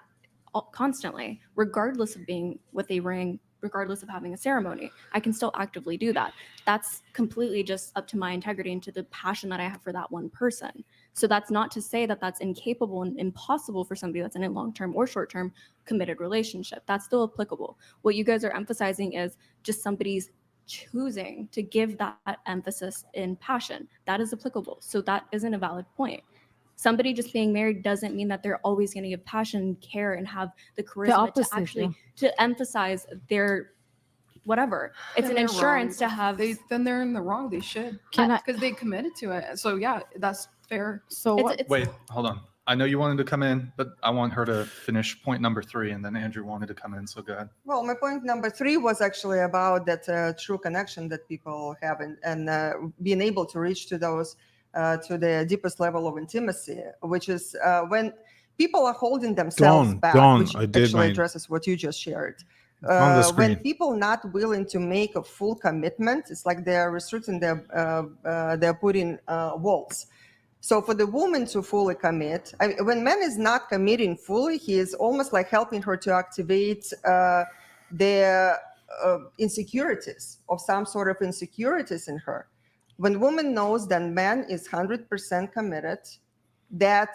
constantly, regardless of being with a ring, regardless of having a ceremony. I can still actively do that. That's completely just up to my integrity and to the passion that I have for that one person. So that's not to say that that's incapable and impossible for somebody that's in a long-term or short-term committed relationship. That's still applicable. What you guys are emphasizing is just somebody's choosing to give that emphasis in passion. That is applicable. So that isn't a valid point. Somebody just being married doesn't mean that they're always going to give passion, care, and have the charisma opposite, to actually yeah. to emphasize their whatever. It's Then an they're insurance wrong. to have. Then they're in the wrong. They should. Can I- Because they committed to it. So yeah, that's fair. So It's- what? it's- Wait, hold on. I know you wanted to come in, but I want her to finish point number 3, and then Andrew wanted to come in. So go ahead. Well, my point number 3 was actually about that true connection that people have and being able to reach to those to the deepest level of intimacy, which is when people are holding themselves back, which I did actually mine. addresses what you just shared. on the When screen. people not willing to make a full commitment, it's like they're restricting they're putting walls. So for the woman to fully commit, when man is not committing fully, he is almost like helping her to activate their insecurities of some sort of insecurities in her. When woman knows that man is 100% committed, that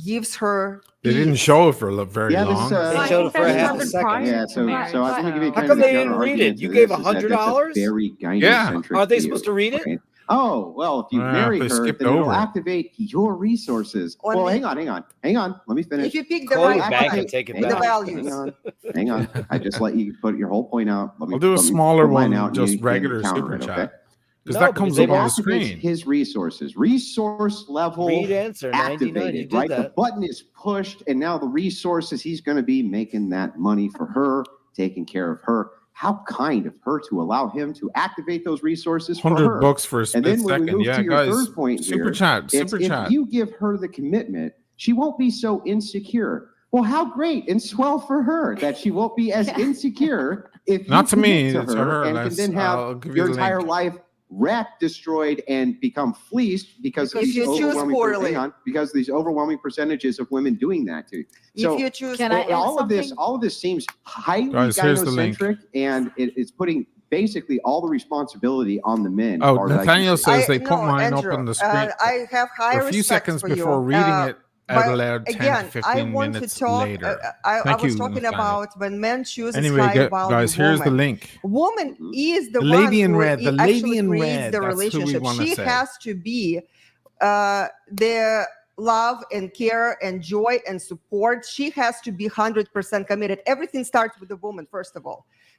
gives her They didn't peace. show it for very Yeah, long. this, They showed it for a half a second. Yeah, so let me give you How kind come of a they general didn't read argument it? You to gave this, is that that's a $100? very Yeah. gynocentric Aren't they view, supposed to read it? right? Oh, well, if you Yeah, marry they her, skipped then it'll over it. activate your resources. Well, Well, they- hang on. Let me finish. If you pick the Call right your bank one, and take it the back. values. Hang on. I just let you put your whole point out. I'll do a let me smaller put mine one, out and just you can regular counter super it, chat. okay? Because No, that comes because up they on the Activates screen. his resources, resource level Read answer 99. You activated, did right? The that. button is pushed, and now the resources, he's going to be making that money for her, taking care of her. How kind of her to allow him to activate those resources for her. $100 for a And split then when we second. move Yeah, to your guys. third point Super here, chat. it's Super if chat. you give her the commitment, she won't be so insecure. Well, how great and swell for her that she won't be as insecure if Not you to me, commit to her, and can let's- then I'll have give you your the entire link. life wrecked, destroyed, and become fleeced because of If these you choose overwhelming poorly. hang on, because of these overwhelming percentages of women doing that too. So If you choose, Can I add all of this, something? all of this seems highly Guys, here's the link. gynocentric, and it's putting basically all the responsibility on the men. as Oh, far as I can Nathaniel see. says they put no, mine Andrew, up on the screen. I have high a few respect seconds for before you. reading it out But loud 10 again, to 15 I want minutes to talk. later. I Thank was you, talking Nathaniel. about when men choose Anyway, high value guys, here's the woman. link. Woman is the The one lady in who red, the actually lady in creates red, the that's who we relationship. wanna She say. has to be their love and care and joy and support. She has to be 100% committed. Everything starts with the woman, first of all.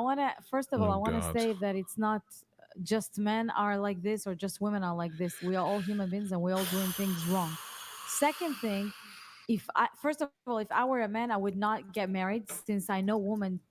want to first of all, Oh, I want to God. say that it's not just men are like this or just women are like this. We are all human beings and we're all doing things wrong. Second thing, if I were a man, I would not get married since I know women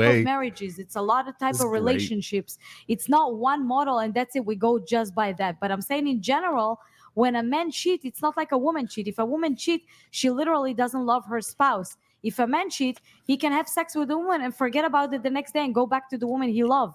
way. of marriages. It's a lot of type This of is great. relationships. It's not one model and that's it. We go just by that. But I'm saying in general, when a man cheat, it's not like a woman cheat. If a woman cheat, she literally doesn't love her spouse. If a man cheat, he can have sex with a woman and forget about it the next day and go back to the woman he loved.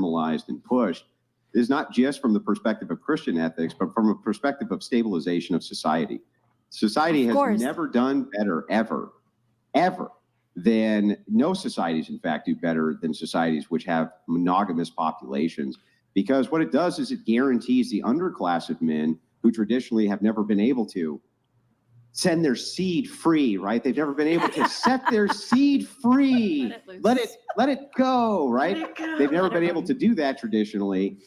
normalized and pushed. is not just from the perspective of Christian ethics, but from a perspective of stabilization of society. Society has never done better, ever, than no societies, in fact, do better than societies which have monogamous populations. Because what it does is it guarantees the underclass of men who traditionally have never been able to send their seed free, right? They've never been able to set their seed free. Let it go, right? They've never been able to do that traditionally.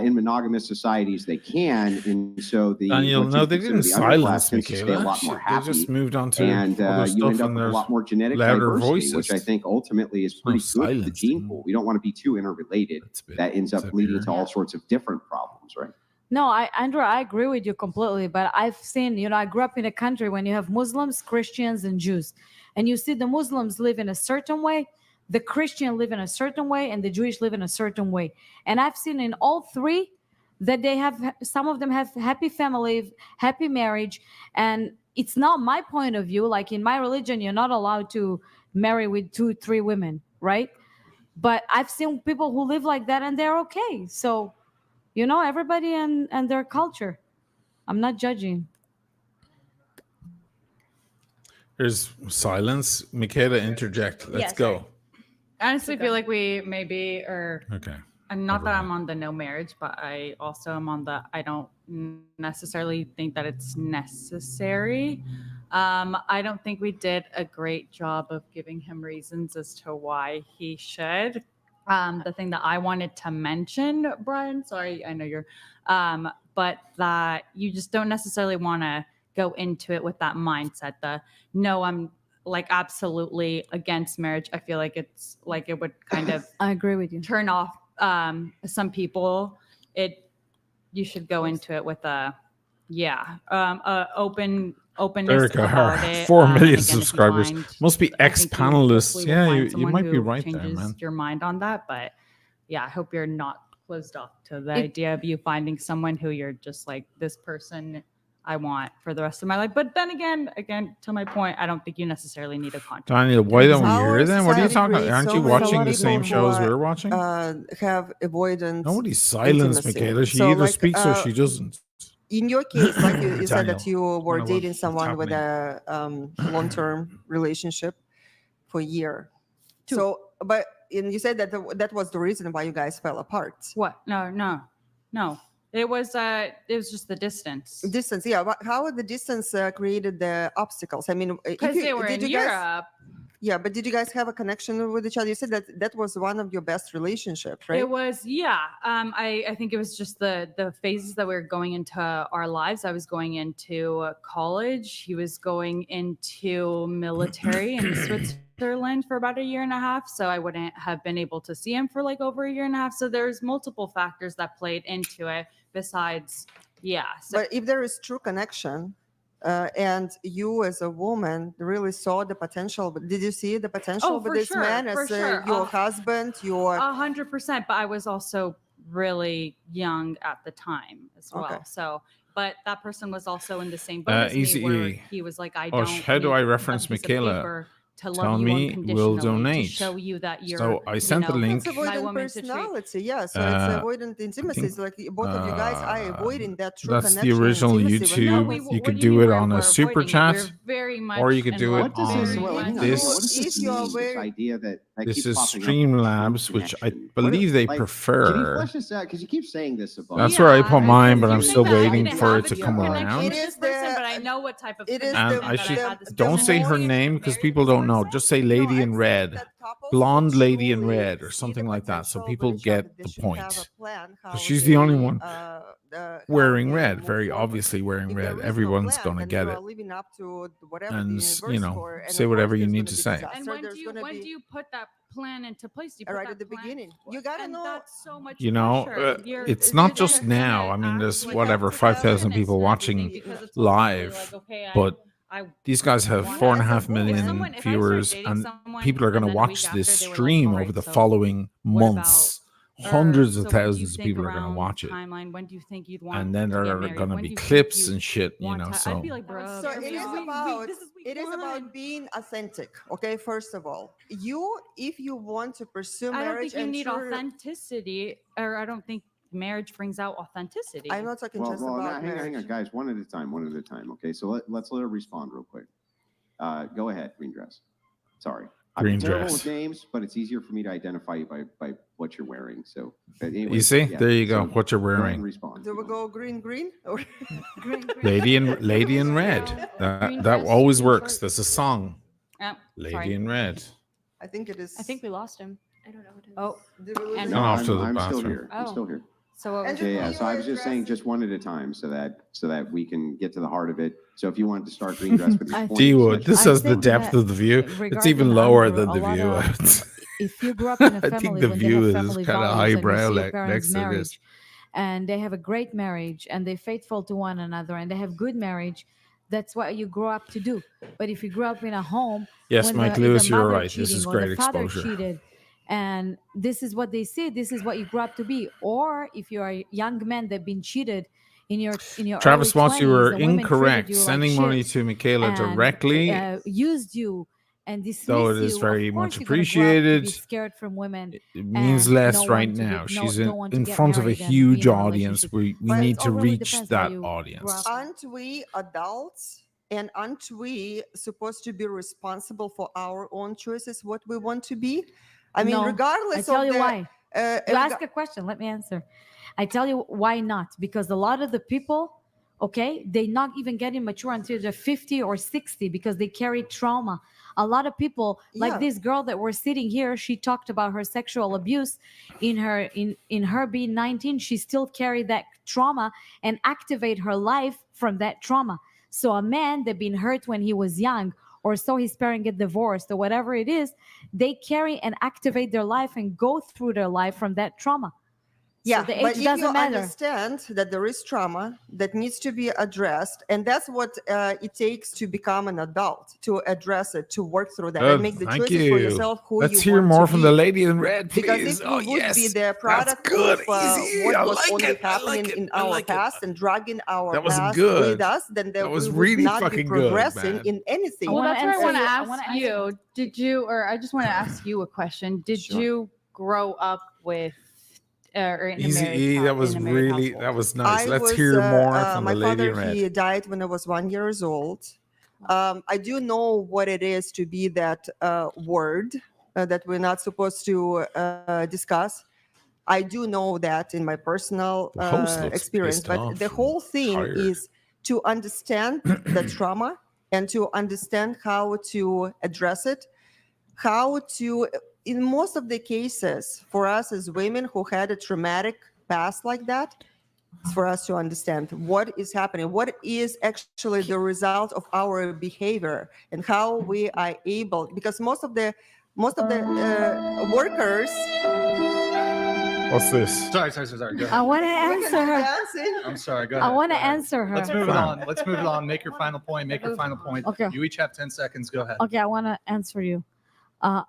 In monogamous societies, they can, and so the Daniel, no, they didn't silence tends to stay a Michaela. lot more happy. They just moved on to and other you stuff, end up and with a there's lot more genetic louder diversity, voices. which I think ultimately is pretty good for the gene pool. We don't want to be too interrelated. That ends up leading to all sorts of different problems, right? No, Andrew, I agree with you completely. But I've seen, I grew up in a country when you have Muslims, Christians, and Jews, and you see the Muslims live in a certain way, the Christian live in a certain way, and the Jewish live in a certain way. And I've seen in all three that they have, some of them have happy family, happy marriage. And it's not my point of view. Like in my religion, you're not allowed to marry with 2-3 women, right? But I've seen people who live like that and they're okay. So, everybody and their culture. I'm not judging. There's silence. Michaela, interject. Let's go. I honestly feel like we maybe are. Okay. And not that I'm on the no marriage, but I also am on the I don't necessarily think that it's necessary. I don't think we did a great job of giving him reasons as to why he should. The thing that I wanted to mention, Brian, sorry, I know you're, but that you just don't necessarily want to go into it with that mindset. No, I'm like absolutely against marriage. I feel like it's like it would kind of I agree with you. Turn off some people. You should go into it with openness Erica, about her it. 4 million again, subscribers must be ex-panelists. Yeah, you might be right there, changes man. your mind on that, but yeah, I hope you're not closed off to the idea of you finding someone who you're just like, this person I want for the rest of my life. But then again, to my point, I don't think you necessarily need a contract. Daniel, why don't we hear Our them? What are you society talking about? creates Aren't so you many watching the people same who shows are, we're watching? Have avoidance. Nobody's silenced intimacy. Michaela. She So, either like, speaks or she doesn't. In your case, like you said that Daniel, you were one-on-one. dating What's someone with happening? a long-term relationship for a year. So, and you said that that was the reason why you guys fell apart. What? No. It was just the distance. Distance, yeah. But how the distance created the obstacles? I mean, Because they were in Europe. Yeah, but did you guys have a connection with each other? You said that was one of your best relationships, right? It was, yeah. I think it was just the phases that we were going into our lives. I was going into college. He was going into military in Switzerland for about 1.5 years. So I wouldn't have been able to see him for like over 1.5 years. So there's multiple factors that played into it besides, yeah. So, but if there is true connection, and you as a woman really saw the potential, but did you see the potential with this man as your husband? 100%, but I was also really young at the time as well. Okay. So, but that person was also in the same boat as me, where he was like, I don't. How do I reference Michaela? Tell me, we'll donate. To show you that you're. So I sent the link. It's avoidant personality, yeah. So it's avoidant intimacy. It's like both of you guys are avoiding that true that's connection. the original intimacy. YouTube. You could do it on a super chat, or you could do it on this. Idea that this is popping up, Streamlabs, which I believe they Can you prefer. flesh this out? Because you keep saying this about. That's where I put mine, but I'm still waiting for it to come around. It is person, but I know what type of. And I should don't say her name because people don't know. Just say Lady in Red, blonde lady in red, or something like that, so people get the point. She's the only one wearing red, very obviously wearing red. Everyone's gonna get it. And say whatever you need to say. And when do you put that plan into place? You put right at the beginning. You gotta know. That's so much it's not just now. I mean, there's 5,000 people watching live, but these guys have 4.5 million viewers, and people are going to watch this stream over the following months. Hundreds of thousands of people are going to watch it, when do you think you'd want and then there are going to be clips and shit, So it is about being authentic. Okay, first of all, if you want to pursue marriage, I don't think you need authenticity, or I don't think. marriage brings out authenticity. I'm not talking just Well, about marriage. hang on, guys, one at a time. Okay, so let's let her respond real quick. Go ahead, green dress. Sorry. Green I'm terrible dress. with names, but it's easier for me to identify you by what you're wearing. So, but anyway, You see, yeah, there you go. so What you're go ahead and wearing, respond. Do we go green, or lady in red. That always works. There's a song, Lady in Red. I think it is. I think we lost him. I don't know what it is. Oh, Did we lose and him? No, Off to the I'm still bathroom. here. I'm still here. So what was Yeah. So I was just saying, just one at a time, so that we can get to the heart of it. So if you wanted to start green dress with your I points, D-Wood, this I has the think depth that of the view. It's regarding even lower Andrew, than the a lot view. of- if you grew up in a I family think the when view they is have family kind of values and you highbrow see your next parents' to this. marriage and they have a great marriage and they're faithful to one another and they have good marriage, that's what you grow up to do. But if you grew up in a home Yes, when Mike the Lewis, either you're mother right. This cheating is or the great father exposure. cheated, and this is what they see, this is what you grew up to be. Or if you're a young man that been cheated in your Travis early Watts, you 20s, were the women treated incorrect. you like Sending money shit to Michaela and, directly, used you and dismiss though it is you, very of much course you're gonna grow up to appreciated, be scared from women. it means and less don't right want to now. get- She's don't want to in get front of a married and be huge in a audience. relationship. We But need it to all really reach depends how that you grew audience. up. Aren't we adults? And aren't we supposed to be responsible for our own choices, what we want to be? I mean, No, regardless I tell of you the, why. You rega- ask a question, let me answer. I tell you why not. Because a lot of the people, okay, they not even getting mature until they're 50 or 60 because they carry trauma. A lot of people, like Yeah. this girl that we're sitting here, she talked about her sexual abuse in her being 19. She still carried that trauma and activate her life from that trauma. So a man that been hurt when he was young, or saw his parent get divorced, or whatever it is, they carry and activate their life and go through their life from that trauma. Yeah, so the but age if doesn't you matter. understand that there is trauma that needs to be addressed, and that's what it takes to become an adult, to address it, to work through that, and make the Thank choices for you. yourself who Let's you hear want more to from be. the lady in red, please. Because if Oh, we would be yes. the That's product good. of Easy. what I was like only it. I happening like it. in I our like it. past and dragging our That was past good. with us, then That was we would really not be fucking good, progressing man. in anything. Well, wanna that's what I answer want to you- I ask wanna you. Did you, or I just want to ask you a question. Did Sure. you grow up with, or in a Easy married E, hou- that was in a married really, household? that was nice. I Let's was, hear more from my the lady father, in red. he died when I was 1 year old. I do know what it is to be that word that we're not supposed to discuss. I do know that in my personal The host looks experience, pissed but off the and whole thing tired. is to understand the trauma and to understand how to address it, how to, in most of the cases, for us as women who had a traumatic past like that, it's for us to understand what is happening, what is actually the result of our behavior, and how we are able. Because most of the workers. What's this? Sorry. Go I ahead. want to answer her. Dancing. I'm sorry. Go I ahead. want Go to ahead. answer her. Let's move it Fine. on. Let's move it on. Make your final point. Make your final point. Okay. You each have 10 seconds. Go ahead. Okay, I want to answer you.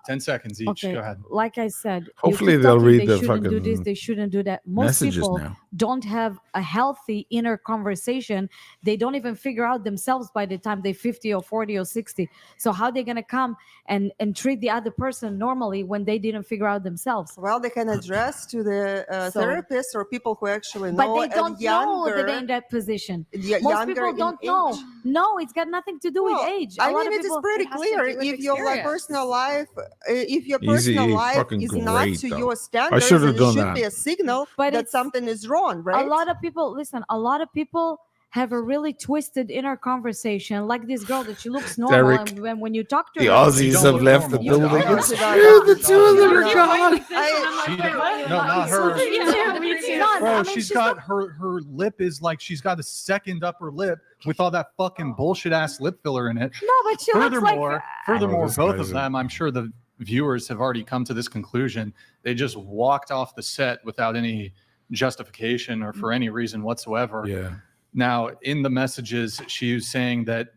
10 seconds each. Okay, Go ahead. like I said, you Hopefully keep they'll talking, read they the shouldn't do this, fucking they shouldn't do that. Most messages people now. don't have a healthy inner conversation. They don't even figure out themselves by the time they're 50 or 40 or 60. So how they going to come and treat the other person normally when they didn't figure out themselves? Well, they can address to the So- therapists or people who actually But know. they don't and know younger, that they're in that position. the Most younger people in don't know. age. No, it's got nothing to do with Well, age. I A lot mean, of it is people, pretty it has to clear. do with If your experience. personal life, if your Easy personal E, life fucking is not great, to though. your I standards, should then have it done should that. be a signal But that it's- something is wrong, right? A lot of people, listen, a lot of people have a really twisted inner conversation, like this girl that she looks normal, Derek, and when you talk to The her, Aussies don't have look left the normal. building. Yeah, It's she true. does. The two of them are Yeah. gone. No, not her. None. Bro, I mean, she's got her lip is like she's got a second upper lip with all that fucking bullshit ass lip filler in it. No, but she looks like Furthermore, Oh, this both guy's of a- them, I'm sure the viewers have already come to this conclusion. They just walked off the set without any justification or for any reason whatsoever. Yeah. Now, in the messages, she was saying that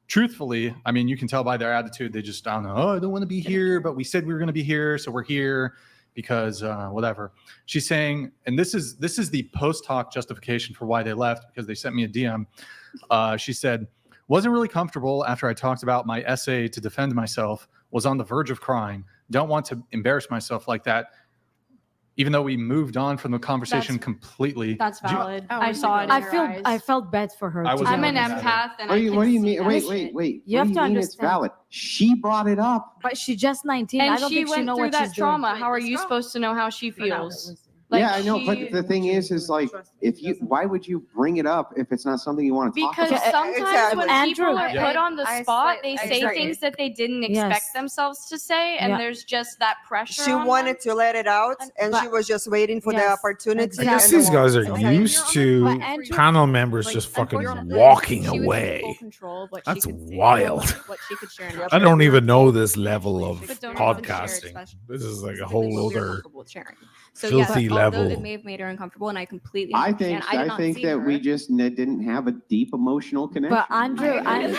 truthfully, I mean, you can tell by their attitude, they just, I don't know, oh, I don't want to be here, but we said we were going to be here, so we're here because whatever. She's saying, and this is the post hoc justification for why they left, because they sent me a DM. She said, wasn't really comfortable after I talked about my essay to defend myself, was on the verge of crying, don't want to embarrass myself like that. even though we moved on from the conversation completely. That's Do you- valid. Oh, I saw it in your eyes. I felt bad for her. I was I'm an looking at it. empath, and What do I you, can what do you see mean? that Wait, shit. wait, wait. You What have do to you mean it's understand. valid? She brought it up. But she's just 19. I And don't she think she went know through what that she's trauma. doing. How are you supposed to know how she feels? Like, Yeah, I know, but the thing is like, if you, why would you bring it up if it's not something you want to talk because about? sometimes Exactly. when Andrew, people are Yeah. put on the spot, they say Exactly. things that they didn't Yes. expect themselves to say, and Yeah. there's just that pressure. She on wanted them. to let it out, and she But- was just waiting for the Yes, opportunity. I guess exactly. these guys are Okay. used to But Andrew- panel members like, just fucking unfortunately, walking she was in full away. control of what That's she could say, wild. what she could share. and I don't not share. even know this level of But don't even share, podcasting. especially- This is like a specifically whole what we were other comfortable with sharing. So yes, filthy although level. it may have made her uncomfortable, and I completely I understand. think, did I not think see that her. we just didn't have a deep emotional connection. But Andrew, Andrew,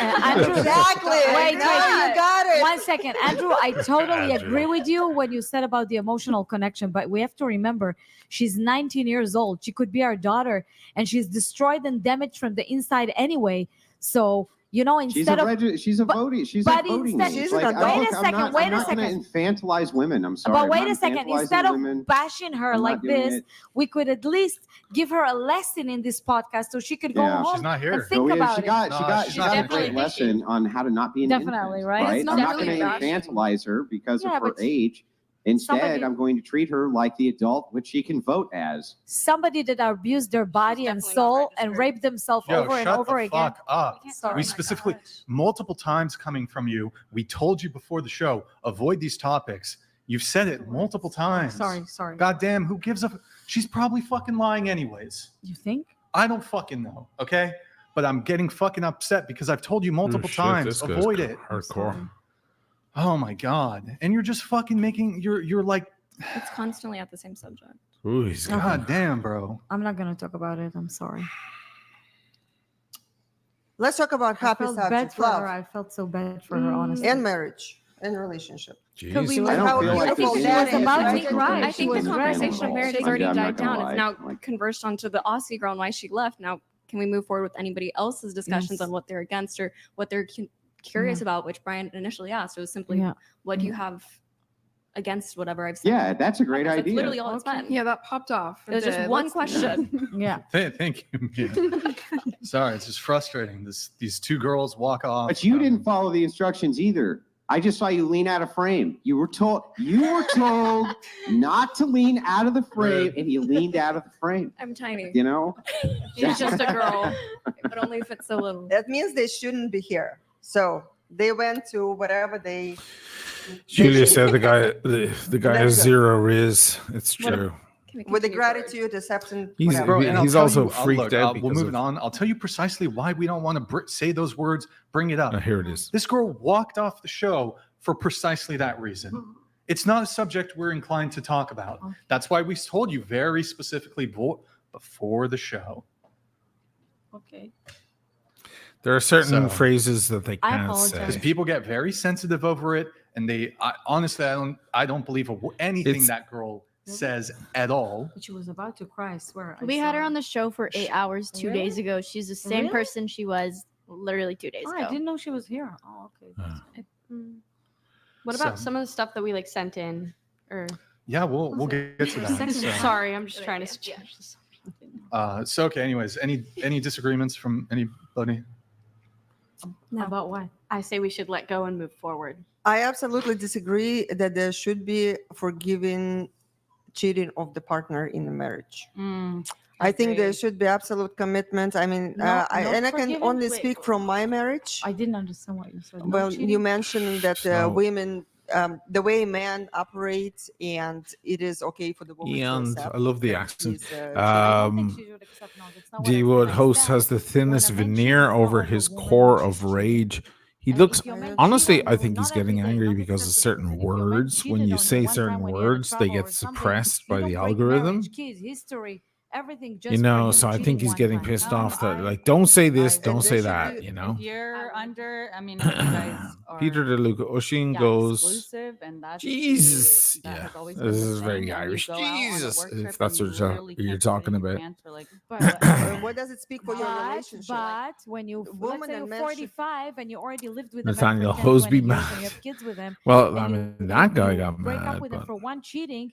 Exactly. Wait, No, you got it. 1 second, Andrew. I totally Andrew. agree with you when you said about the emotional connection. But we have to remember, she's 19 years old. She could be our daughter, and she's destroyed and damaged from the inside anyway. So She's instead of she's a voting. She's but a voting. instead- age. She's Like, an I'm adult. Wait a look, I'm second, not, wait I'm a not going second. to infantilize women. I'm sorry. But I'm wait not a second, infantilizing instead of women. bashing her I'm like not doing this, it. we could at least give her a lesson in this podcast so she could go Yeah. home She's not here. and think So, yeah, about she it. got, No, she got, she's she not got a definitely great lesson on how to not be an Definitely, infant, right? It's I'm not not going really to bashing. infantilize her because Yeah, of her but age. Instead, somebody- I'm going to treat her like the adult which she can vote as. Somebody that abused their body and definitely not soul and registered. raped themselves Yo, over and shut over the again. fuck up. Sorry. We specifically, multiple times coming from you, we told you before the show, avoid these topics. You've said it multiple times. Sorry. Goddamn, who gives a? She's probably fucking lying anyways. You think? I don't fucking know, okay? But I'm getting fucking upset because I've told you multiple times, This guy's avoid it. Hardcore. Oh my god. And you're just fucking making, you're like, It's constantly at the same subject. Ooh, he's got god damn, bro. I'm not gonna talk about it. I'm sorry. Let's talk about I happy felt bad subjects, for love, her. I felt so bad for her, honestly. and marriage and relationship. Because Jeez. we I don't How feel like beautiful there's that she was is, about right? to cry. I She think was the very conversation of marriage has I'm already not died gonna down. lie. It's now Like- conversed onto the Aussie girl and why she left. Now, can we move forward with anybody else's discussions Yes. on what they're against or what they're curious Yeah. about, which Brian initially asked? It was simply, Yeah. what do you have against whatever I've said? Yeah, that's a great That's idea. literally all it's been. Yeah, that popped off. It was just did. one Let's- question. Yeah. Thank you. Man. Sorry, it's just frustrating. These two girls walk off. But you didn't follow the instructions either. I just saw you lean out of frame. You were told not to lean out of the frame, and you leaned out of the frame. I'm tiny. You know? She's just a girl, but only if it's so little. That means they shouldn't be here. So they went to whatever they. Julia said the guy has zero riz. It's true. With the gratitude, acceptance, He's- whatever. Bro, and I'll he's tell also you, freaked look, out we'll because move it on. I'll tell you precisely why we don't want to say those words. Bring it up. Here it is. This girl walked off the show for precisely that reason. It's not a subject we're inclined to talk about. That's why we told you very specifically before the show. Okay. There are certain So- phrases that they I can't apologize. say. Because people get very sensitive over it, and honestly, I don't believe anything It's- that girl says at all. But she was about to cry, I swear. I We had saw her it. on the show for 8 hours 2 Really? days ago. She's the same Really? person she was literally 2 days Oh, ago. I didn't know she was here. Oh, okay. What about So- some of the stuff that we like sent in? Or Yeah, we'll get to that. So, sorry, I'm just trying to. so okay. Anyways, any disagreements from anybody? No. About what? I say we should let go and move forward. I absolutely disagree that there should be forgiving cheating of the partner in the marriage. I think there should be absolute commitment. I mean, No I can forgiving? only Wait. speak from my marriage. I didn't understand what you said. No Well, cheating? you mentioned that No. women, the way men operate, and it is okay for the woman to And accept. I love the that accent. he's, I don't think she should accept. No, that's not what I The said. Wood I host said has the thinnest when a man veneer cheats, it's over not like a his woman core that of cheats. rage. He And looks if your man cheat honestly, on I you, think he's not getting every day, angry not because of excessively. certain If your man words. When cheated you on say one certain time when you had words, they trouble get or something, suppressed you by don't the break algorithm. marriage, kids, history, everything. Just You for know, him so I think cheating he's one getting time. pissed No, off that I- like, don't say this, I- don't and say there should that. be- You know. If you're under, I mean, if you guys are Peter DeLuca Oshin yeah, goes. exclusive, and that's Jesus, that yeah, has always been this the is very thing, and you Irish. go out on a Jesus, work if trip that's and what you literally you're can't put it talking in your about. pants for, like, what does it speak for your relationship? But when you, let's Woman say and you're men should- 45 and you already lived with him Nathaniel for 10, 20 Hoseby years mad. and you have kids with him. Well, and I you- mean, that guy you got break mad, up with him but for one cheating.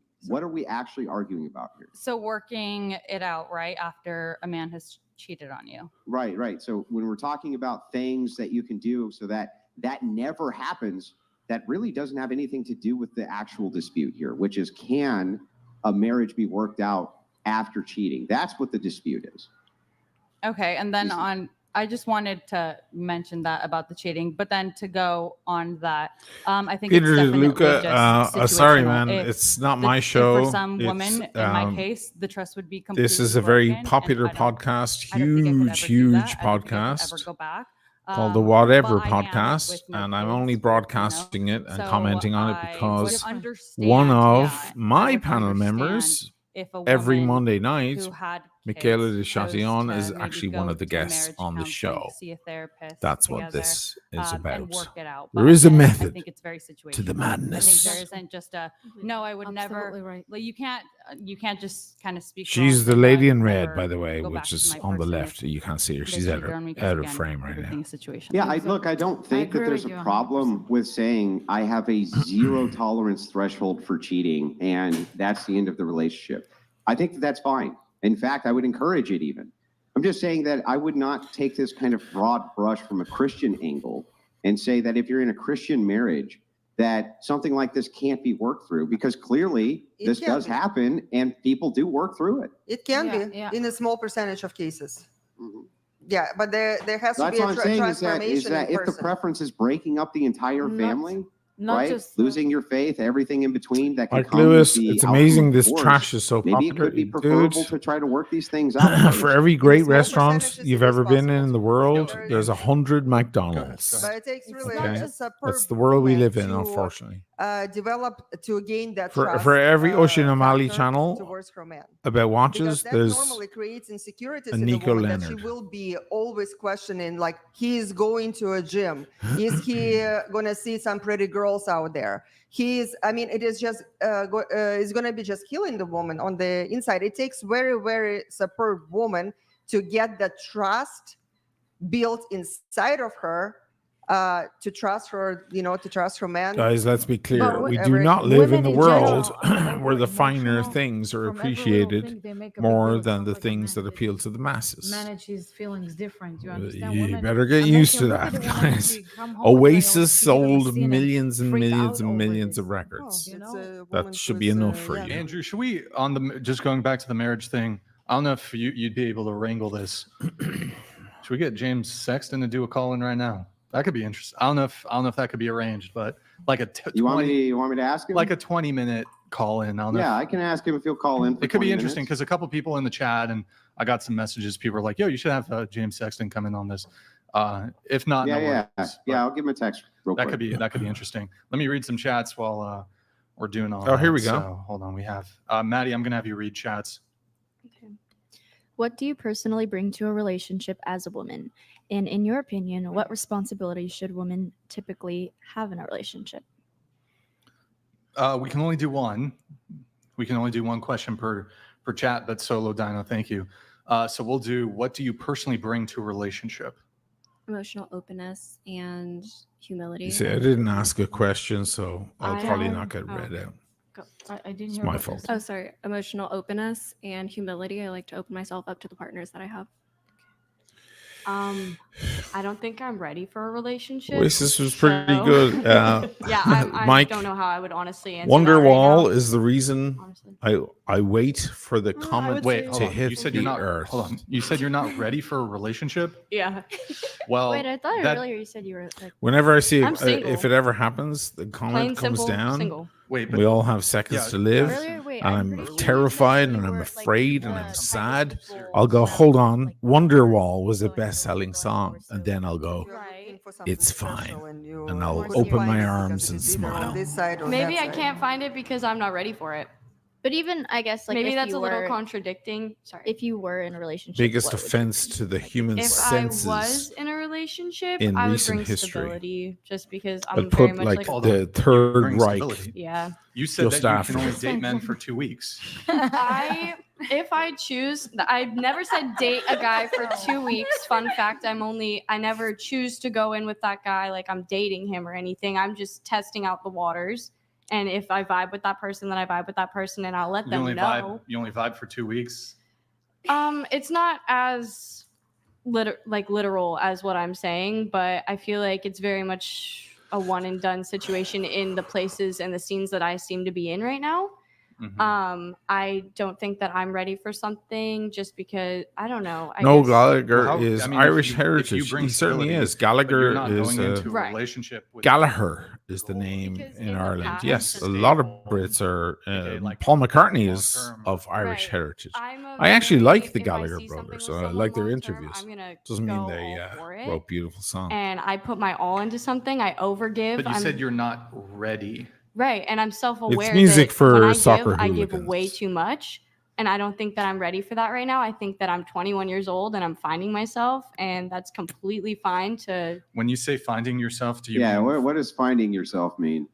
What are we actually arguing about here? So working it out, right, after a man has cheated on you. Right, right. So when we're talking about things that you can do so that that never happens, that really doesn't have anything to do with the actual dispute here, which is, can a marriage be worked out after cheating? That's what the dispute is. Okay, and then I just wanted to mention that about the cheating, but then to go on that, I think Peter it's definitely Luca, just sorry, situational. man, If it's not the- my if show. For some women, It's, in my case, the trust would be completely this is a very broken, popular and I don't podcast, think I could ever huge, do that. huge I don't think I could podcast ever go back. called the Whatever but I am Podcast, with no and I'm only kids, broadcasting it and So commenting on it I because would understand one of that. I my would panel understand members if a every woman Monday night, who had Michaela de kids Chatillon, chose is to maybe actually one go of the to a guests marriage on the counseling, show. see a therapist That's what together, this is and about. work it out. There But is a again, I method think it's very situational. to the I think madness. there isn't just a no. I would Absolutely never. right. Like you can't just kind of speak. for She's all the and say, lady "Well, in I'd red, never by the way, go back which to is my on the person left. if You can't see her. they She's out cheated of, on me," 'cause out of again, frame right now. everything is situational. Yeah, I don't think that agree there's with a you problem with saying I have a zero tolerance threshold for cheating and that's the end of the relationship. I think that that's fine. In fact, I would encourage it even. I'm just saying that I would not take this kind of broad brush from a Christian angle and say that if you're in a Christian marriage, that something like this can't be worked through, because clearly It this can does be. happen and people do work through it. It can Yeah, be yeah. in a small percentage of cases. Yeah, but there has to That's be a what I'm saying is transformation that in if the person. preference is breaking up the entire Not- family, not right? just Losing your faith, everything in between that can Like come Lewis, with the it's outcome amazing of this divorce, trash is so maybe popular. it could be Dude, preferable to try to work these things out. for every great small restaurant percentages, you've it is ever been possible in to the work. world, There there's is- 100 McDonald's. But it takes really Okay. a superb That's the world we woman live in, to, unfortunately. Develop to gain that For trust, every Ocean O'Malley factor channel towards her man. about Because watches, that there's normally creates insecurities a in the Nico woman that she Leonard. will be always questioning, like, he is going to a gym. Is he going to see some pretty girls out there? It is just, it's going to be just killing the woman on the inside. It takes very, very superb woman to get the trust built inside of her, to trust her, to trust her man. Guys, let's be clear. We do Whatever. not live in women the in world general are where the finer emotional. things are From every little appreciated thing, they make a big more deal. It than sounds the like a things man that appeal to the masses. manage his feelings different. You understand? You Women, better get unless used you to look that, at a woman and guys. she come home with Oasis like, she did a sold scene and millions and freak millions out and over millions of this. records. You It's know? a That woman should who be is, enough for yeah. you. Andrew, should we just going back to the marriage thing? I don't know if you'd be able to wrangle this. Should we get James Sexton to do a call in right now? That could be interesting. I don't know if that could be arranged, but like You want me to ask him? like a 20-minute call in. I don't know. Yeah, if- I can ask him if he'll call in. For it could be 20 interesting minutes. because a couple people in the chat and I got some messages. People are like, "Yo, you should have James Sexton come in on this." If not, no worries. Yeah. I'll give him a text real That quick. could be interesting. Let me read some chats while we're doing all. Oh, here that. we go. So, hold on, we have Maddie. I'm gonna have you read chats. What do you personally bring to a relationship as a woman? And in your opinion, what responsibilities should women typically have in a relationship? We can only do one. We can only do one question per chat. But Solo Dino, thank you. So we'll do. What do you personally bring to a relationship? Emotional openness and humility. You see, I didn't ask a question, so I'll probably not get Oh. read out. I didn't It's hear my what you fault. said. Oh, sorry. Emotional openness and humility. I like to open myself up to the partners that I have. I don't think I'm ready for a relationship. Oasis was pretty so- good. Yeah, I Mike, don't know how I would honestly answer that right Wonderwall now. is the reason I wait for the comment Wait, hold to on. hit You said the you're not. earth. Hold on. You said you're not ready for a relationship. Yeah. Well, Wait, I thought that- earlier you said you were like. Whenever I see I'm it, single. if it ever happens, the comment Plain, comes simple, down. single. Wait, we all have seconds to live, Earlier, wait, and I'm I'm pretty sure you terrified, and I'm afraid, and I'm sad. I'll go, hold on. Wonderwall was a best-selling song, and then I'll go, it's fine, and I'll open my arms and smile. Maybe I can't find it because I'm not ready for it. But even I guess like maybe if that's you a little were- contradicting. Sorry. If you were in a relationship, Biggest what would offense to the human If senses. I was in a relationship, in I would recent bring history. stability just because I'd I'm very put much like like the Third bring Reich. stability. Yeah. You said Just that you after. can only date men for 2 weeks. If I choose, I've never said date a guy for 2 weeks. Fun fact, I never choose to go in with that guy like I'm dating him or anything. I'm just testing out the waters. And if I vibe with that person, then I vibe with that person, and I'll let You them only know. vibe. You only vibe for 2 weeks. It's not as literal as what I'm saying, but I feel like it's very much a one and done situation in the places and the scenes that I seem to be in right now. I don't think that I'm ready for something just because I don't know. I No, guess, Gallagher is Irish heritage. bring He certainly stability, is. but you're Gallagher not is going into a relationship with Gallagher is the name in Ireland. past, Yes, just a lot of Brits are. Paul McCartney is of Irish heritage. I actually like the Gallagher brothers. I like their interviews. Doesn't mean they wrote beautiful songs. and I put my all into something. I overgive. But you I'm, said you're not ready. right, and I'm self-aware. music that for when I soccer give, I give hooligans. way too much, and I don't think that I'm ready for that right now. I think that I'm 21 years old and I'm finding myself, and that's completely fine to When you say finding yourself, do you Yeah, mean what does finding yourself mean?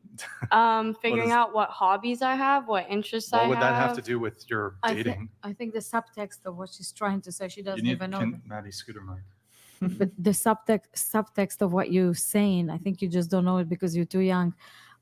figuring out what hobbies I have, what interests I what have. would that have to do with your I, dating? I think the subtext of what she's trying to say, she You doesn't need even know. Maddie Scooter mic. But the subtext of what you're saying, I think you just don't know it because you're too young.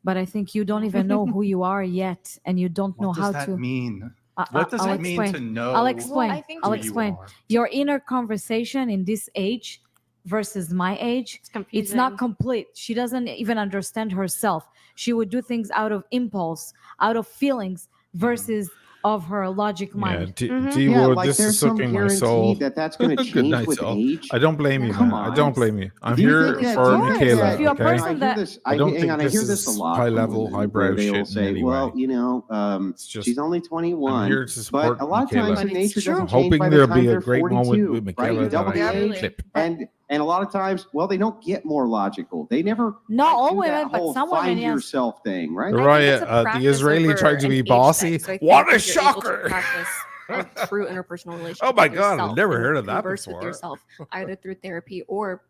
But I think you don't even know who you are yet, and you don't know What how does that to. mean? What does I'll it mean explain. to know? I'll explain. Well, I think I'll who you explain. are? Your inner conversation in this age versus my age, it's not complete. She doesn't even understand herself. She would do things out of impulse, out of feelings, versus of her logic mind. Yeah, Ward, like this there's is some sucking my guarantee soul. that that's going to Good change night, with soul. age. I don't blame you, Come man. I on. don't blame you. I'm Do you here think that- for do you think Michaela. that- If you're a Okay? person I hear that this. I don't hang think on, I this hear this a is lot. high from level, women highbrow where they will shit in say, any "Well, way. you know, she's only 21." I'm here to support but a lot of Michaela. times, her nature I'm doesn't change hoping by the there'll time be a they're great 42, moment with right? Michaela You double that the I age, clip. and a lot of times, well, they don't get more logical. They never Not all do women, that but whole some women, find yes. yourself thing, right? Raya, the Israeli tried to be bossy. What a shocker! A true interpersonal relationship. Oh my with God, I've yourself never and heard of that converse before. with yourself, either through therapy or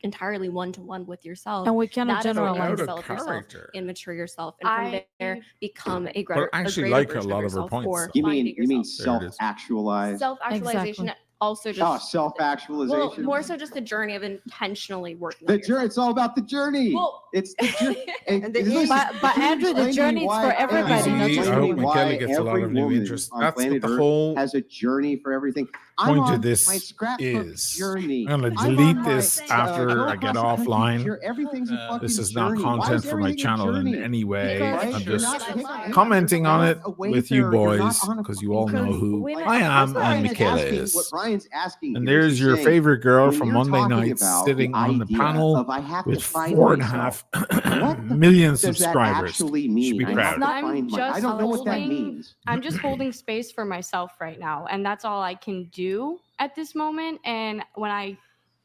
entirely one-to-one with yourself. And we cannot That is a way to generalize. develop yourself character. and mature yourself, and from there become a But greater. I actually greater like a version lot of her yourself, points. or You finding mean yourself. There it is. self-actualize? Self-actualization, Exactly. also Oh, just self-actualization. more so just the journey of intentionally working. The on journey. It's all about the journey. it's the journey. But Andrew, the journey is for everybody, not just I for hope women. Michaela gets a lot of new interest. That's what the whole has a journey for everything. point I'm of on this my scrapbook is. journey. I'm gonna I'm delete on my, this after I get offline. Everything's a fucking This is not journey. Why content is for my everything a channel in journey? any way. Right? I'm You're just not- commenting you're on not it a with you wayfarer. You're not boys on a because you all know Because who women- I am What and Brian is Michaela asking, is. what Brian's asking And here is there's he's your saying, favorite girl when from you're Monday talking nights about sitting on the idea panel of I have to with find 4.5 million does that subscribers. actually Should mean? be I have proud. to find my- I don't know what that holding- means. I'm just holding space for myself right now, and that's all I can do at this moment. And when I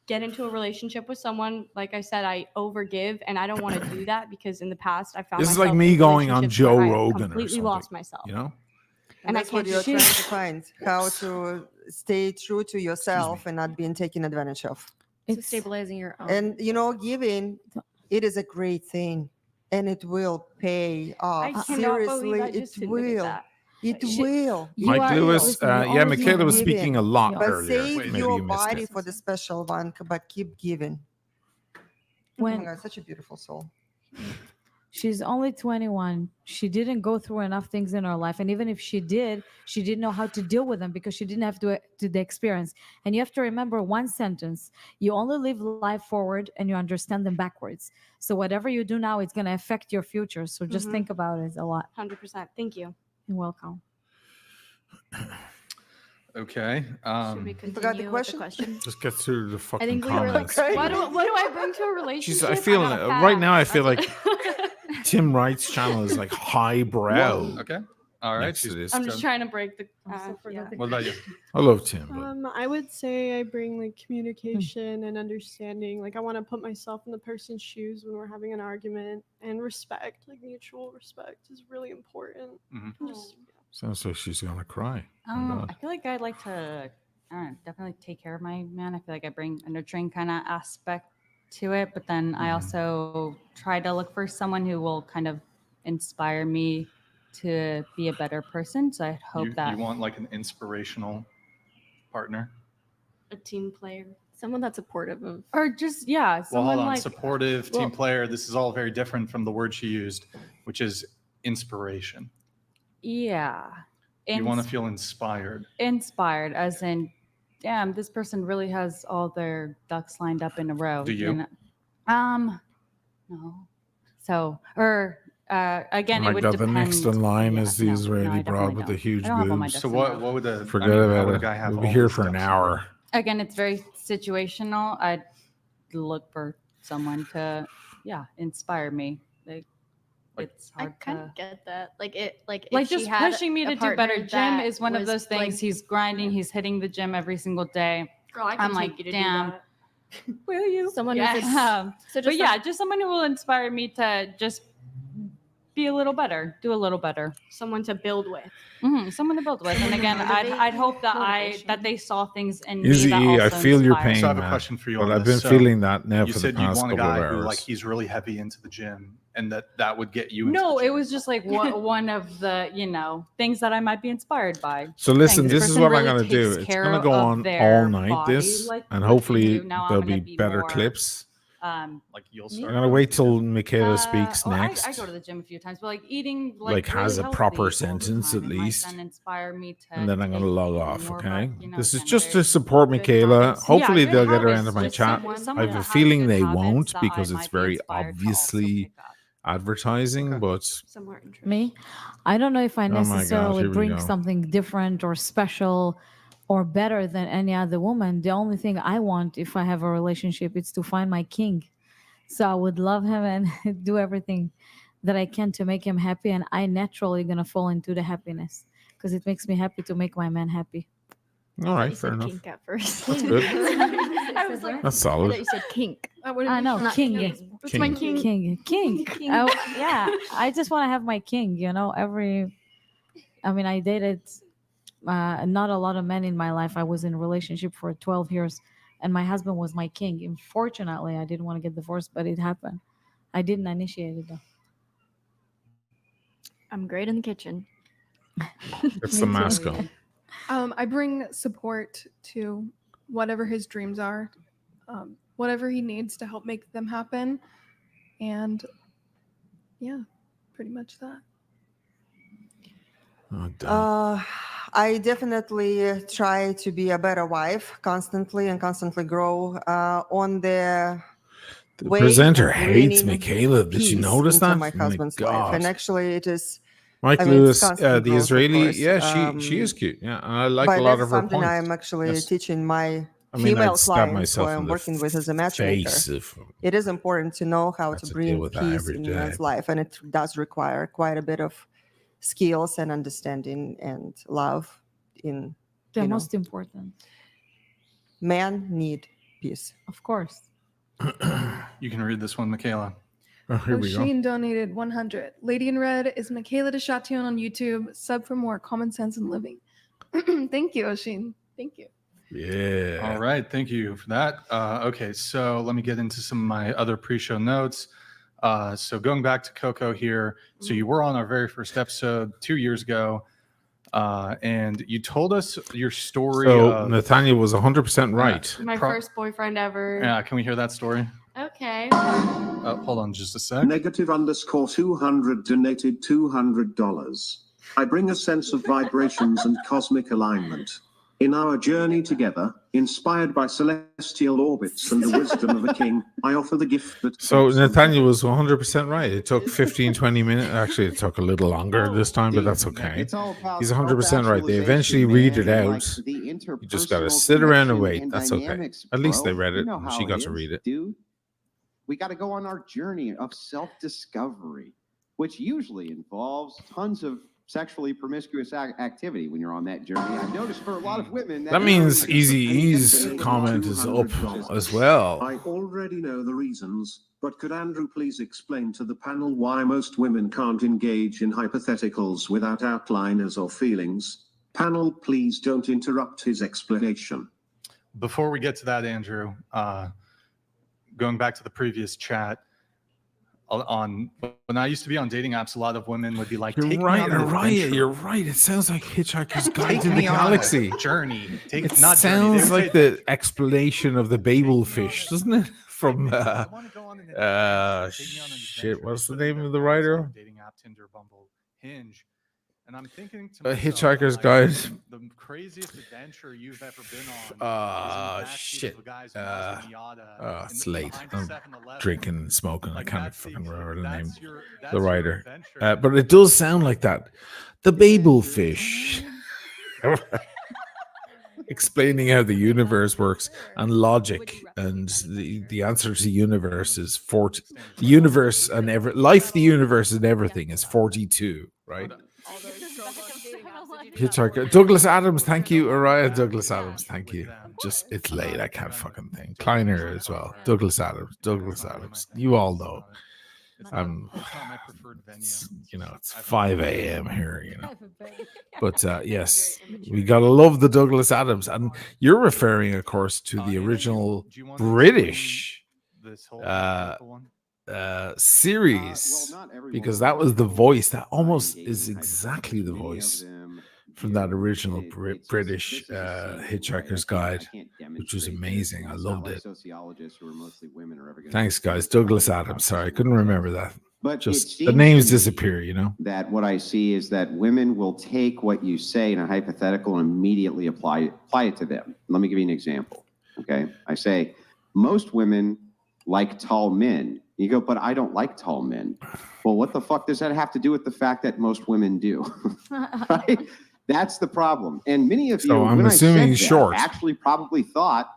get into a relationship with someone, like I said, I overgive, and I don't want to do that because in the past I found This is myself like me in going on relationships Joe where I Rogan or completely something. lost myself. You know? And I that's what can't you're trying to shift. find, how to stay true to yourself and not being taken advantage of. So stabilizing your own. And giving, it is a great thing, and it will pay off. I cannot believe Seriously, I just it admitted will. that. It will. Mike Lewis, yeah, Michaela was speaking a lot But earlier. save Maybe your you missed body it. for the special one, but keep giving. When- Oh my God, such a beautiful soul. She's only 21. She didn't go through enough things in her life. And even if she didn't know how to deal with them because she didn't have to the experience. And you have to remember one sentence. You only live life forward and you understand them backwards. So whatever you do now, it's going to affect your future. So just Mhm. think about it a lot. 100%. Thank you. You're welcome. Okay. Should we continue with the question? Just get through the fucking I think we were like, comments. what do I bring to a relationship? Jeez, I feel got a right now. I pass. feel like That's Tim Wright's channel is like highbrow. Okay. All right. Next to this. I'm just trying to break the. Yeah. What about you? I love Tim. But I would say I bring like communication and understanding. Like I want to put myself in the person's shoes when we're having an argument, and respect, like mutual respect, is really important. Just, sounds like she's gonna cry. Oh my God. I feel like I'd like to, I don't know, definitely take care of my man. I feel like I bring a nurturing kind of aspect to it, but then I also try to look for someone who will kind of inspire me to be a better person. So I hope that you want like an inspirational partner. A team player. Someone that's supportive of. or just Well, someone hold on. like Supportive team player. This is all very different from the word she used, which is inspiration. Yeah. You want to feel inspired. Inspired, as in, damn, this person really has all their ducks lined up in a row. Do you? know? No. So, or again, Oh my it would God, depend. the next in line Yeah, is the no, Israeli I broad definitely with the don't. huge I don't have all my boobs. ducks So in a row. what would a Forget how about would a it. guy have We'll be all here his for an ducks in a row? hour. Again, it's very situational. I'd look for someone to, inspire me. It's I hard kind to. of get that. Like if Like she just had pushing me a to do partner better. Jim that is one of was, those things. like, He's grinding. He's hitting the gym every single day. Girl, I I'm can like, take you to damn. do that. Will you? Someone yeah. who could, so But just yeah, like, just someone who will inspire me to just be a little better, do a little better. Someone to build with. Someone to build with. And again, I'd hope that they saw things in me Easy that E, I also feel your inspired pain, So I have a man, question for you but on I've this. been So feeling that now you for the said you'd past want a couple of guy who hours. like he's really heavy into the gym, and that would get you. Into No, the it gym. was just like one of the things that I might be inspired by. So listen, This this is person what really I'm going to do. takes It's care going to go of on their all night, body this, like and what hopefully you do. Now I'm there'll gonna be be better more, clips. Like you'll I'm start. going to wait till Michaela speaks well, next. I go to the gym a few times, but like eating Like, really has a healthy proper all the sentence time, at it might least. then inspire me to And then I'm going to take log off, more okay? back, This is again, just to very support good Michaela. habits. Hopefully Yeah, good they'll get around to habits, my just chat. someone I have that a has feeling good they habits won't that because I it's might be very inspired to also obviously pick up. advertising, but Somewhere interesting. Me, I don't know if I Oh my God, necessarily here we bring go. something different or special or better than any other woman. The only thing I want, if I have a relationship, is to find my king. So I would love him and do everything that I can to make him happy, and I naturally gonna fall into the happiness because it makes me happy to make my man happy. all right, you fair said enough. kink at first. That's good. I was like, That's I thought solid. you said kink. I know, Not king. king. That's my king. King. King. Oh, yeah, I just want to have my king. I dated not a lot of men in my life. I was in a relationship for 12 years, and my husband was my king. Unfortunately, I didn't want to get divorced, but it happened. I didn't initiate it though. I'm great in the kitchen. It's the mascot. I bring support to whatever his dreams are, whatever he needs to help make them happen, and yeah, pretty much that. Oh, damn. I definitely try to be a better wife constantly and constantly grow on the way presenter of hates bringing Michaela. Did you peace notice into that? my Oh my husband's life, God. and actually it is. Mike I mean, it's Lewis, constant the growth, of Israeli, course. yeah, she is cute. Yeah, and I like But a lot that's of her something points. I'm actually Yes. teaching my I mean, female I'd stab clients who myself in I'm the working with as a matchmaker. face if It is important to know how I had to to deal bring with that peace every in day. one's life, and it does require quite a bit of skills and understanding and love. In The most important, men need peace. of course. You can read this one, Michaela. Oh, here we go. Sheen donated 100. Lady in Red is Michaela de Chatillon on YouTube. Sub for more common sense and living. Thank you, Oshin. Thank you. Yeah. All right. Thank you for that. Okay. So let me get into some of my other pre-show notes. So going back to Coco here. So you were on our very first episode 2 years ago. And you told us your story. So Nathaniel was 100% right. My first boyfriend ever. Yeah. Can we hear that story? Okay. Hold on just a sec. Negative_200 donated $200. I bring a sense of vibrations and cosmic alignment. In our journey together, inspired by celestial orbits and the wisdom of a king, I offer the gift that. So Nathaniel was 100% right. It took 15, 20 minutes. Actually, it took a little longer this time, but that's okay. It's all about He's 100% right. They eventually read it out. You just got to sit around and wait. That's okay. At least they read it. And she got to read it. Dude, we got to go on our journey of self-discovery, which usually involves tons of sexually promiscuous activity when you're on that journey. I've noticed for a lot of women That means Easy E's comment is up as well. I already know the reasons, but could Andrew please explain to the panel why most women can't engage in hypotheticals without outliners or feelings? Panel, please don't interrupt his explanation. Before we get to that, Andrew, going back to the previous chat, when I used to be on dating apps, a lot of women would be like, You're "Take right, me on an adventure. You're right. It sounds like Hitchhiker's Guide Take to the me on a Galaxy. journey. It Not journey. They sounds would like say, the explanation of the Babel fish, doesn't it? from wanna go on an adventure. Take me on an shit. adventure." What's the Put in name their of the bios writer? on Dating app, Tinder, Bumble, Hinge. And I'm thinking to A myself, Hitchhiker's like, Guide. the craziest adventure you've ever been on is in the backseat Shit. of a guy's Mazda Miata It's in late. behind a I'm 7-Eleven. drinking and smoking. I Like, can't that's the fucking ex- remember the name. that's your that's The your writer. adventure. But it does sound like that. The Babel fish. Explaining how the universe works and logic, and the answer to the universe is 40. The universe and life, the universe and everything is 42, right? Hitchhiker. Douglas Adams, thank you. Araya Douglas Adams, thank you. Just it's late. I can't fucking think. Kleiner as well. Douglas Adams. Douglas Adams. You all know. I'm. It's 5 a.m. here. But yes, we gotta love the Douglas Adams, and you're referring, of course, to the original British series, because that was the voice. That almost is exactly the voice from that original British Hitchhiker's Guide, which was amazing. I loved it. Thanks, guys. Douglas Adams. Sorry, I couldn't remember that. But just it the seems names to me disappear, That what I see is that women will take what you say in a hypothetical and immediately apply it to them. Let me give you an example. Okay. I say, most women like tall men. You go, but I don't like tall men. Well, what the fuck does that have to do with the fact that most women do? Right? That's the problem. And many of you, I'm when assuming I he's said that, short. actually probably thought,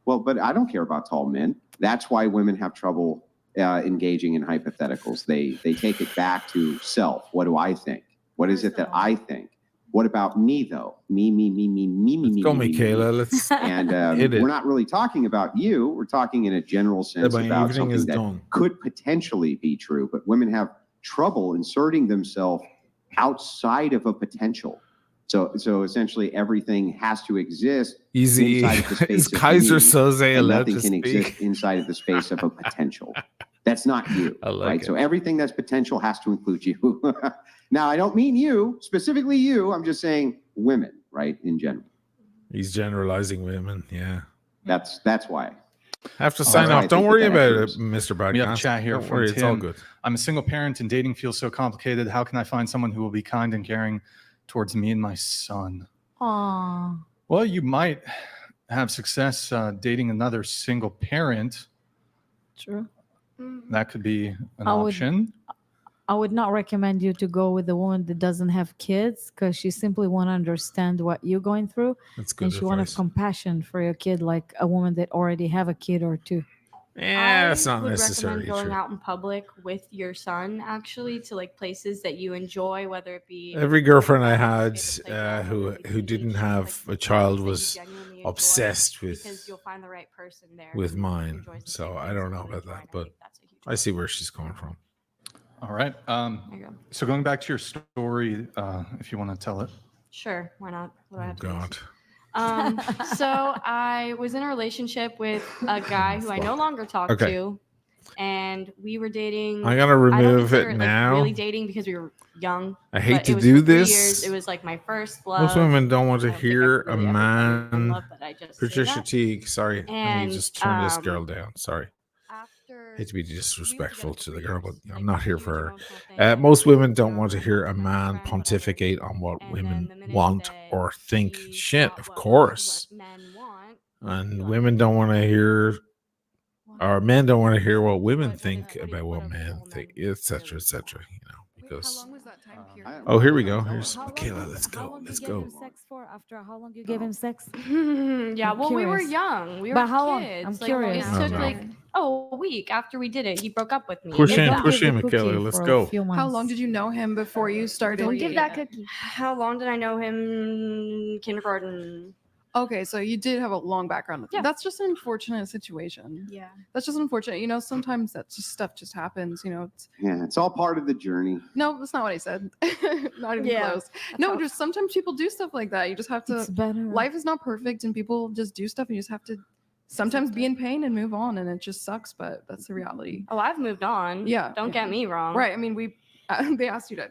well, but I don't care about tall men. That's why women have trouble engaging in hypotheticals. They take it back to self. What do I think? What is it that I think? What about me though? Me. Let's go, Michaela. Let's and hit it. we're not really talking about you. We're talking in a general sense my about evening something is that done. could potentially be true, but women have trouble inserting themselves outside of a potential. So essentially everything has to exist Easy. inside of the space Is of Kaiser me, Soze and allowed nothing to can speak? exist inside of the space of a potential. That's not you, I like right? it. So everything that's potential has to include you. Now, I don't mean you, specifically you. I'm just saying women, right, in general. He's generalizing women. Yeah. That's why. I have to sign off. Don't worry about it, Mr. Broadcast. We have a chat here Don't from worry, Tim. it's all good. I'm a single parent and dating feels so complicated. How can I find someone who will be kind and caring towards me and my son? Aww. Well, you might have success dating another single parent. True. That could be an I would- option. I would not recommend you to go with a woman that doesn't have kids, because she simply won't understand what you're going through. That's good And she won't have advice. compassion for your kid like a woman that already have a kid or two. Yeah, that's not would necessarily recommend going true. out in public with your son, actually, to like places that you enjoy, whether it be Every girlfriend I had who didn't have a child was obsessed because you'll find the right person there with who mine. enjoys the So same I things don't that know you about enjoy, that, and I but think that's a huge I see where she's coming from. All right. There you go. So going back to your story, if you want to tell it. Sure, why not? What do I have to God. So I was in a relationship with a guy who I no longer talk Okay. to, and we were dating. I gotta don't remove consider it like, now. really dating because we were young. I hate but to it was do for 3 this. years. It was like my first love. Most women don't want to I don't think hear I've really a ever been in man. love, but I just say Patricia that. Teague, sorry. Let me And, just turn this girl down. Sorry. Hate to be disrespectful to the girl, but I'm not here for her. Most women don't want to hear a man pontificate on what women want or think. Shit, of course. And women don't want to hear, or men don't want to hear what women think about what men think, etc., etc. Because. Oh, here we go. Here's Michaela. Let's go. Let's go. How long you gave him sex? Yeah, I'm well, we were curious. young. We were But how long? kids. I'm Like, curious. It Oh, took no. like a week after we did it. He broke up with me. Push If in, that. push in, Michaela. Let's go. How long did you know him before you started? Don't give that cookie. How long did I know him? Kindergarten. Okay, so you did have a long background. Yeah. That's just an unfortunate situation. Yeah. That's just unfortunate. You know, sometimes that just stuff just happens. You know, It's all part of the journey. no, that's not what I said. Not even Yeah, close. No, just sometimes people do stuff like that. You just have to. It's better. Life is not perfect, and people just do stuff, and you just have to sometimes be in pain and move on, and it just sucks, but that's the reality. Oh, I've moved on. Yeah. Don't get me wrong. Right. I mean, they asked you to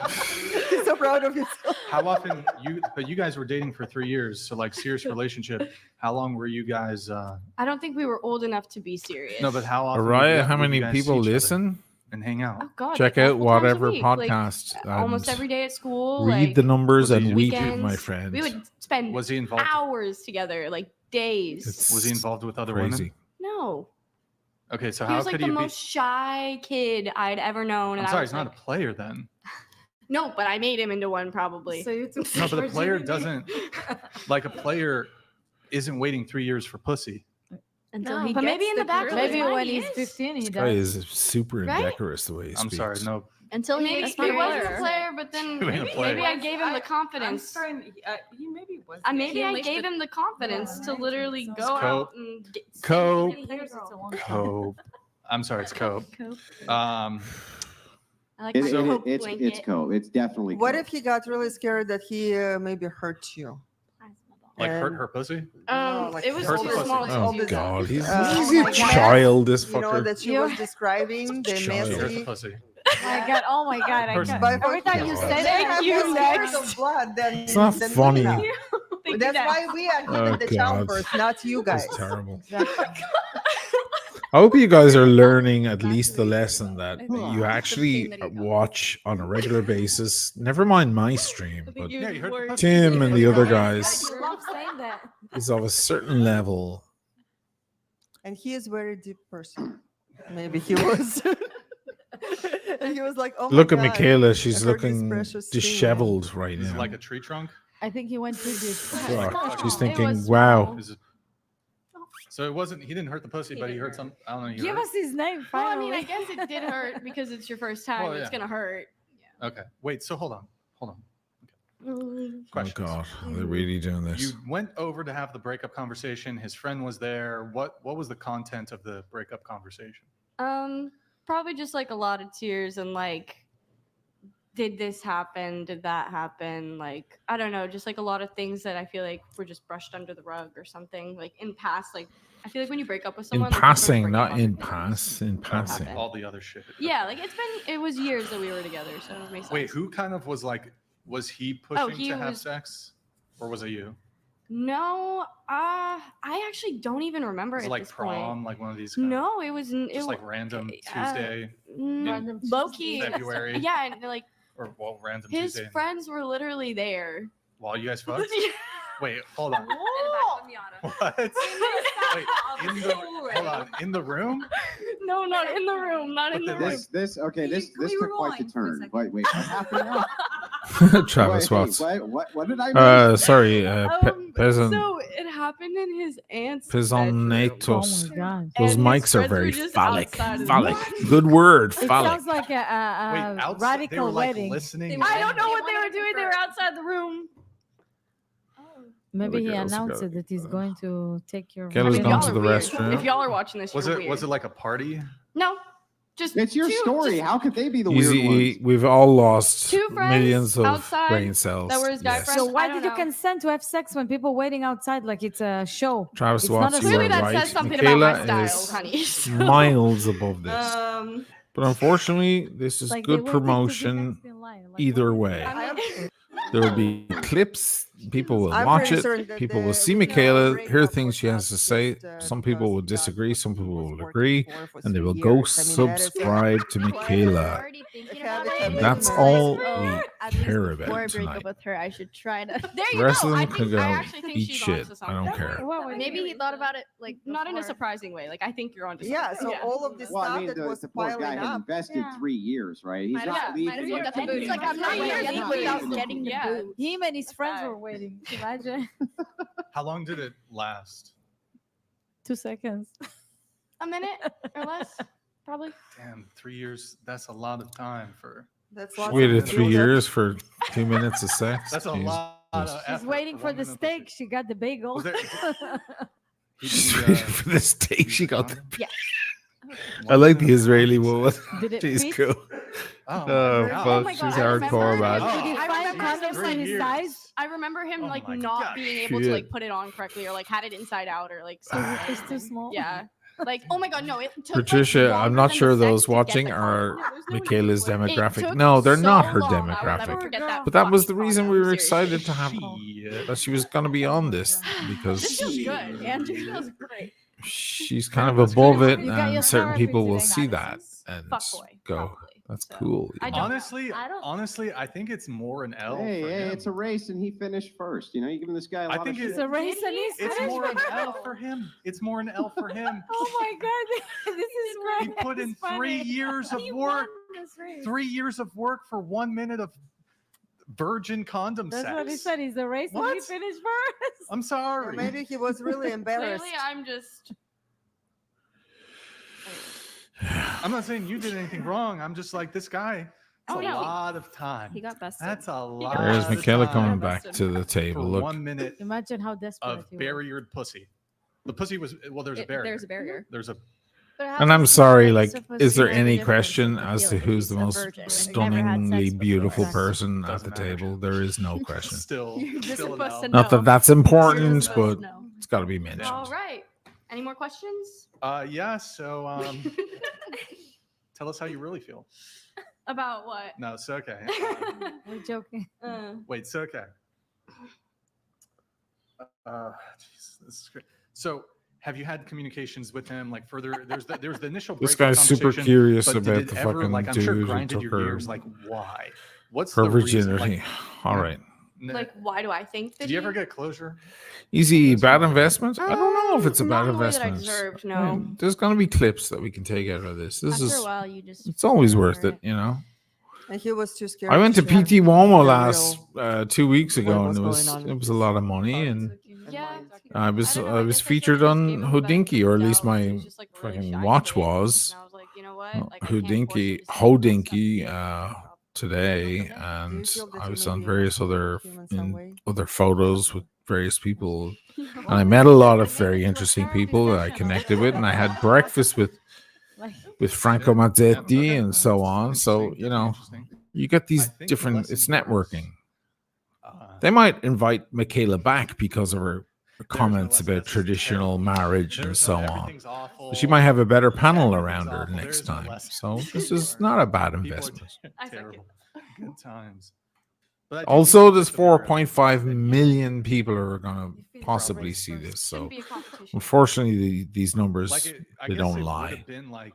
He's so proud of himself. How often but you guys were dating for 3 years, so like serious relationship. How long were you guys? I don't think we were old enough to be serious. No, but how often? Araya, how would you many guys see people each other listen? and hang out? Oh God! Check like out multiple times a whatever week, podcast. like, almost and every day at school. Read like, the numbers Was he and weep, weekends. my friend. We would spend Was he involved? hours together, like days. Was he involved with other crazy. women? No, Okay, so he how was like could the he most shy kid I'd ever known. be? And I'm sorry, I he's was not like, a player then. no, but I made him into one probably. So you took No, but a player virginity? doesn't. Like a player isn't waiting 3 years for pussy. Until No, he but maybe gets in the back of girl. his Maybe mind when he he's is. 15, he This guy does. is super Right? indecorous the way he I'm speaks. sorry, no. Until he Maybe gets he wasn't a bigger. player, but then He ain't a player. maybe I gave him the confidence. He maybe was. Maybe I gave him the confidence to literally go Cope. out and get Cope. Cope. I'm sorry, it's cope. Cope. I like It- my it- Cope it's blanket. cope. It's definitely What cope. if he got really scared that he maybe hurt you? Like hurt And- her pussy? like it was Hurt too the small. pussy. to Oh do that. God, he's Oh a my God. child. This You know fucker. that she was describing the Child. She hurt the messy. pussy. My God! Oh my God! I Person. can't. But Every time you God. say They that, have you more next. of blood than It's not than funny. women have. Thank you, That's Dad. why we are Oh, giving the God. childbirth, not you guys. That's terrible. I hope you guys are learning at least the lesson that you actually watch on a regular basis. Never mind my stream, but Yeah, you heard the pussy. Tim and the other guys You love saying that. is of a certain level. And he is very deep person. Maybe he was. And he was like, "Oh my Look at God, Michaela; she's I heard this looking precious thing." disheveled right Is it now. like a tree trunk? I think he went too deep. Fuck, she's It thinking, was "Wow, small. Is it... So it wasn't. He didn't hurt the pussy, but he hurt some. I don't know. He Give hurt. us his name, Well, I finally. mean, I guess it did hurt because it's your first time. Well, It's yeah. gonna hurt. Okay. Wait. So hold on. Okay. oh Questions. God, they're really doing You this." went over to have the breakup conversation. His friend was there. What was the content of the breakup conversation? Probably just like a lot of tears and like, did this happen? Did that happen? Like, I don't know, just like a lot of things that I feel like were just brushed under the rug or something. Like in past, like I feel like when you break up with In someone, like, you sort of passing, forget not about in the things. pass. In passing. happened. All the other shit. Yeah, like it was years that we were together, so it makes sense. Wait, who kind of was like? Was he pushing he to have was- sex, or was it you? No, I actually don't even remember Was at it like this prom, point. like one of these? Kind No, it was of, just like random Tuesday low key. February. Yeah, and like or well, random his Tuesday. friends were literally there. While you guys fucked? Wait, hold on. What? Wait, hold on. In the room? No, not in the room. Not in the room. This took quite the turn. Wait, what happened now? Travis Wait, Watts. what did I miss? Sorry, peasant. So it happened in his aunt's Pesonatos. Oh my God. Those And his mics are friends were very just phallic. outside of the Phallic. room. Good word. It Phallic. sounds like a outside- they radical were like wedding. listening. I don't know what they were doing. They were outside the room. Maybe The he girls announced got- it that he's going to take your. Kelly's I mean, gone y'all to are the weird. restroom. If y'all are watching this, Was you're it weird. was it like a party? No, just It's your two- story. just How could they be the weird Easy. ones? We've all lost Two friends millions of outside brain cells. that were his guy Yes. friends. So why I don't did you know. consent to have sex when people waiting outside like it's a show? Travis It's Watts, not a you Clearly are that right. says something Michaela about my is style, honey. So, miles above this. But unfortunately, this is Like good they waiting to be promotion next in line. Like, either what is way. it? I mean, There will be clips. People will I'm watch pretty it. certain that People the will see original Michaela, breakup hear was things she has not to say. just, Some people because will that disagree. Some people was will working agree. for And they 3 will years. go I mean, that is subscribe to Michaela. Already thinking If I about have it. a And family that's member, all Oh, we at least care before about I break tonight. up with her, I should try to. there The you rest go. of I them can think I go actually think eat she's shit. onto I don't something. care. Maybe he thought about it like Not in a before. surprising way. Like I think you're onto Yeah, something. so all of this Well, I stuff mean, that was the poor guy piling had up. invested Yeah. 3 years, right? He's Might not as leaving. well get the boot. He's like, I'm not Might as well leaving get the without boot. getting the Yeah. boot. Him and his friends were waiting. Imagine. How long did it last? 2 seconds. A minute or less, probably. Damn, 3 years. That's a lot of time for. That's She lots Waited of 3 build-up. years for 2 minutes of sex. That's a Jesus. lot of She's effort waiting for one the minute steak. She got the bagel. Was there- She's Did, waiting for the steak. She got the. Yeah. I like the Israeli woman. Did it She's fit? cool. Oh, Oh, my God. fuck, my she's God, I remember hardcore, him. man. Did he I find remember condoms him, for like, his size? I remember him Oh like my not God. being able to Shit. like put it on correctly or like had it inside out or like So something. it's too small. Yeah. Like, oh my god, no! It took Patricia, like, I'm longer not than sure the sex those to get watching the are condom. Michaela's It demographic. took No, they're not so her long. I will never demographic. forget that But that was the fucking reason photo, we were seriously. excited to have that she was going to be on this because This feels good. Andrew feels great. she's kind of above it, You got your and certain therapy people will today, see Madison. that and Fuckboy, go, probably. "That's So, cool." I you don't know? Honestly, I don't. honestly, I think it's more an L Hey, for hey, him. it's a race, and he finished first. You know, you giving this guy a I lot think of it- shit. It's a race and he's It's finished more an first. L for him. It's more an L for him. Oh my god, this is He right. put in 3 years of work. 3 years of work for 1 minute of virgin condom That's sex. what he said. He's a race and he What? finished first. I'm sorry. Maybe he was really embarrassed. Clearly, I'm just. I'm not saying you did anything wrong. I'm just like this guy. That's Oh, a no. lot of time. He got bested. That's a lot. There's of Michaela time coming back to the for table. Look, 1 minute Imagine how desperate of he was. barriered pussy. The pussy was there's a barrier. There's a barrier. There's a and I'm sorry. Like, is there any question as to who's the most stunningly beautiful person at the table? There is no question. still You're just still an supposed L. to Not that know. that's You're important, supposed but to know. it's got to be mentioned. All right. Any more questions Yeah. So tell us how you really feel. about what? No, it's okay. We're joking. Wait, it's okay. Jeez, this is great. So, have you had communications with him? Like further, there's the initial. This breakup guy's super conversation, curious but did about it the ever, fucking like, I'm sure dude who grinded took your her- gears. Like, why? What's Her the reason? virginity. Like, All right. Like, why do I think that? Did you ever get closure? Easy bad investment? I don't know if it's a Not bad in the way that I investment. deserved, no. There's gonna be clips that we can take out of this. This After is a while, you just. it's always forget worth about it, you know. And he was too scared. I went to share PT Womo the last real 2 weeks what ago, was and going on. it was a lot of money, and Yeah. I was I don't know, I guess I featured sorta just on gave him the benefit Houdinki, of or at the least doubt 'cause he my was just, like, really fucking shy watch today. was And I was like, you know what? Like, I can't force him Houdinki to say Houdinki today, and feel that I you was may on be various able to other help him in some way? other photos with various people, and I met a lot of very interesting people that I connected with, and I had breakfast with Franco Mazzetti and so on. So you know, you get these different. It's networking. They might invite Michaela back because of her comments about traditional marriage and so on. But she might have a better panel around her next time. So this is not a bad investment. Terrible. Good times. But I do Also, think there's it's just a barrier. 4.5 million people are going to possibly see this. So, be a competition. unfortunately, these numbers I they guess don't it lie. would have been like,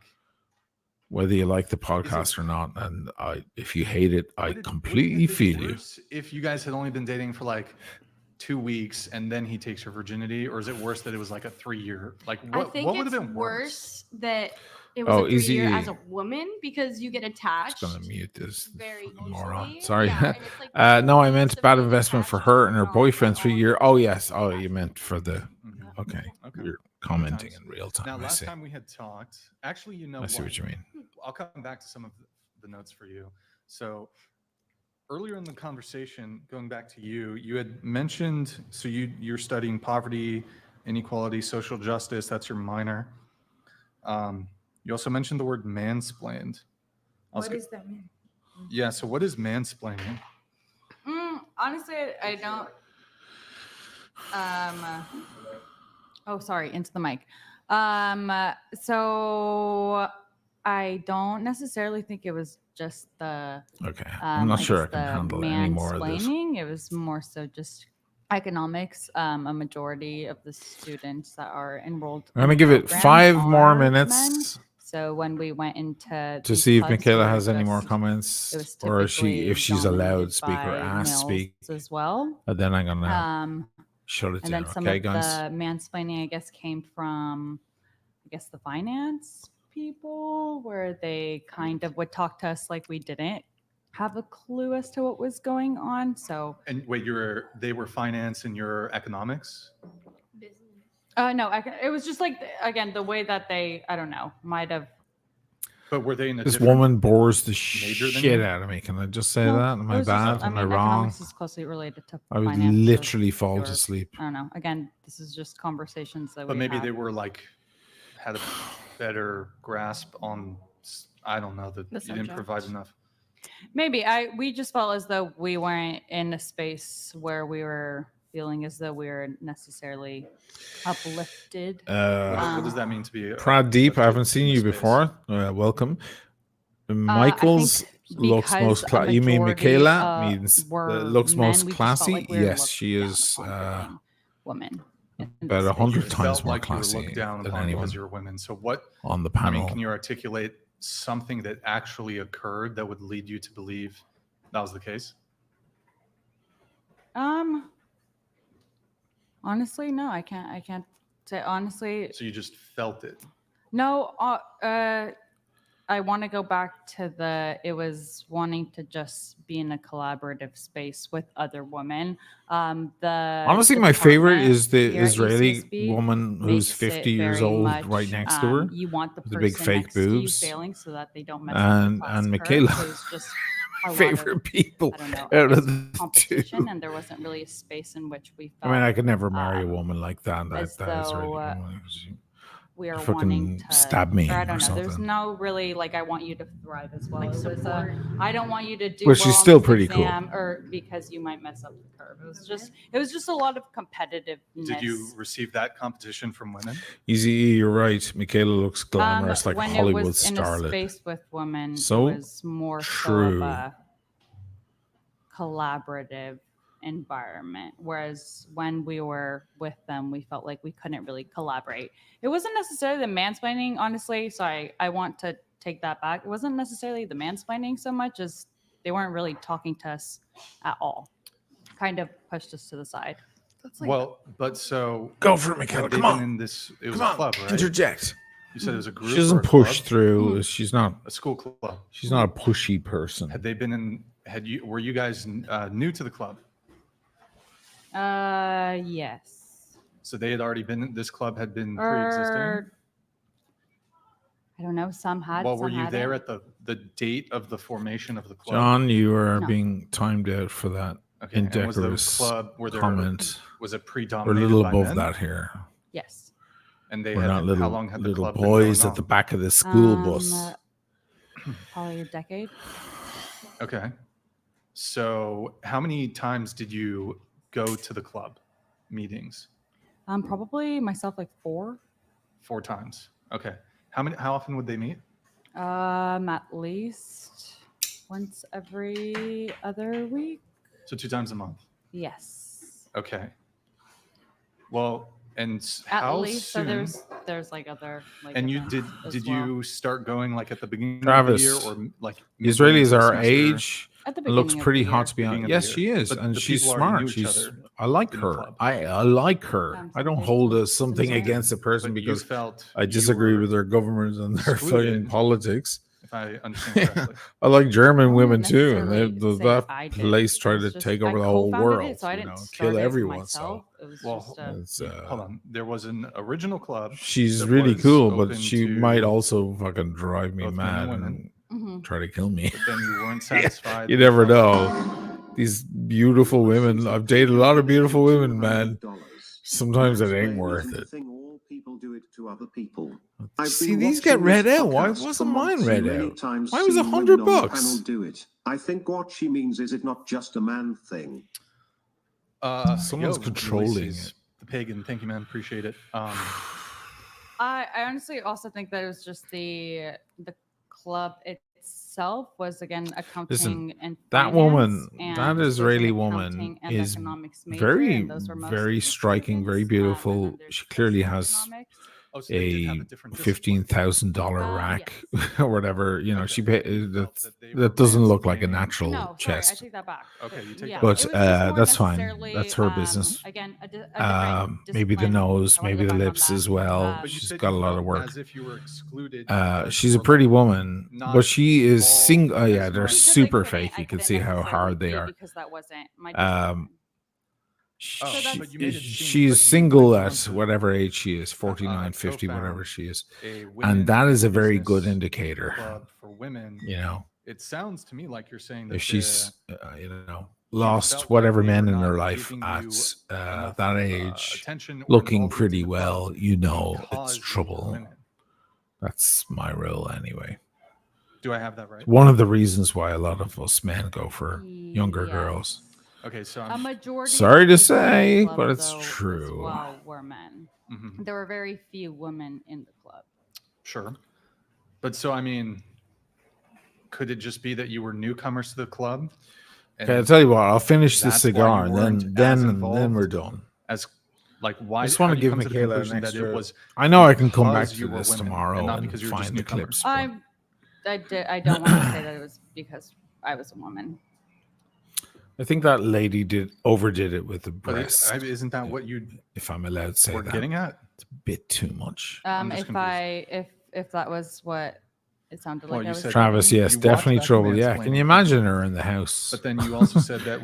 Whether you like the podcast or not, and if you hate it, I would it completely have been feel you. worse if you guys had only been dating for like 2 weeks and then he takes your virginity, or is it worse that it was like a 3-year? Like I what? think What would it's have been worse that it was Oh, a easy. 3-year as a woman because you get attached. Just gonna mute this very moron. easily. Sorry. Yeah, and it's like No, I meant bad investment for her and her boyfriend 3 year. Oh yes. Oh, you meant for the. Okay. You're commenting in real time. Now, I last see. time we had talked, actually, you know, I see what you mean. I'll come back to some of the notes for you. So earlier in the conversation, going back to you, you had mentioned, so you're studying poverty, inequality, social justice. That's your minor. You also mentioned the word mansplained. What does that mean? Yeah. So what is mansplaining? Honestly, I don't. Oh, sorry, into the mic. So I don't necessarily think it was just the. Okay, I'm not sure I guess can the handle any more of this. mansplaining. It was more so just economics. A majority of the students that are enrolled. I'm gonna in give the it program 5 more are men. minutes So when we went into to these see if clubs, Michaela we were has any more just- comments, it was or if typically she's allowed dominated to speak or by asked males speak. as well. But then I'm gonna shut it And down. then some Okay, of guys. the mansplaining, I guess, came from, I guess, the finance people, where they kind of would talk to us like we didn't have a clue as to what was going on. So, And wait, they were finance and you're economics? no, it was just like, again, the way that they, I don't know, might have. But were they in a This different woman bores the major than shit you? out of me. Can I just say No, that? Am it I was just- bad? Am I mean, wrong? economics is closely related to I would finance, so literally if fall to you're- sleep. I don't know. Again, this is just conversations that But we maybe have. they were like, had a better grasp on, I don't know, that The you didn't provide subject. enough. Maybe we just felt as though we weren't in a space where we were feeling as though we were necessarily uplifted. What does that mean to be? Pradeep, I haven't seen you before. Welcome. Michael's looks most because a you mean majority, Michaela means were looks men, most we just felt classy? like we were Yes, looked she down is upon for being women in about the 100 space. times Felt more like you were classy looked down than upon anyone because you're women. So what on the I panel. mean, can you articulate something that actually occurred that would lead you to believe that was the case? Honestly, no, I can't say honestly. So you just felt it. No, I want to go back to it was wanting to just be in a collaborative space with other women. Honestly, my favorite is the Israeli woman who's 50 years old right next to her. You want the with the big person fake next to you boobs. failing so that they don't mess up the class And curve. Michaela, So it was just a lot favorite of, people I don't know, out I guess of the competition, two. and there wasn't really a space in which we I felt. mean, I could never marry a woman like that. As That Israeli though, woman. we are Fucking wanting to stab me or I or don't know. There's something. no really like I want you to thrive as well. It was I don't want you to do Well, well she's on still this pretty cool. exam or because you might mess up the curve. It was just a lot of competitiveness. Did you receive that competition from women? Easy, you're right. Michaela looks glamorous like a when Hollywood it was in a starlet. space with women, So it was more true. so of a collaborative environment, whereas when we were with them we felt like we couldn't really collaborate. It wasn't necessarily the mansplaining, honestly, so I want to take that back. It wasn't necessarily the mansplaining so much as they weren't really talking to us at all, kind of pushed us to the side. Well, but so Go for it, Michaela, had they come been on. in this? It was Come a on, club, right? interject. You said it was a group. She doesn't or a push club? through. She's not a school club. She's not a pushy person. Had they been in? Were you guys new to the club? Yes. So they had already been. This club had been pre-existing. I don't know. Some had. Well, were some you there hadn't. at the date of the formation of the club? John, you are No. being timed out for that Okay, and was the indecorous club comment. Was it We're a predominated little by above men? that here. Yes. And they We're had not little, how long had the little club boys been at the going back of the school bus. Probably a decade. on? Okay. So how many times did you go to the club meetings? Probably myself like 4. 4 times. Okay. How often would they meet? At least once every other week. So 2 times a month. Yes. Okay. Well, and At how least. soon? So there's like other like. And you events as did well. you start going like at the beginning Travis, of the year or like the Israelis midway are into the semester? age. At the It looks beginning of pretty the hot year. to be honest. Beginning of the Yes, she year. is, But and the she's people already knew smart. each She's. other I like in the her. club. I like her. I don't hold something Same. against a person But you because felt I you disagree were with their governments and their fucking excluded, politics. if I understand correctly. I like German wouldn't women too, and necessarily say that I did. place tried It was to just- take over I the whole co-founded world. it, so I you didn't know, start kill it everyone. myself. So It was Well, just a, it's, hold on. There was an original club. she's that really was cool, but open she to might also fucking drive me both men and mad women. and try to kill me. But then you weren't satisfied. You with the never club. know. These beautiful women. I've dated a lot of beautiful women, man. Sometimes it ain't worth it. All people do it to other people. See, these get read out. Why wasn't mine read out? Why was $100? Panel do it. I think what she means is it not just a man thing. Someone's controlling Ulysses, the pagan. Thank you, man. Appreciate it. I honestly also think that it was just the club itself was again accounting Listen, and that finance, woman, and that there's an Israeli accounting woman and is economics major, very, and those were most of very the striking, very students, and then beautiful. there's She clearly business has economics. Oh, so they did have a a different discipline. $15,000 rack or whatever. You know, Okay. she You felt that doesn't look like a mansplaining. natural No, sorry, I chest. take that back. Okay, you take Yeah, that But it was just more that's fine. necessarily, That's her business. Again, a different Maybe the discipline. nose, I wanna maybe go the back on lips that. as well. But you She's said got a you lot of felt work. as if you were excluded. because She's you a were, pretty like, woman, not but she is involved single. as Yeah, they're much. Because I super couldn't- fake. I You can couldn't see how necessarily hard they do are. because that wasn't my Um, Oh, that's- but you made it seem she's like you single went at on to, whatever age she is, 49, 50, co-found whatever she is. a And women's that is a very good business indicator. club for women. You know, It sounds to me like you're saying that if she's, felt lost like whatever they men were in her not life giving at you enough, that age, attention or looking involvement pretty in the club well, you know, because it's you were trouble. women. That's my rule anyway. Do I have that right? It's one of the reasons why a lot of us men go for younger Yes. girls. Okay, so A majority. Sorry of to the people in the say, club, but it's though, as true. well, were men. Mhm. There were very few women in the club. Sure. But so, I mean, could it just be that you were newcomers to the club? Okay, I'll tell you what. I'll finish the that's why cigar, you and weren't then as then involved we're done. As like, why? I just want how to do you give come to the Michaela an conclusion that extra. it was I know I can come back because to you were this women tomorrow and not and because you were just find the newcomers? clips. but- I don't want to say that it was because I was a woman. I think that lady overdid it with the But breast. isn't that what you? If I'm allowed to say we're that, getting at? It's a bit too much. If that was what it sounded like, Well, I you was said Travis, you yes, watched definitely back trouble. Yeah, can you mansplaining. imagine her in the house? But then you also said that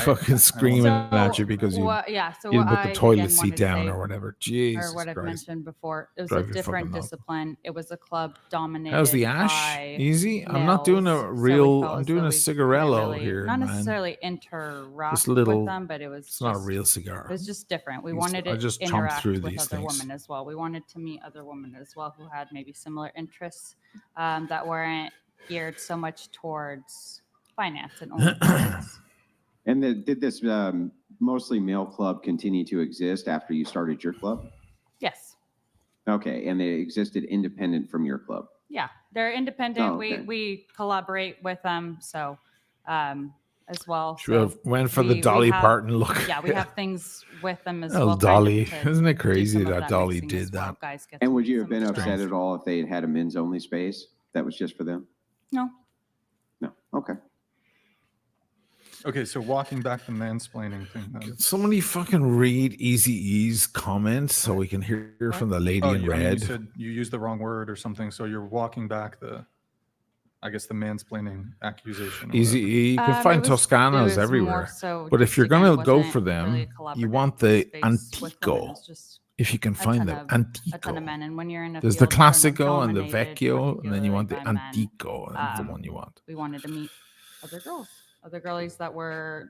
fucking screaming at you because you So you what didn't put I the toilet again seat wanted to down say, or whatever. Jesus or what I've Christ. mentioned before, it was Drive a your different fucking mouth. discipline. It was a club dominated. How's the ash? by Easy? I'm not doing males, a so we real. felt I'm as doing though a we couldn't cigarello really- here, not man. necessarily interact Just little. with them, but it was It's not a just- real cigar. It was just different. We These- wanted I to just chomped interact through with these other things. women as well. We wanted to meet other women as well who had maybe similar interests that weren't geared so much towards finance and only finance. And did this mostly male club continue to exist after you started your club? Yes. Okay, and they existed independent from your club. Yeah, they're independent. Oh, okay. We collaborate with them, so as well. Should we have went for the we Dolly have- Parton look? Yeah, we have things with them as Oh, well. Dolly. kind of to Isn't it do crazy some of that Dolly mixing as did well. that? Guys get And to would meet you have some been of the upset girls. at all if they had a men's only space that was just for them? No. No. Okay. Okay, so walking back the mansplaining thing. Then. Somebody fucking read Easy E's comments so we can hear from the lady in you, I mean, red. you said you used the wrong word or something, so you're walking back the, I guess, the mansplaining accusation. or Easy whatever. E, you can it find was Toscanos more everywhere. so But if just, you're again, gonna go wasn't for them, really a you collaborative want the space with women. It Antico. was just If you can a find ton the of- a ton Antico. of men, and when you're in a There's the field sort of Classico and the dominated Vecchio, and then you want the particularly by men, Antico. And that's the one you want. We wanted to meet other girls, other girlies that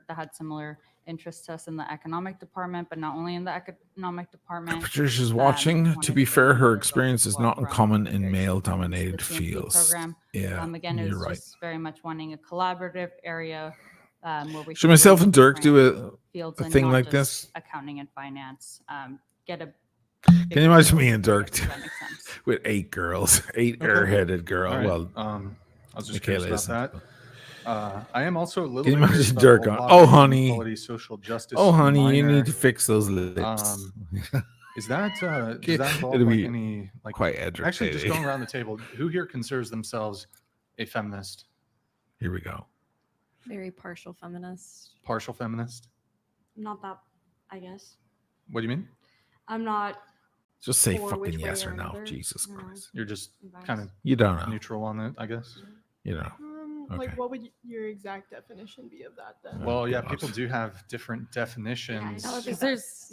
had similar interests to us in the economic department, but not only in the economic department. Patricia's we watching. wanted To be bring fair, other her girls experience as is well not from uncommon in various male-dominated departments. The TNT fields. program. Yeah, Again, it you're was right. just very much wanting a collaborative area where we Should could myself bring and Dirk do different a fields a and thing not like just this? accounting and finance. Get a Can you imagine me and Dirk if that makes sense. with 8 girls, 8 Okay. airheaded girl? All right, Well, I was just Michaela curious about isn't. that. I am also a little Can you bit curious imagine about Dirk the whole going, poverty, "Oh, honey. inequality, social justice. Oh, honey, you minor." need to fix those lips. Is that does Okay, that involve it'll like be any like quite actually just agitating. going around the table? Who here considers themselves a feminist, Here we go. Very partial feminist. partial feminist? Not that, I guess. What do you mean? I'm not. Just say for fucking which way yes or no. another. Jesus I don't know. Christ. You're just Advice. kind of You don't know. neutral on it, I guess. You know. Like, Okay. what would your exact definition be of that then? Well, yeah, God. people do have different definitions. that would be Because there's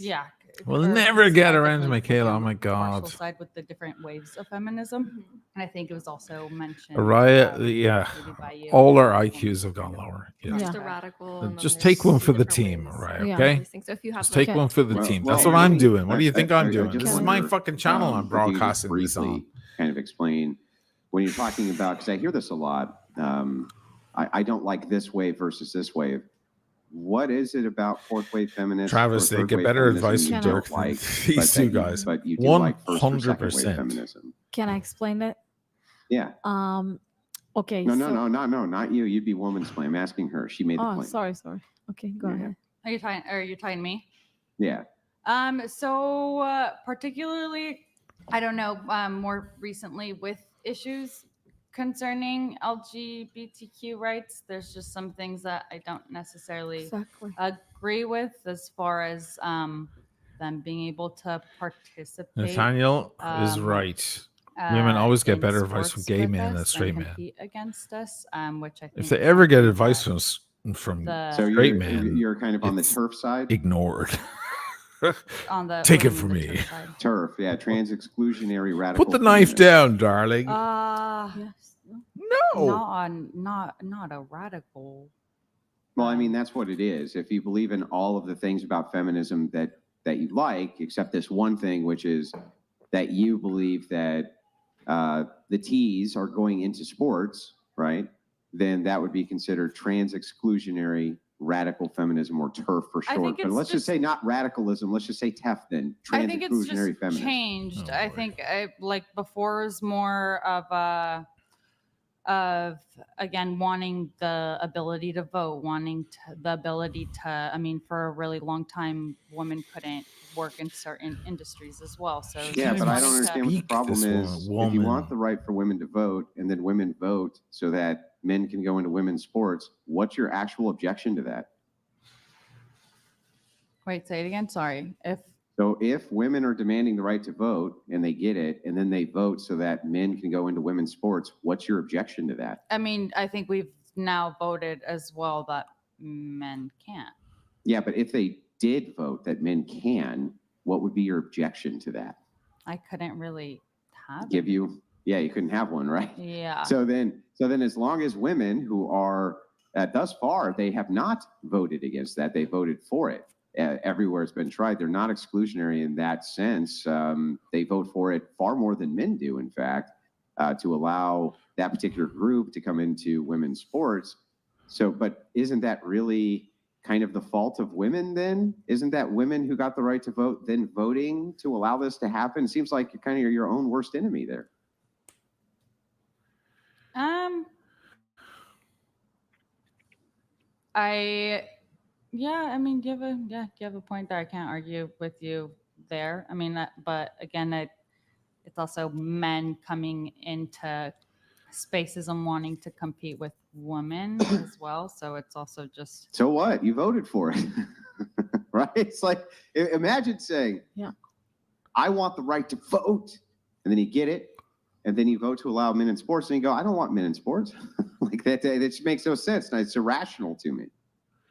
We'll or never it's get like around to the Michaela. Oh my partial God. side with the different waves of feminism, and I think it was also mentioned. Araya, yeah. maybe by you. All our IQs have gone lower. Yeah. There's Yeah. the radical. and then Just there's take one for the different team, ways Araya, of Yeah. okay? these things. So if you have Just like, take one for the Well- team. well, That's what I'm really, doing. What do you think I'm I doing? just This is my wonder, fucking channel I'm if you could just broadcasting this on. briefly kind of explain when you're talking about, because I hear this a lot. I don't like this wave versus this wave. What is it about fourth wave feminists? Travis, or they third get wave better feminism advice you from don't Dirk than like, these but two that you- guys. But you do like first or second wave 100%. feminism. Can I explain it? Yeah. Okay. No, so, not you. You'd be woman's play. I'm asking her. She made the Oh, claim. sorry. Okay, go Yeah. ahead. Are you talking me? Yeah. So particularly, I don't know, more recently with issues concerning LGBTQ rights, there's just some things that I don't necessarily Exactly. agree with as far as them being able to participate. Nathaniel is right. Women always get in better advice from sports gay with men us than and straight men. compete against us, which I think If they is ever get something advice that from the- So straight you're, men, you're kind of on the it's turf side. ignored. on the Take it on from the me. turf side. Turf, yeah, trans exclusionary radical. Put the knife feminist. down, darling. Yes. No. Not a radical. Well, I mean, that's what it is. If you believe in all of the things about feminism that you like, except this one thing, which is that you believe that the T's are going into sports, right? Then that would be considered trans exclusionary radical feminism, or TERF for I short. think But it's let's just say not radicalism. Let's just say TEF then. I Trans think it's just exclusionary feminist. changed. Oh, I think like before it was more of of, again, wanting the ability to vote, the ability to, I mean, for a really long time, women couldn't work in certain industries as well. So Yeah, just but I don't wanting to- understand what the problem is. If you want the right for women to vote and then women vote so that men can go into women's sports, what's your actual objection to that? Wait, say it again. Sorry. So if women are demanding the right to vote and they get it, and then they vote so that men can go into women's sports, what's your objection to that? I mean, I think we've now voted as well that men can't. Yeah, but if they did vote that men can, what would be your objection to that? I couldn't really have Give you, yeah, you couldn't have one, right? Yeah. So then as long as women who are, thus far, they have not voted against that, they voted for it. Everywhere it's been tried, they're not exclusionary in that sense. They vote for it far more than men do, in fact, to allow that particular group to come into women's sports. So, but isn't that really kind of the fault of women then? Isn't that women who got the right to vote then voting to allow this to happen? It seems like you're kind of your own worst enemy there. I mean, you have a point there. I can't argue with you there. I mean, but again, it's also men coming into spaces and wanting to compete with women as well. So it's also just. So what? You voted for it, right? It's like, imagine saying, yeah, I want the right to vote. And then you get it. And then you vote to allow men in sports. And you go, I don't want men in sports. Like that just makes no sense. It's irrational to me.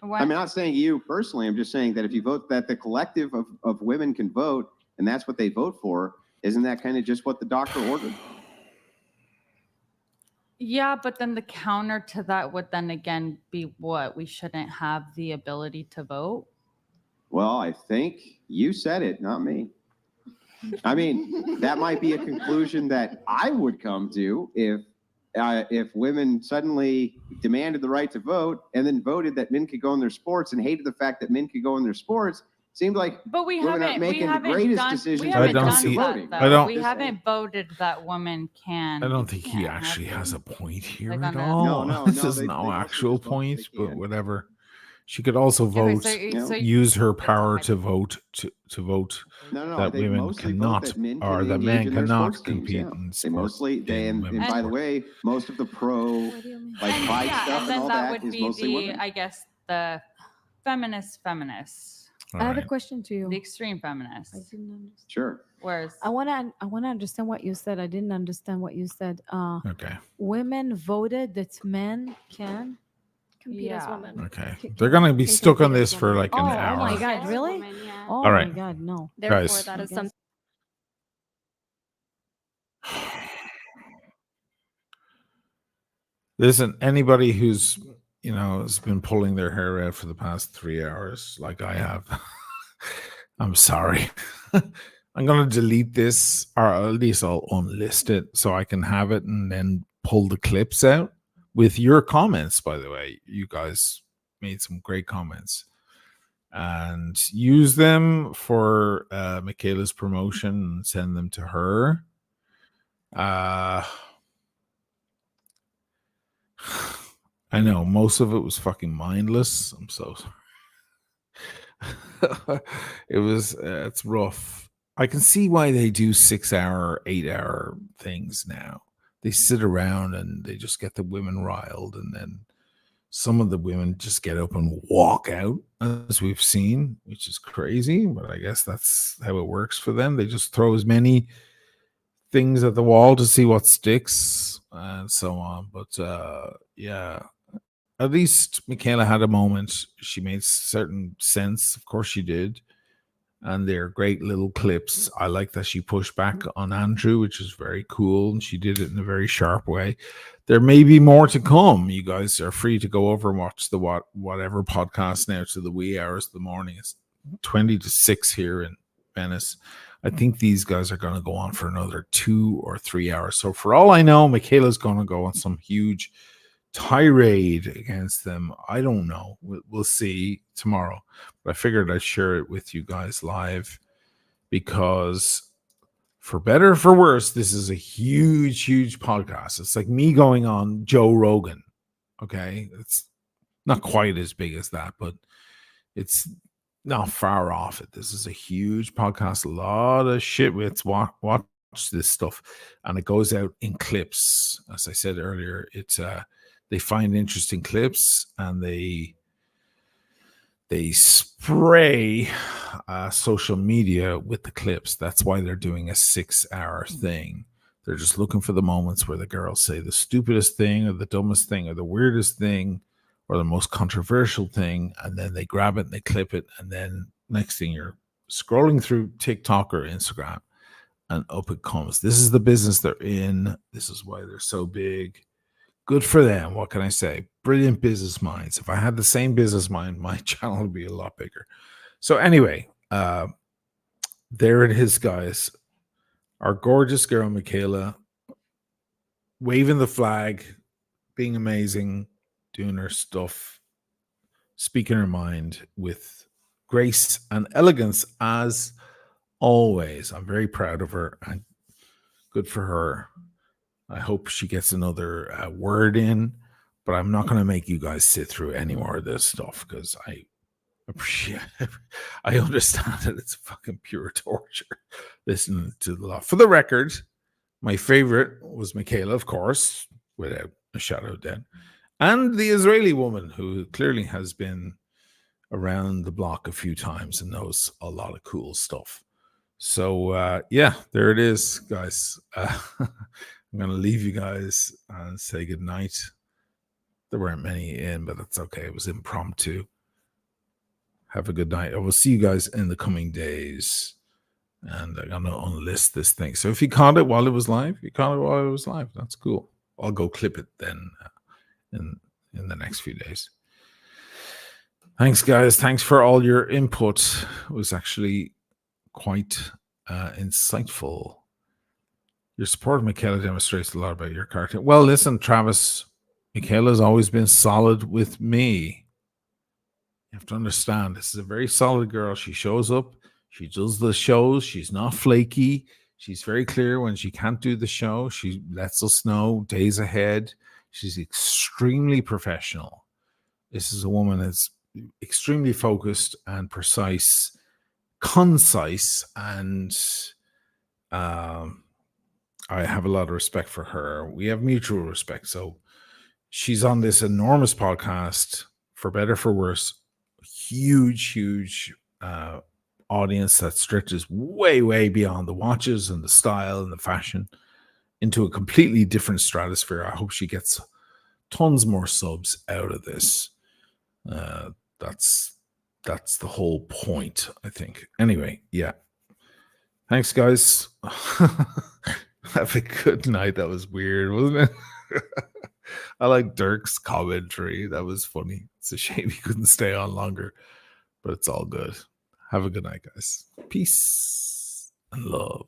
What? I'm not saying you personally. I'm just saying that if you vote that the collective of women can vote, and that's what they vote for, isn't that kind of just what the doctor ordered? Yeah, but then the counter to that would then again be what? We shouldn't have the ability to vote? Well, I think you said it, not me. I mean, that might be a conclusion that I would come to if women suddenly demanded the right to vote and then voted that men could go in their sports and hated the fact that men could go in their sports. Seemed like but we women haven't aren't making we the haven't greatest done, decisions. we when haven't it don't done comes to see- that, voting. though. I don't- We haven't voted that women can. I don't think he can't actually have has a them. point here Like at on a- all. No, This is they no mostly actual just vote point, they but can. whatever. She could also Okay, vote, so use her power to vote to vote No, that they women mostly vote cannot, that men or can that engage men in their cannot sports teams, compete yeah. in They sports. mostly, and women's by the sport. way, most of the pro, like pride Yeah, stuff and then all that that would is be mostly the, women. I guess, the feminists. I have a question to you. The extreme feminists. Sure. Whereas I wanna understand what you said. I didn't understand what you said. Okay. Women voted that men can compete as women. Okay. They're gonna be stuck on this for like an Oh hour. my God! Really? Oh All my right. God! No. Therefore, Guys. that is something. Listen, anybody who's has been pulling their hair out for the past 3 hours, like I have, I'm sorry. I'm gonna delete this, or at least I'll unlist it so I can have it and then pull the clips out with your comments. By the way, you guys made some great comments, and use them for Michaela's promotion and send them to her. I know most of it was fucking mindless. I'm so sorry. It's rough. I can see why they do 6 hour, 8 hour things now. They sit around and they just get the women riled, and then some of the women just get up and walk out, as we've seen, which is crazy, but I guess that's how it works for them. They just throw as many things at the wall to see what sticks and so on. But yeah, at least Michaela had a moment. She made certain sense. Of course she did. And they're great little clips. I like that she pushed back on Andrew, which is very cool. And she did it in a very sharp way. There may be more to come. You guys are free to go over and watch the whatever podcast now to the wee hours of the morning. It's 20 to 6 here in Venice. I think these guys are going to go on for another 2 or 3 hours. So for all I know, Michaela's going to go on some huge tirade against them. I don't know. We'll see tomorrow. But I figured I'd share it with you guys live because For better or for worse, this is a huge, huge podcast. It's like me going on Joe Rogan. Okay. It's not quite as big as that, but it's not far off it. This is a huge podcast. A lot of shitwits watch this stuff, and it goes out in clips. As I said earlier, it's they find interesting clips and they spray social media with the clips. That's why they're doing a 6-hour thing. They're just looking for the moments where the girls say the stupidest thing or the dumbest thing or the weirdest thing or the most controversial thing, and then they grab it and they clip it, and then next thing you're scrolling through TikTok or Instagram, and up it comes. This is the business they're in. This is why they're so big. Good for them. What can I say? Brilliant business minds. If I had the same business mind, my channel would be a lot bigger. So anyway, there it is, guys. Our gorgeous girl, Michaela, waving the flag, being amazing, doing her stuff, speaking her mind with grace and elegance as always. I'm very proud of her and good for her. I hope she gets another word in, but I'm not going to make you guys sit through any more of this stuff because I appreciate it. I understand that it's fucking pure torture listening to the law. For the record, my favorite was Michaela, of course, without a shadow of doubt, and the Israeli woman who clearly has been around the block a few times and knows a lot of cool stuff. So, yeah, there it is, guys. I'm going to leave you guys and say good night. There weren't many in, but that's okay. It was impromptu. Have a good night. I will see you guys in the coming days. And I'm going to unlist this thing. So if you caught it while it was live, that's cool. I'll go clip it then in the next few days. Thanks, guys. Thanks for all your input. It was actually quite insightful. Your support of Michaela demonstrates a lot about your character. Well, listen, Travis, Michaela's always been solid with me. You have to understand, this is a very solid girl. She shows up. She does the shows. She's not flaky. She's very clear when she can't do the show. She lets us know days ahead. She's extremely professional. This is a woman that's extremely focused and precise, concise, and I have a lot of respect for her. We have mutual respect. So she's on this enormous podcast, for better, for worse, huge audience that stretches way, way beyond the watches and the style and the fashion into a completely different stratosphere. I hope she gets tons more subs out of this. That's the whole point, I think. Anyway, yeah. Thanks, guys. Have a good night. That was weird, wasn't it? I like Dirk's commentary. That was funny. It's a shame he couldn't stay on longer, but it's all good. Have a good night, guys. Peace and love.